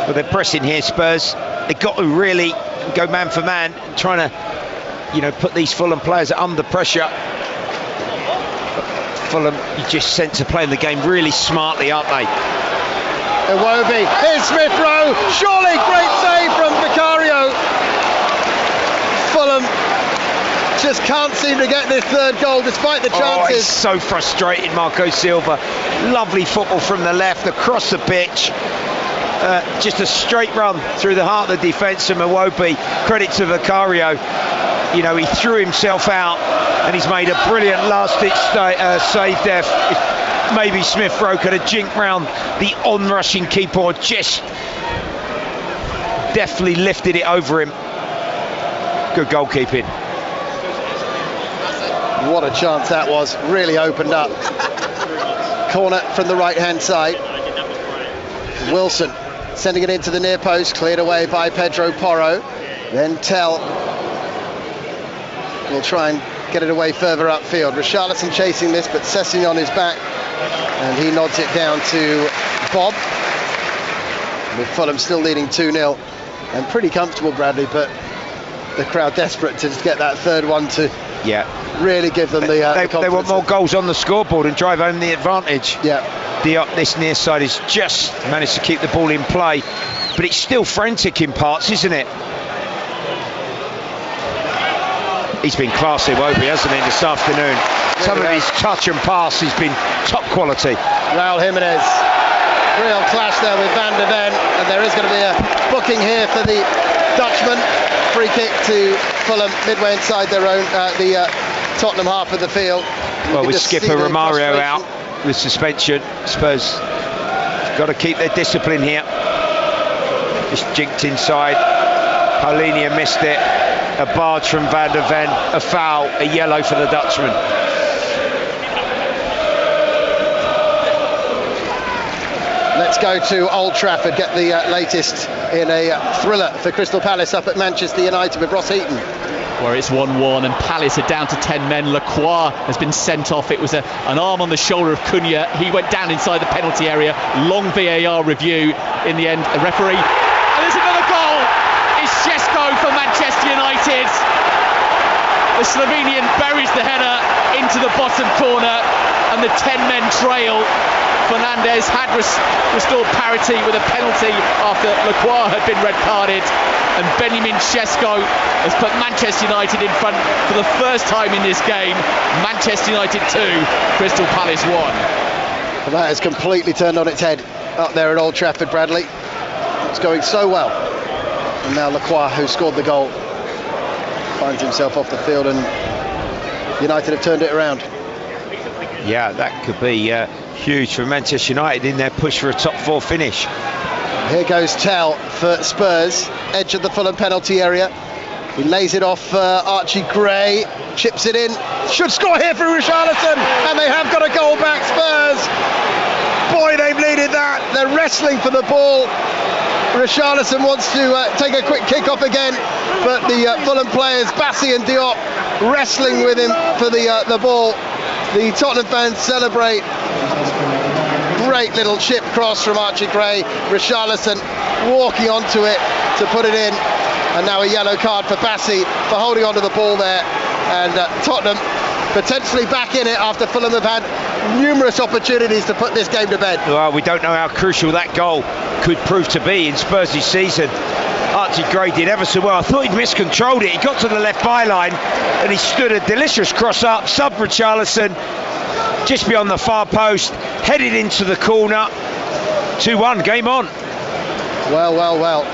Well, they're pressing here, Spurs. They've got to really go man for man, trying to, put these Fulham players under pressure. But Fulham, you just sense are playing the game really smartly, aren't they? Iwobi, here's Smith Rowe, surely great save from Vicario. Fulham just can't seem to get this third goal despite the chances. Oh, it's so frustrating, Marco Silva. Lovely football from the left, across the pitch. Just a straight run through the heart of the defence from Iwobi. Credit to Vicario. He threw himself out and he's made a brilliant last-ditch save there. Maybe Smith Rowe could have jinked round the on-rushing keeper, or just deftly lifted it over him. Good goalkeeping. What a chance that was. Really opened up. Corner from the right-hand side. Wilson sending it into the near post, cleared away by Pedro Porro. Then Tell will try and get it away further upfield. Richarlison chasing this, but Sessegnon on his back, and he nods it down to Bob. With Fulham still leading 2-0 and pretty comfortable, Bradley, but the crowd desperate to just get that third one to really give them the confidence. They want more goals on the scoreboard and drive home the advantage. Yeah. Diop, this near side, has just managed to keep the ball in play, but it's still frantic in parts, isn't it? He's been classy, Wobie, hasn't he, this afternoon? Some of his touch and pass has been top quality. Raul Jimenez, real clash there with Van der Ven, and there is going to be a booking here for the Dutchman. Free kick to Fulham midway inside their own, the Tottenham half of the field. Well, with skipper Romario out with suspension, Spurs got to keep their discipline here. Just jinked inside. Paulinho missed it. A barge from Van der Ven, a foul, a yellow for the Dutchman. Let's go to Old Trafford, get the latest in a thriller for Crystal Palace up at Manchester United with Ross Heaton. Where it's 1-1 and Palace are down to 10 men. Lacroix has been sent off. It was an arm on the shoulder of Cunha. He went down inside the penalty area. Long VAR review. In the end, a referee. And there's another goal. It's Šeško for Manchester United. The Slovenian buries the header into the bottom corner, and the 10-men trail. Fernandez had restored parity with a penalty after Lacroix had been red-carded, and Benjamin Šeško has put Manchester United in front for the first time in this game. Manchester United 2, Crystal Palace 1. Well, that has completely turned on its head up there at Old Trafford, Bradley. It's going so well. And now Lacroix, who scored the goal, finds himself off the field, and United have turned it around. Yeah, that could be huge for Manchester United in their push for a top 4 finish. Here goes Tell for Spurs, edge of the Fulham penalty area. He lays it off Archie Gray, chips it in, should score here for Richarlison, and they have got a goal back, Spurs. Boy, they've needed that. They're wrestling for the ball. Richarlison wants to take a quick kick off again, but the Fulham players, Bassi and Diop, wrestling with him for the ball. The Tottenham fans celebrate. Great little chip cross from Archie Gray. Richarlison walking onto it to put it in, and now a yellow card for Bassi for holding onto the ball there. And Tottenham potentially back in it after Fulham have had numerous opportunities to put this game to bed. Well, we don't know how crucial that goal could prove to be in Spurs' season. Archie Gray did ever so well. I thought he'd miscontrolled it. He got to the left byline and he stood a delicious cross up, sub Richarlison just beyond the far post, headed into the corner. 2-1, game on. Well.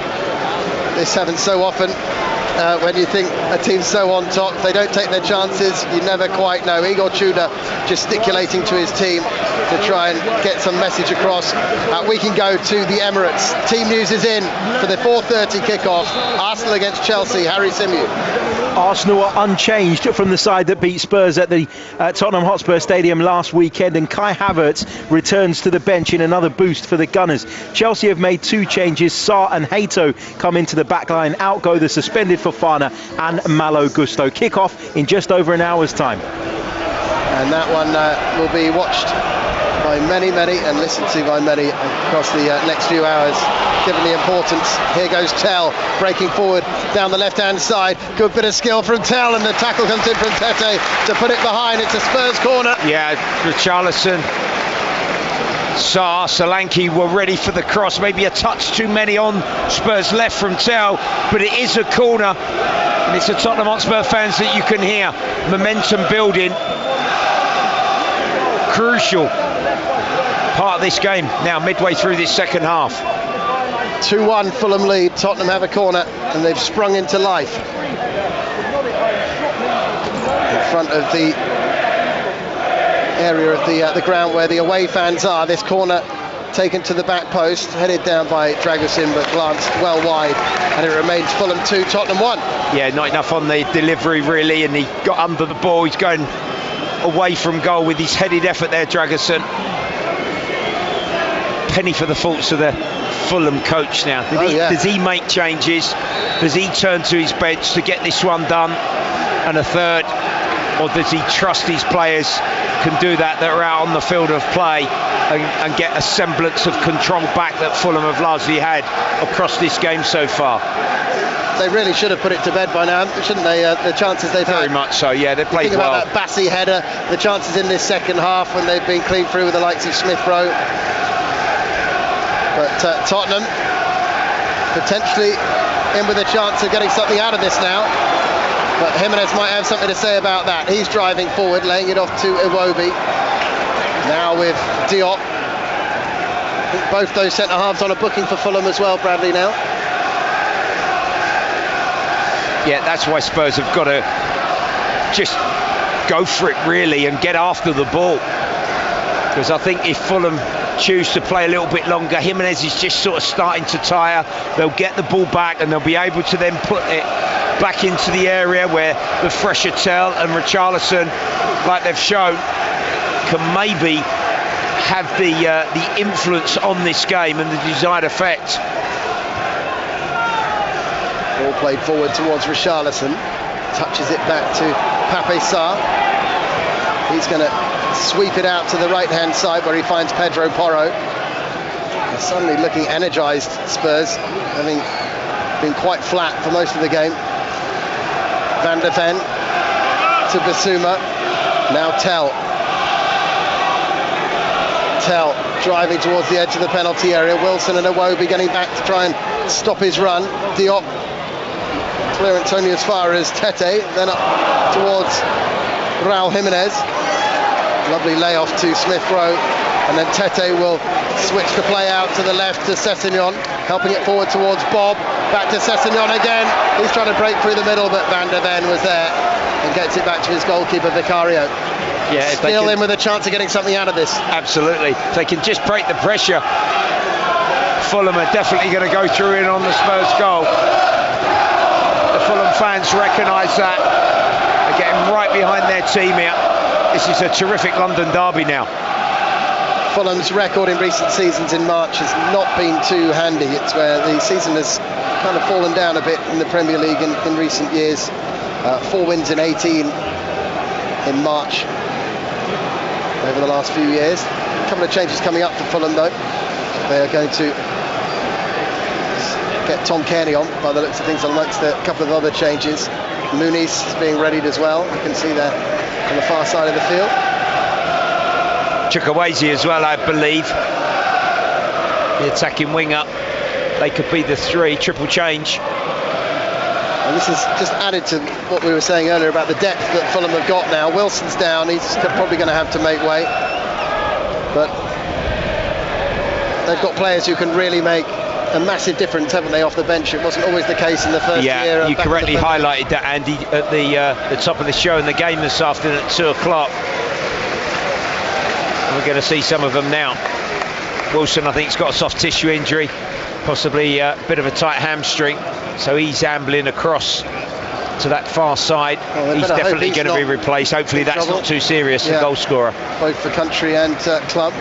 This happens so often. When you think a team's so on top, they don't take their chances. You never quite know. Igor Tudor gesticulating to his team to try and get some message across. We can go to the Emirates. Team news is in for the 4:30 kickoff. Arsenal against Chelsea. Harry Symeou. Arsenal are unchanged from the side that beat Spurs at the Tottenham Hotspur Stadium last weekend, and Kai Havertz returns to the bench in another boost for the Gunners. Chelsea have made 2 changes. Sarr and Hato come into the back line. Out go the suspended Fofana and Malo Gusto. Kick-off in just over an hour's time. And that one will be watched by many, and listened to by many across the next few hours, given the importance. Here goes Tell, breaking forward down the left-hand side. Good bit of skill from Tell, and the tackle comes in from Tete to put it behind. It's a Spurs corner. Yeah, Richarlison, Sarr, Solanke were ready for the cross. Maybe a touch too many on Spurs left from Tell, but it is a corner, and it's the Tottenham Hotspur fans that you can hear. Momentum building. Crucial part of this game now, midway through this second half. 2-1 Fulham lead. Tottenham have a corner, and they've sprung into life in front of the area of the ground where the away fans are. This corner taken to the back post, headed down by Dragusin, but glanced well wide, and it remains Fulham 2, Tottenham 1. Yeah, not enough on the delivery really, and he got under the ball. He's going away from goal with his headed effort there, Dragusin. Penny for the faults of the Fulham coach now. Does he make changes? Does he turn to his bench to get this one done and a third? Or does he trust his players can do that are out on the field of play and get a semblance of control back that Fulham have largely had across this game so far? They really should have put it to bed by now, shouldn't they? The chances they've had. Very much so, yeah, they played well. well. Think about that Bassey header, the chances in this second half when they've been clean through with the likes of Smith Rowe. But Tottenham potentially in with a chance of getting something out of this now. But Jimenez might have something to say about that. He's driving forward, laying it off to Iwobi. Now with Diop. I think both those centre-halves on a booking for Fulham as well, Bradley, now. Yeah, that's why Spurs have got to just go for it really and get after the ball. Because I think if Fulham choose to play a little bit longer, Jimenez is just sort of starting to tire. They'll get the ball back and they'll be able to then put it back into the area where the fresher Tell and Richarlison, like they've shown, can maybe have the influence on this game and the desired effect. Ball played forward towards Richarlison, touches it back to Pape Sarr. He's going to sweep it out to the right-hand side where he finds Pedro Porro. They're suddenly looking energised, Spurs, having been quite flat for most of the game. Van der Ven to Basuma. Now Tell driving towards the edge of the penalty area. Wilson and Iwobi getting back to try and stop his run. Diop clearance only as far as Tete, then up towards Raul Jimenez. Lovely layoff to Smith Rowe, and then Tete will switch the play out to the left to Sessegnon, helping it forward towards Bob. Back to Sessegnon again. He's trying to break through the middle, but Van der Ven was there and gets it back to his goalkeeper Vicario. Yeah, still in with a chance of getting something out of this. Absolutely. If they can just break the pressure, Fulham are definitely going to go through in on the Spurs goal. The Fulham fans recognise that. They're getting right behind their team here. This is a terrific London derby now. Fulham's record in recent seasons in March has not been too handy. It's where the season has kind of fallen down a bit in the Premier League in recent years. 4 wins in 18 in March over the last few years. A couple of changes coming up for Fulham though. They are going to get Tom Cairney on by the looks of things, amongst a couple of other changes. Muniz is being readied as well. You can see there on the far side of the field. Chukwueze as well, I believe. The attacking winger. They could be the 3, triple change. And this is just added to what we were saying earlier about the depth that Fulham have got now. Wilson's down, he's probably going to have to make way. But they've got players who can really make a massive difference, haven't they, off the bench? It wasn't always the case in the first year. Yeah, you correctly highlighted that, Andy, at the top of the show in the game this afternoon at 2 o'clock. We're going to see some of them now. Wilson, I think, has got a soft tissue injury, possibly a bit of a tight hamstring, so he's ambling across to that far side. Well, he's definitely going to be replaced. Hopefully that's not too serious, the goal scorer. Both for country and club.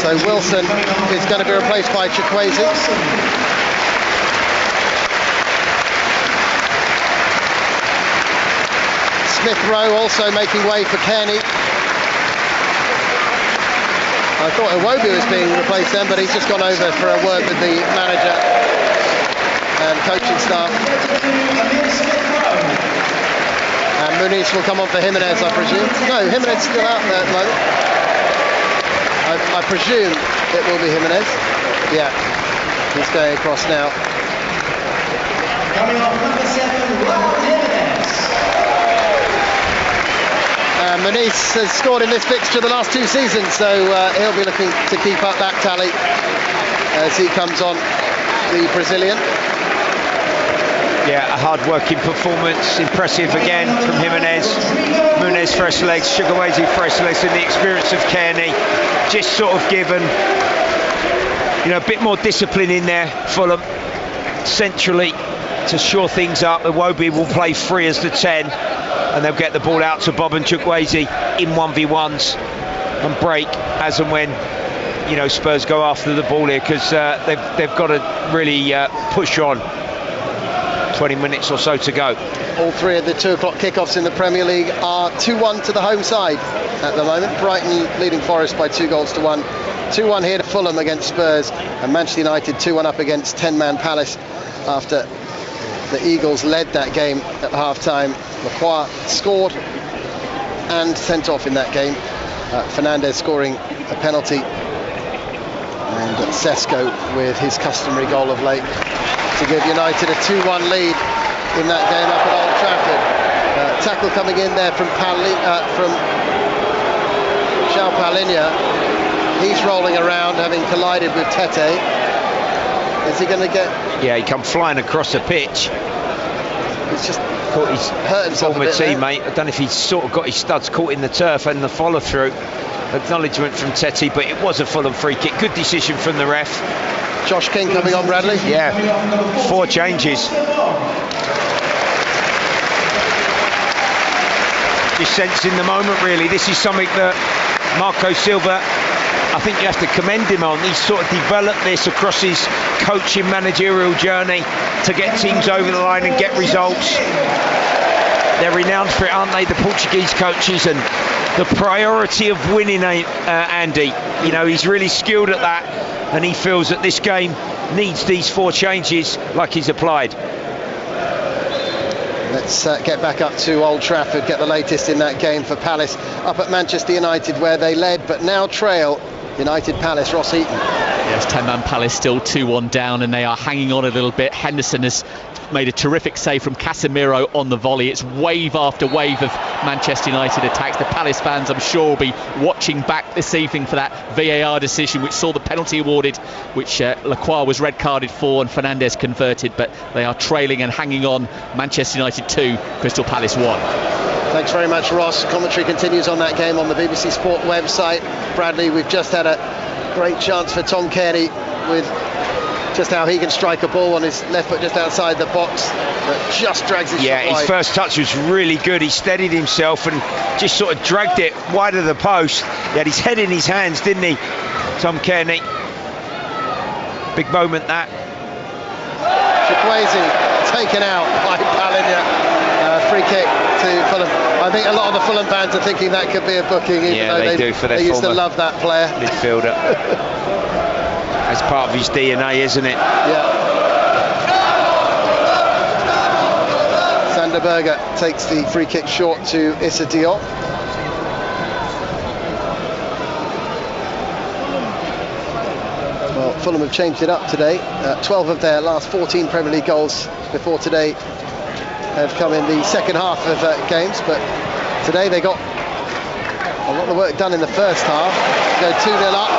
So Wilson is going to be replaced by Chukwueze. Smith Rowe also making way for Cairney. I thought Iwobi was being replaced then, but he's just gone over for a word with the manager and coaching staff. And Muniz will come on for Jimenez, I presume. No, Jimenez is still out there at the moment. I presume it will be Jimenez. Yeah, he's going across now. Coming off number 7, Raul Jimenez. Muniz has scored in this fixture the last 2 seasons, so he'll be looking to keep up that tally as he comes on, the Brazilian. Yeah, a hard-working performance, impressive again from Jimenez. Muniz first legs, Chukwueze first legs, and the experience of Cairney. just sort of given, a bit more discipline in there, Fulham, centrally to shore things up. Iwobi will play free as the 10, and they'll get the ball out to Bob and Chukwueze in 1v1s and break as and when Spurs go after the ball here, because they've got to really push on. 20 minutes or so to go. All three of the 2 o'clock kickoffs in the Premier League are 2-1 to the home side at the moment. Brighton leading Forest by 2-1. 2-1 here to Fulham against Spurs, and Manchester United 2-1 up against 10-man Palace after the Eagles led that game at half-time. Lacroix scored and sent off in that game. Fernandes scoring a penalty, and Sesko with his customary goal of late to give United a 2-1 lead in that game up at Old Trafford. Tackle coming in there from João Palhinha. He's rolling around, having collided with Tete. Is he going to get... Yeah, he come flying across the pitch. He's just caught his hurt himself former a bit teammate. I don't know if he's sort of got his studs caught in the turf and the follow-through. Acknowledgement from Tete, but it was a Fulham free kick. Good decision from the ref. Josh King coming on, Bradley. Yeah, 4 changes. Just sensing the moment, really. This is something that Marco Silva, I think you have to commend him on. He's sort of developed this across his coaching managerial journey to get teams over the line and get results. They're renowned for it, aren't they, the Portuguese coaches? And the priority of winning, Andy, he's really skilled at that, and he feels that this game needs these 4 changes like he's applied. Let's get back up to Old Trafford, get the latest in that game for Palace up at Manchester United, where they led but now trail. United Palace, Ross Heaton. Yes, 10-man Palace still 2-1 down, and they are hanging on a little bit. Henderson has made a terrific save from Casemiro on the volley. It's wave after wave of Manchester United attacks. The Palace fans, I'm sure, will be watching back this evening for that VAR decision, which saw the penalty awarded, which Lacroix was red carded for and Fernandes converted, but they are trailing and hanging on. Manchester United 2, Crystal Palace 1. Thanks very much, Ross. Commentary continues on that game on the BBC Sport website. Bradley, we've just had a great chance for Tom Kearney with just how he can strike a ball on his left foot just outside the box, but just drags his shot wide. His first touch was really good. He steadied himself and just sort of dragged it wide of the post. He had his head in his hands, didn't he, Tom Kearney? Big moment, that. Chukwueze taken out by Palhinha. Free kick to Fulham. I think a lot of the Fulham fans are thinking that could be a booking, even though they do for their they used to love that player. Midfielder. That's part of his DNA, isn't it? Yeah. Sander Berge takes the free kick short to Issa Diop. Well, Fulham have changed it up today. 12 of their last 14 Premier League goals before today have come in the second half of games, but today they got a lot of work done in the first half. Go 2-0 up,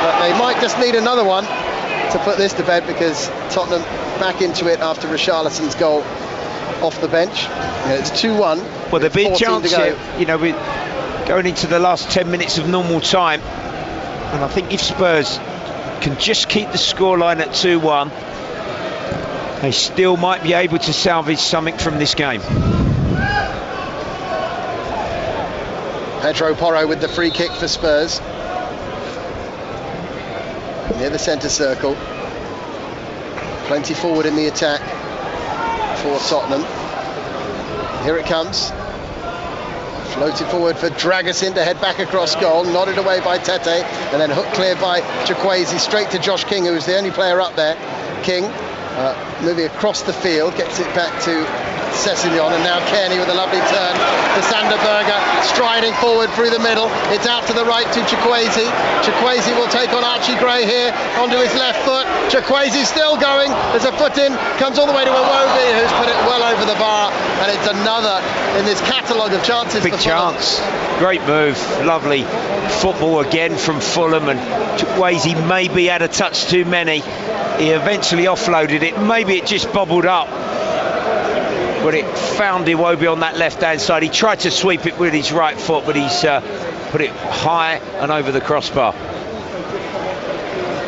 but they might just need another one to put this to bed, because Tottenham back into it after Richarlison's goal off the bench. It's 2-1. Well, there'll be a chance here, we're going into the last 10 minutes of normal time, and I think if Spurs can just keep the scoreline at 2-1, they still might be able to salvage something from this game. Pedro Porro with the free kick for Spurs. Near the centre circle. Plenty forward in the attack for Tottenham. Here it comes. Floated forward for Dragusin to head back across goal. Nodded away by Tete, and then hooked clear by Chukwueze straight to Josh King, who was the only player up there. King moving across the field, gets it back to Sessegnon, and now Kearney with a lovely turn to Sander Berge, striding forward through the middle. It's out to the right to Chukwueze. Chukwueze will take on Archie Gray here onto his left foot. Chukwueze still going. There's a foot in, comes all the way to Iwobi, who's put it well over the bar, and it's another in this catalogue of chances. Big chance. Great move. Lovely football again from Fulham, and Chukwueze maybe had a touch too many. He eventually offloaded it. Maybe it just bobbled up, but it found Iwobi on that left-hand side. He tried to sweep it with his right foot, but he's put it high and over the crossbar.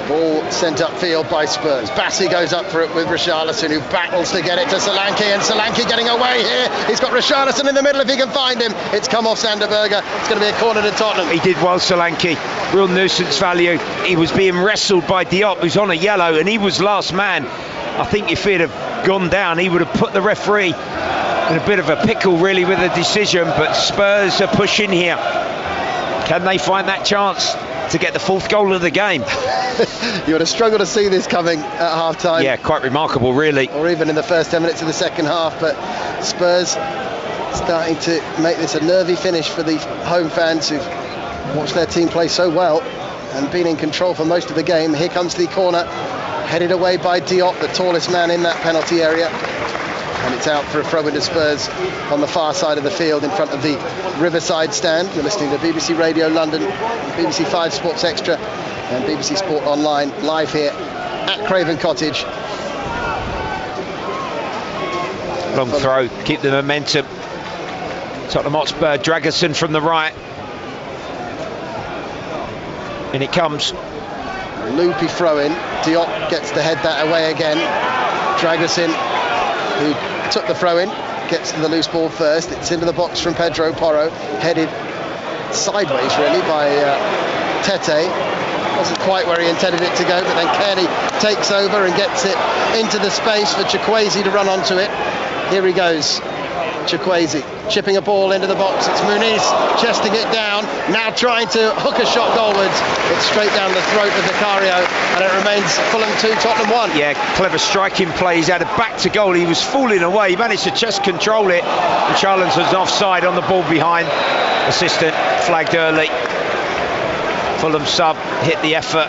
Ball sent upfield by Spurs. Bassi goes up for it with Richarlison, who battles to get it to Solanke, and Solanke getting away here. He's got Richarlison in the middle if he can find him. It's come off Sanderberger. It's going to be a corner to Tottenham. He did well, Solanke. Real nuisance value. He was being wrestled by Diop, who's on a yellow, and he was last man. I think if he'd have gone down, he would have put the referee in a bit of a pickle, really, with the decision. But Spurs are pushing here. Can they find that chance to get the fourth goal of the game? You would have struggled to see this coming at half time. Yeah, quite remarkable, really. Or even in the first 10 minutes of the second half. But Spurs starting to make this a nervy finish for the home fans who've watched their team play so well and been in control for most of the game. Here comes the corner, headed away by Diop, the tallest man in that penalty area. And it's out for a throw into Spurs on the far side of the field in front of the Riverside stand. You're listening to BBC Radio London, BBC 5 Sports Extra and BBC Sport Online, live here at Craven Cottage. Long throw, keep the momentum. Tottenham Hotspur, Dragerson from the right. In it comes. Loopy throw in. Diop gets to head that away again. Dragerson, who took the throw in, gets to the loose ball first. It's into the box from Pedro Porro, headed sideways really by Tete. Wasn't quite where he intended it to go, but then Kearney takes over and gets it into the space for Chukwueze to run onto it. Here he goes, Chukwueze chipping a ball into the box. It's Muniz chesting it down, now trying to hook a shot goalwards. It's straight down the throat of Vicario, and it remains Fulham 2, Tottenham 1. Yeah, clever striking play. He's had a back to goal. He was falling away. He managed to chest control it, and Charlton's offside on the ball behind. Assistant flagged early. Fulham sub hit the effort.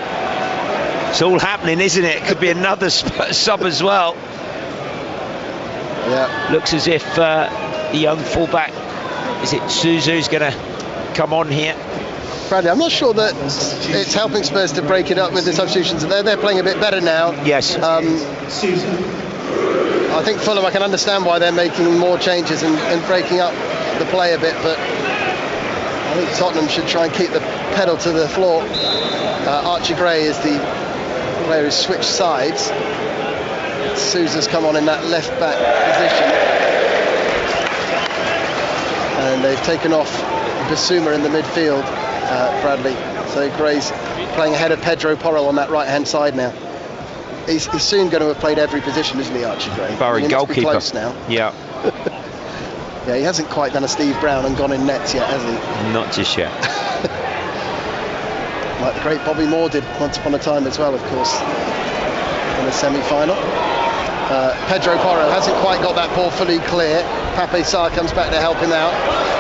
It's all happening, isn't it? Could be another sub as well. Yeah. Looks as if the young fullback, is it Suzu's going to come on here? Bradley, I'm not sure that it's helping Spurs to break it up with the substitutions. They're playing a bit better now. Yes. I think Fulham, I can understand why they're making more changes and breaking up the play a bit, but I think Tottenham should try and keep the pedal to the floor. Archie Gray is the player who switched sides. Sousa's come on in that left back position, and they've taken off Bissouma in the midfield, Bradley. So Gray's playing ahead of Pedro Porro on that right hand side now. He's soon going to have played every position, isn't he, Archie Gray? Barry goalkeeper. He must be close now. Yeah. Yeah, he hasn't quite done a Steve Brown and gone in nets yet, has he? Not just yet. Like the great Bobby Moore did once upon a time as well, of course, in the semi-final. Pedro Porro hasn't quite got that ball fully clear. Pape Sarr comes back to help him out.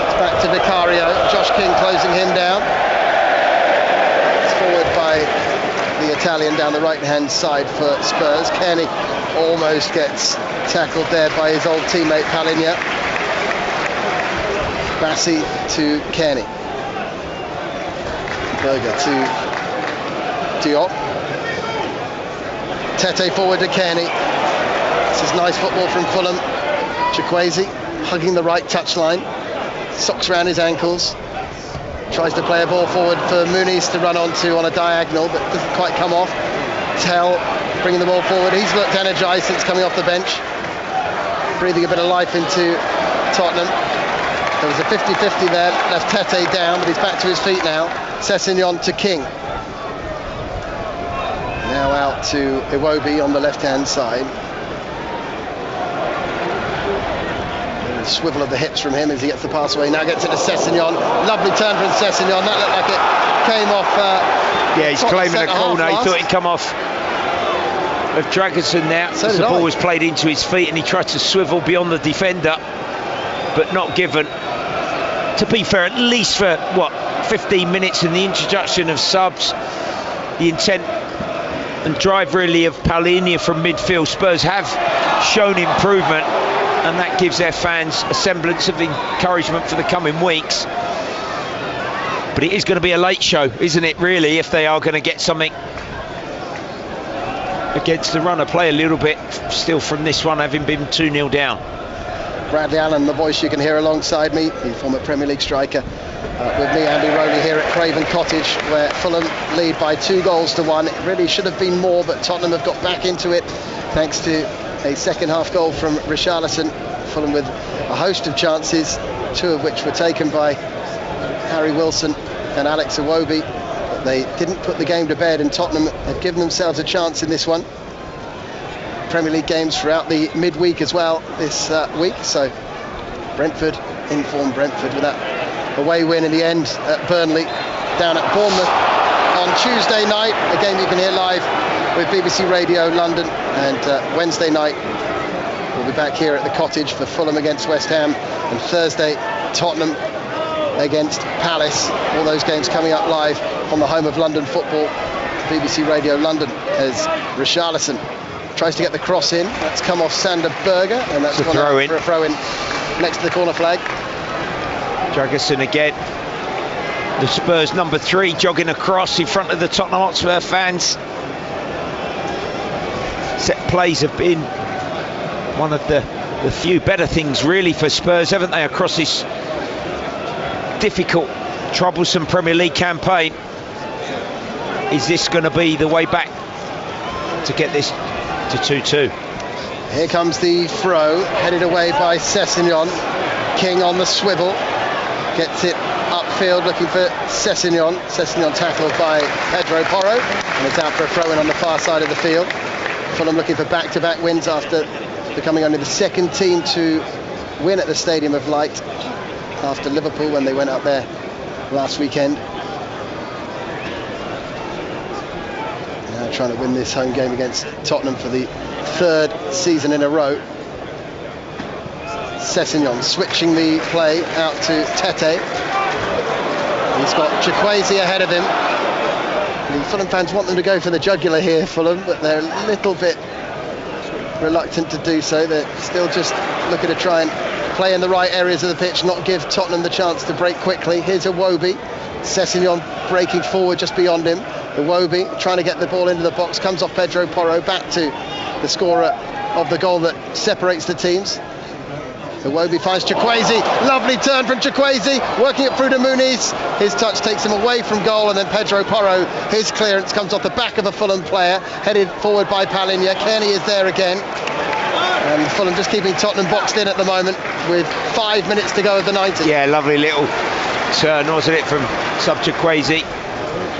It's back to Vicario. Josh King closing him down. It's forward by the Italian down the right-hand side for Spurs. Kearney almost gets tackled there by his old teammate Palinha. Bassi to Kearney. Berger to Diop. Tete forward to Kearney. This is nice football from Fulham. Chukwueze hugging the right touchline. Socks around his ankles. Tries to play a ball forward for Muniz to run onto on a diagonal, but doesn't quite come off. Tell bringing the ball forward. He's looked energised since coming off the bench. Breathing a bit of life into Tottenham. There was a 50-50 there, left Tete down, but he's back to his feet now. Sessegnon to King. Now out to Iwobi on the left-hand side. A swivel of the hips from him as he gets the pass away. Now gets it to Sessegnon. Lovely turn from Sessegnon. That looked like it came off. Yeah, he's claiming a corner. He thought he'd come off of Dragerson now. So the ball was played into his feet and he tried to swivel beyond the defender, but not given. To be fair, at least for 15 minutes in the introduction of subs, the intent and drive really of Palinha from midfield, Spurs have shown improvement, and that gives their fans a semblance of encouragement for the coming weeks. But it is going to be a late show, isn't it, really, if they are going to get something against the runner. Play a little bit still from this one, having been 2-0 down. Bradley Allen, the voice you can hear alongside me, the former Premier League striker, with me, Andy Rowley, here at Craven Cottage, where Fulham lead by 2-1. It really should have been more, but Tottenham have got back into it thanks to a second-half goal from Richarlison. Fulham with a host of chances, 2 of which were taken by Harry Wilson and Alex Iwobi, but they didn't put the game to bed, and Tottenham have given themselves a chance in this one. Premier League games throughout the midweek as well this week, so Brentford, informed Brentford, with that away win in the end at Burnley, down at Bournemouth on Tuesday night, a game you can hear live with BBC Radio London, and Wednesday night we'll be back here at the Cottage for Fulham against West Ham, and Thursday Tottenham against Palace. All those games coming up live on the home of London football, BBC Radio London, as Richarlison tries to get the cross in. That's come off Sander Berger, and that's gone out for a throw in next to the corner flag. Jurgensen again. The Spurs number 3 jogging across in front of the Tottenham Hotspur fans. Set plays have been one of the few better things really for Spurs, haven't they, across this difficult, troublesome Premier League campaign. Is this going to be the way back to get this to 2-2? Here comes the throw, headed away by Sessegnon. King on the swivel, gets it upfield looking for Sessegnon. Sessegnon tackled by Pedro Porro, and it's out for a throw-in on the far side of the field. Fulham looking for back-to-back wins after becoming only the second team to win at the Stadium of Light after Liverpool when they went up there last weekend. Now trying to win this home game against Tottenham for the 3rd season in a row. Sessegnon switching the play out to Tete. He's got Chukwueze ahead of him. The Fulham fans want them to go for the jugular here, Fulham, but they're a little bit reluctant to do so. They're still just looking to try and play in the right areas of the pitch, not give Tottenham the chance to break quickly. Here's Iwobi. Sessegnon breaking forward just beyond him. Iwobi trying to get the ball into the box, comes off Pedro Porro, back to the scorer of the goal that separates the teams. Iwobi finds Chukwueze, lovely turn from Chukwueze, working it through to Muniz. His touch takes him away from goal, and then Pedro Porro, his clearance comes off the back of a Fulham player, headed forward by Palhinha. Kearney is there again, and Fulham just keeping Tottenham boxed in at the moment with 5 minutes to go of the 90. Yeah, lovely little turn, wasn't it, from sub Chukwueze.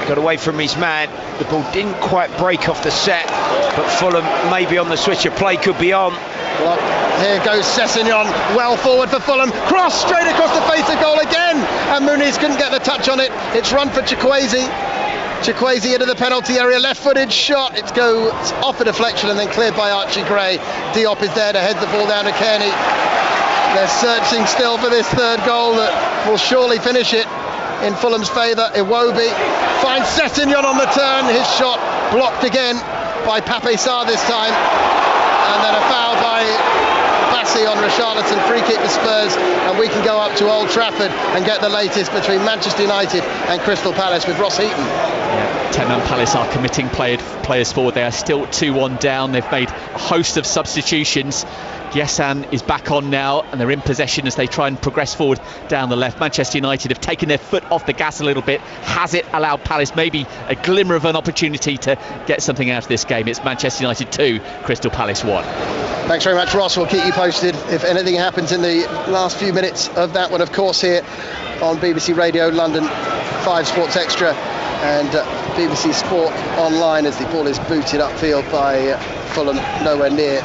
Got away from his man. The ball didn't quite break off the set, but Fulham maybe on the switch of play could be on. Well, here goes Sessegnon, well forward for Fulham, cross straight across the face of goal again, and Muniz couldn't get the touch on it. It's run for Chukwueze. Chukwueze into the penalty area, left-footed shot. It goes off a deflection and then cleared by Archie Gray. Diop is there to head the ball down to Kearney. They're searching still for this 3rd goal that will surely finish it in Fulham's favour. Iwobi finds Sessegnon on the turn. His shot blocked again by Pape Sarr this time. And then a foul by Bassi on Richarlison, free kick to Spurs, and we can go up to Old Trafford and get the latest between Manchester United and Crystal Palace with Ross Heaton. Yeah, Tottenham Palace are committing players forward. They are still 2-1 down. They've made a host of substitutions. Yesan is back on now, and they're in possession as they try and progress forward down the left. Manchester United have taken their foot off the gas a little bit. Has it allowed Palace maybe a glimmer of an opportunity to get something out of this game? It's Manchester United 2, Crystal Palace 1. Thanks very much, Ross. We'll keep you posted if anything happens in the last few minutes of that one, of course, here on BBC Radio London, 5 Sports Extra and BBC Sport Online, as the ball is booted upfield by Fulham, nowhere near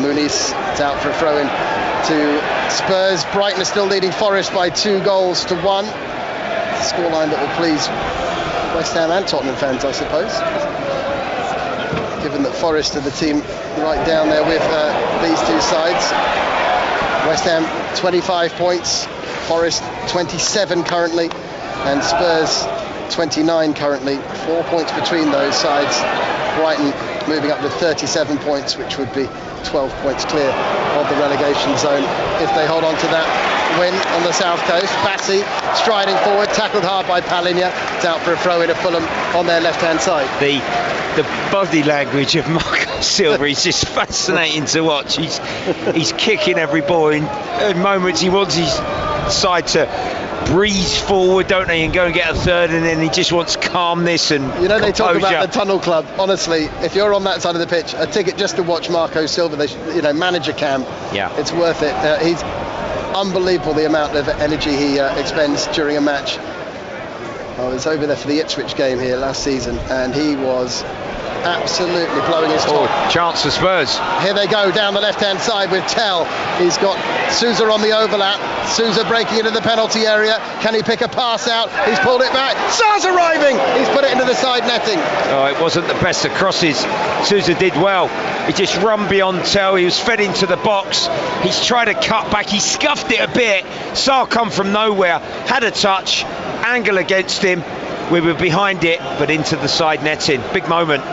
Muniz. It's out for a throw-in to Spurs. Brighton are still leading Forest by 2-1. Scoreline that will please West Ham and Tottenham fans, I suppose, given that Forest are the team right down there with these two sides. West Ham 25 points, Forest 27 currently, and Spurs 29 currently, 4 points between those sides. Brighton moving up with 37 points, which would be 12 points clear of the relegation zone if they hold on to that win on the south coast. Bassi striding forward, tackled hard by Palinha. It's out for a throw in to Fulham on their left-hand side. The body language of Marco Silva is just fascinating to watch. He's kicking every ball. In moments he wants his side to breeze forward, don't he, and go and get a third, and then he just wants calmness and they talk about the Tunnel Club. Honestly, if you're on that side of the pitch, a ticket just to watch Marco Silva, manager cam, it's worth it. He's unbelievable, the amount of energy he expends during a match. I was over there for the Ipswich game here last season, and he was absolutely blowing his top. Chance for Spurs. Here they go down the left-hand side with Tell. He's got Sousa on the overlap. Sousa breaking into the penalty area. Can he pick a pass out? He's pulled it back. Sarr's arriving. He's put it into the side netting. Oh, it wasn't the best of crosses. Sousa did well. He just run beyond Tell. He was fed into the box. He's tried to cut back. He scuffed it a bit. Sarr come from nowhere. Had a touch. Angle against him. We were behind it, but into the side netting. Big moment.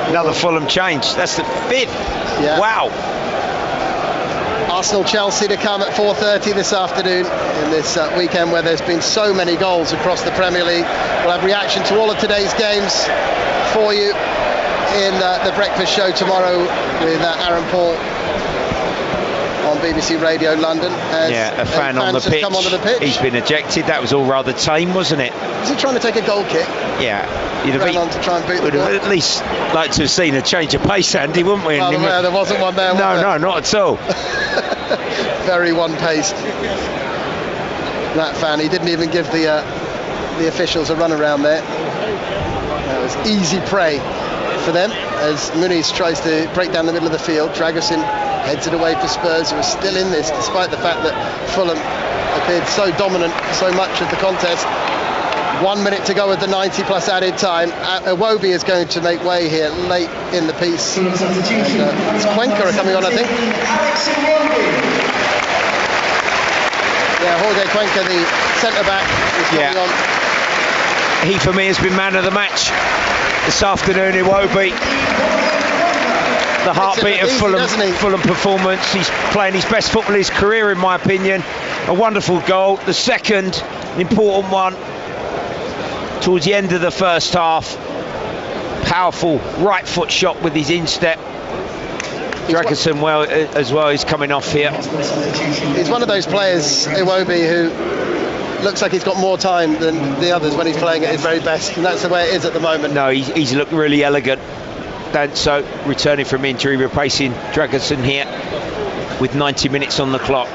Another Fulham change. That's the 5th. Yeah. Wow. Arsenal-Chelsea to come at 4:30 this afternoon in this weekend where there's been so many goals across the Premier League. We'll have reaction to all of today's games for you in the breakfast show tomorrow with Aaron Paul on BBC Radio London. A fan on the pitch. Come onto the pitch. He's been ejected. That was all rather tame, wasn't it? Is he trying to take a goal kick? Yeah. Ran on to try and beat the ball. At least like to have seen a change of pace, Andy, wouldn't we? Well, there wasn't one there. No, not at all. Very one-paced. That fan, he didn't even give the officials a run around there. That was easy prey for them as Muniz tries to break down the middle of the field. Dragusin heads it away for Spurs, who are still in this despite the fact that Fulham appeared so dominant so much of the contest. 1 minute to go with the 90 plus added time. Iwobi is going to make way here late in the piece. And, it's Cuenca coming on, I think. Yeah, Jorge Cuenca, the centre-back, is coming on. He, for me, has been man of the match this afternoon, Iwobi. The heartbeat of Fulham performance. He's playing his best football of his career, in my opinion. A wonderful goal. The second, an important one, towards the end of the first half. Powerful right foot shot with his instep. Dragusin as well, he's coming off here. He's one of those players, Iwobi, who looks like he's got more time than the others when he's playing at his very best, and that's the way it is at the moment. No, he's looked really elegant. Danso returning from injury, replacing Dragusin here with 90 minutes on the clock.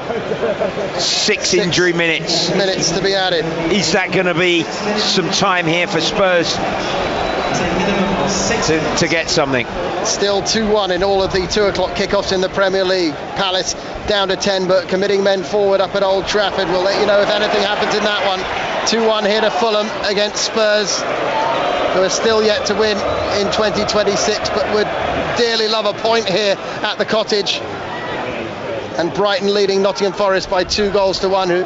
Six injury minutes. Minutes to be added. Is that going to be some time here for Spurs to get something? Still 2-1 in all of the 2 o'clock kickoffs in the Premier League. Palace down to 10, but committing men forward up at Old Trafford. We'll let you know if anything happens in that one. 2-1 here to Fulham against Spurs, who are still yet to win in 2026, but would dearly love a point here at the Cottage. And Brighton leading Nottingham Forest by 2-1, who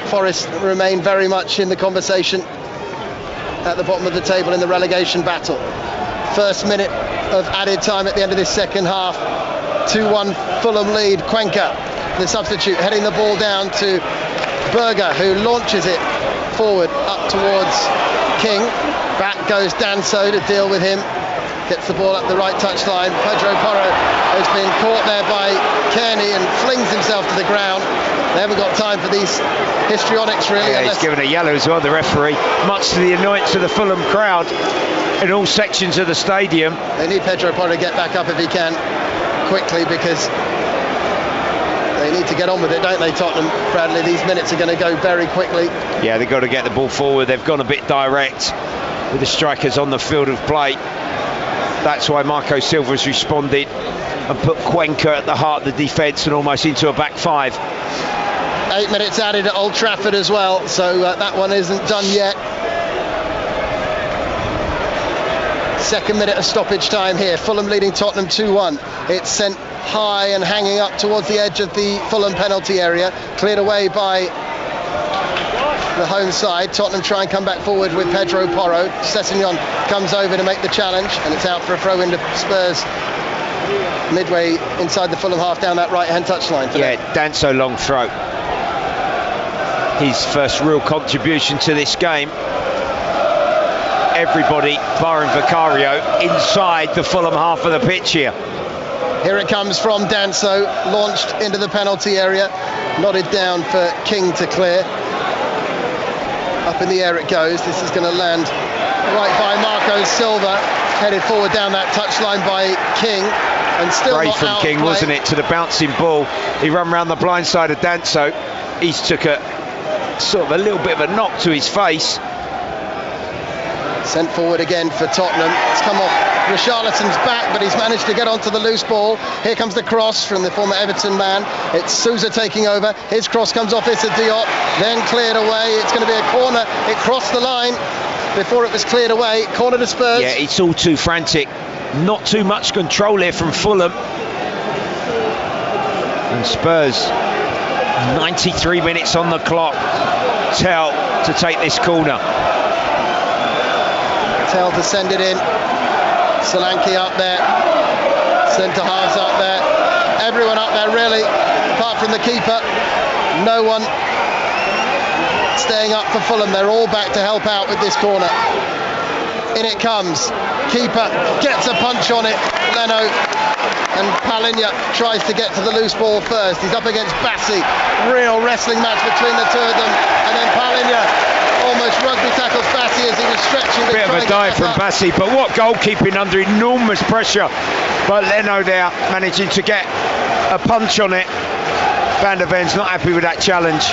Forest remain very much in the conversation at the bottom of the table in the relegation battle. First minute of added time at the end of this second half. 2-1 Fulham lead. Cuenca, the substitute, heading the ball down to Berger, who launches it forward up towards King. Back goes Danso to deal with him. Gets the ball up the right touchline. Pedro Porro has been caught there by Kearney and flings himself to the ground. They haven't got time for these histrionics, really. Yeah, he's given a yellow as well, the referee, much to the annoyance of the Fulham crowd in all sections of the stadium. They need Pedro Porro to get back up if he can quickly, because they need to get on with it, don't they, Tottenham? Bradley, these minutes are going to go very quickly. Yeah, they've got to get the ball forward. They've gone a bit direct with the strikers on the field of play. That's why Marco Silva has responded and put Cuenca at the heart of the defence and almost into a back five. 8 minutes added at Old Trafford as well, so that one isn't done yet. Second minute of stoppage time here. Fulham leading Tottenham 2-1. It's sent high and hanging up towards the edge of the Fulham penalty area. Cleared away by the home side. Tottenham try and come back forward with Pedro Porro. Sessegnon comes over to make the challenge, and it's out for a throw into Spurs midway inside the Fulham half down that right-hand touchline. Yeah, Danso long throw. His first real contribution to this game. Everybody, barring Vicario, inside the Fulham half of the pitch here. Here it comes from Danso, launched into the penalty area, nodded down for King to clear. Up in the air it goes. This is going to land right by Marco Silva, headed forward down that touchline by King. And still Brave not from King, outplayed. wasn't it, to the bouncing ball. He ran round the blind side of Danso. He's took a sort of a little bit of a knock to his face. Sent forward again for Tottenham. It's come off Richarlison's back, but he's managed to get onto the loose ball. Here comes the cross from the former Everton man. It's Sousa taking over. His cross comes off Issa Diop, then cleared away. It's going to be a corner. It crossed the line before it was cleared away. Corner to Spurs. Yeah, it's all too frantic. Not too much control here from Fulham. And Spurs, 93 minutes on the clock. Tell to take this corner. Tell to send it in. Solanke up there. Centre halves up there. Everyone up there really, apart from the keeper. No one staying up for Fulham. They're all back to help out with this corner. In it comes. Keeper gets a punch on it. Leno, and Palinha tries to get to the loose ball first. He's up against Bassi. Real wrestling match between the two of them. And then Palinha almost rugby tackles Bassi as he was stretching. Bit of a dive from Bassi, but what goalkeeping under enormous pressure. But Leno there managing to get a punch on it. Van der Ven's not happy with that challenge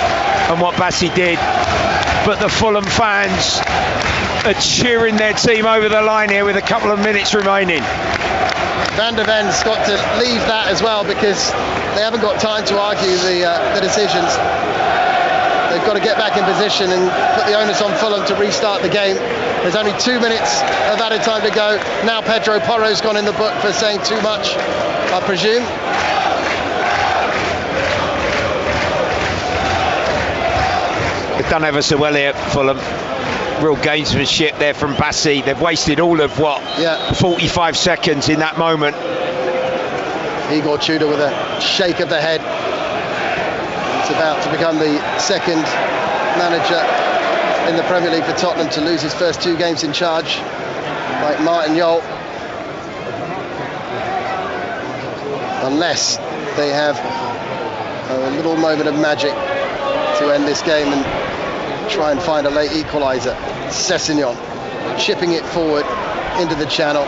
and what Bassi did. But the Fulham fans are cheering their team over the line here with a couple of minutes remaining. Van der Ven's got to leave that as well, because they haven't got time to argue the decisions. They've got to get back in position and put the onus on Fulham to restart the game. There's only 2 minutes of added time to go. Now Pedro Porro's gone in the book for saying too much, I presume. They've done ever so well here, Fulham. Real gamesmanship there from Bassi. They've wasted all of 45 seconds in that moment. Igor Tudor with a shake of the head. It's about to become the second manager in the Premier League for Tottenham to lose his first 2 games in charge, like Martin Jol. Unless they have a little moment of magic to end this game and try and find a late equaliser. Sessegnon chipping it forward into the channel.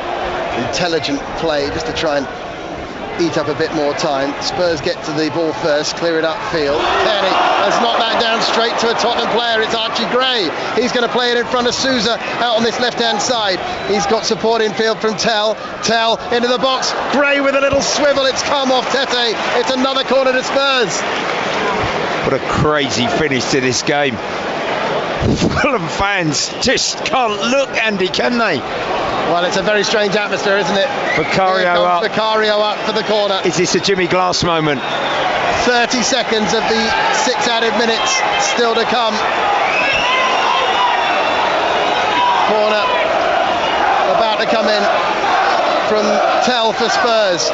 Intelligent play just to try and eat up a bit more time. Spurs get to the ball first, clear it upfield. Kenny has knocked that down straight to a Tottenham player. It's Archie Gray. He's going to play it in front of Sousa out on this left-hand side. He's got support infield from Tell. Tell into the box. Gray with a little swivel. It's come off Tete. It's another corner to Spurs. What a crazy finish to this game. Fulham fans just can't look, Andy, can they? Well, it's a very strange atmosphere, isn't it? Vicario up. Vicario up for the corner. Is this a Jimmy Glass moment? 30 seconds of the 6 added minutes still to come. Corner about to come in from Tell for Spurs.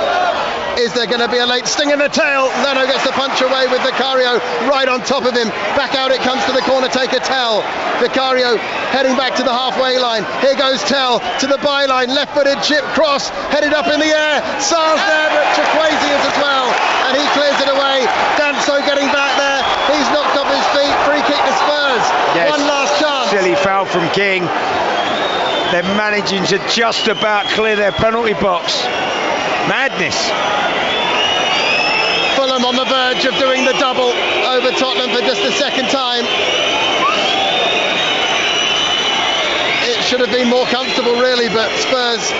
Is there going to be a late sting in the tail? Leno gets the punch away with Vicario right on top of him. Back out it comes to the corner taker Tell. Vicario heading back to the halfway line. Here goes Tell to the byline. Left-footed chip cross headed up in the air. Sar's there, but Chukwueze is as well. And he clears it away. Danso getting back there. He's knocked off his feet. Free kick to Spurs. Yes. One last chance. Silly foul from King. They're managing to just about clear their penalty box. Madness. Fulham on the verge of doing the double over Tottenham for just the second time. It should have been more comfortable really, but Spurs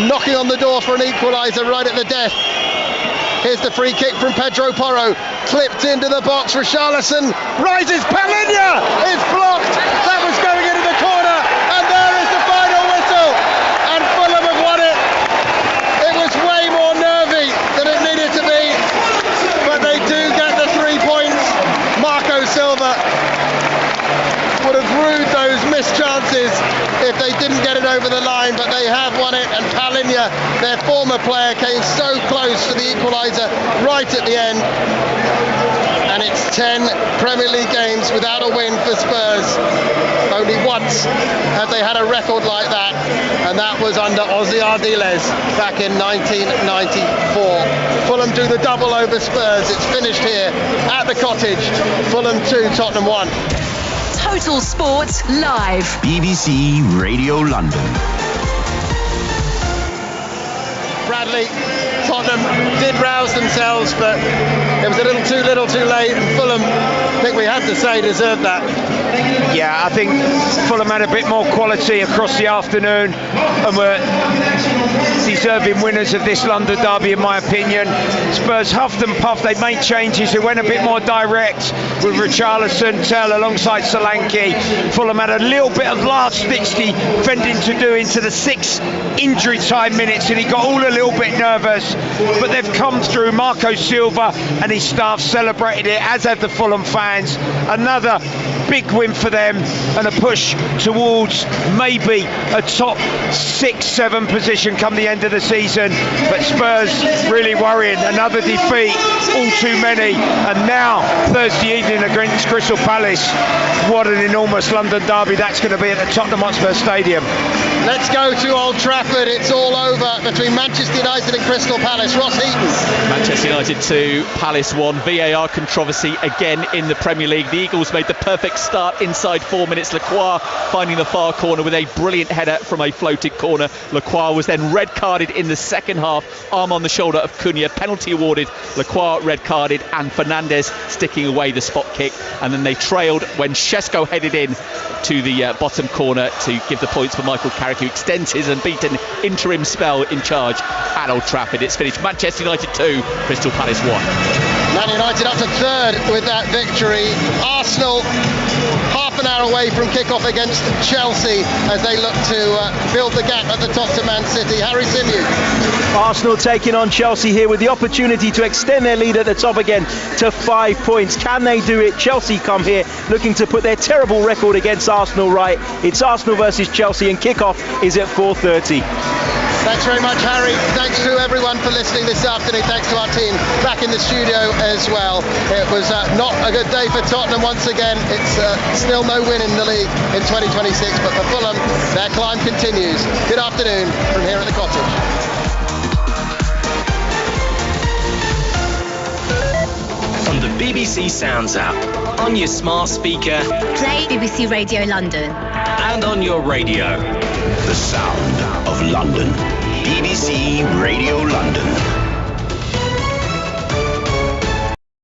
knocking on the door for an equaliser right at the death. Here's the free kick from Pedro Porro, clipped into the box. Richarlison rises, Palinha is blocked. That was going into the corner, and there is the final whistle, and Fulham have won it. It was way more nervy than it needed to be, but they do get the 3 points. Marco Silva didn't get it over the line, but they have won it, and Palinha, their former player, came so close to the equaliser right at the end. And it's 10 Premier League games without a win for Spurs. Only once have they had a record like that, and that was under Ozzy Ardiles back in 1994. Fulham do the double over Spurs. It's finished here at the Cottage. Fulham 2, Tottenham 1. Total Sport Live. BBC Radio London. Bradley, Tottenham did rouse themselves, but it was a little too late, and Fulham, I think we have to say, deserved that. Yeah, I think Fulham had a bit more quality across the afternoon and were deserving winners of this London derby, in my opinion. Spurs huffed and puffed, they made changes, they went a bit more direct with Richarlison, Tell alongside Solanke. Fulham had a little bit of last-ditch defending to do into the 6 injury time minutes, and he got all a little bit nervous, but they've come through. Marco Silva and his staff celebrated it, as have the Fulham fans. Another big win for them and a push towards maybe a top 6-7 position come the end of the season, but Spurs really worrying. Another defeat, all too many, and now Thursday evening against Crystal Palace. What an enormous London derby that's going to be at the Tottenham Hotspur Stadium. Let's go to Old Trafford. It's all over between Manchester United and Crystal Palace. Ross Heaton. Manchester United 2, Palace 1. VAR controversy again in the Premier League. The Eagles made the perfect start inside 4 minutes. Lacroix finding the far corner with a brilliant header from a floated corner. Lacroix was then red carded in the second half. Arm on the shoulder of Cunha. Penalty awarded. Lacroix red carded, and Fernandez sticking away the spot kick. And then they trailed when Šeško headed in to the bottom corner to give the points for Michael Carrick, who extends his unbeaten interim spell in charge at Old Trafford. It's finished Manchester United 2, Crystal Palace 1. Man United up to third with that victory. Arsenal half an hour away from kick-off against Chelsea as they look to build the gap at the top to Man City. Harry Symeou. Arsenal taking on Chelsea here with the opportunity to extend their lead at the top again to 5 points. Can they do it? Chelsea come here looking to put their terrible record against Arsenal right. It's Arsenal versus Chelsea, and kick-off is at 4:30. Thanks very much, Harry. Thanks to everyone for listening this afternoon. Thanks to our team back in the studio as well. It was not a good day for Tottenham once again. It's still no win in the league in 2026, but for Fulham, their climb continues. Good afternoon from here at the Cottage. On the BBC Sounds app, on your smart speaker, play BBC Radio London, and on your radio. The sound of London. BBC Radio London.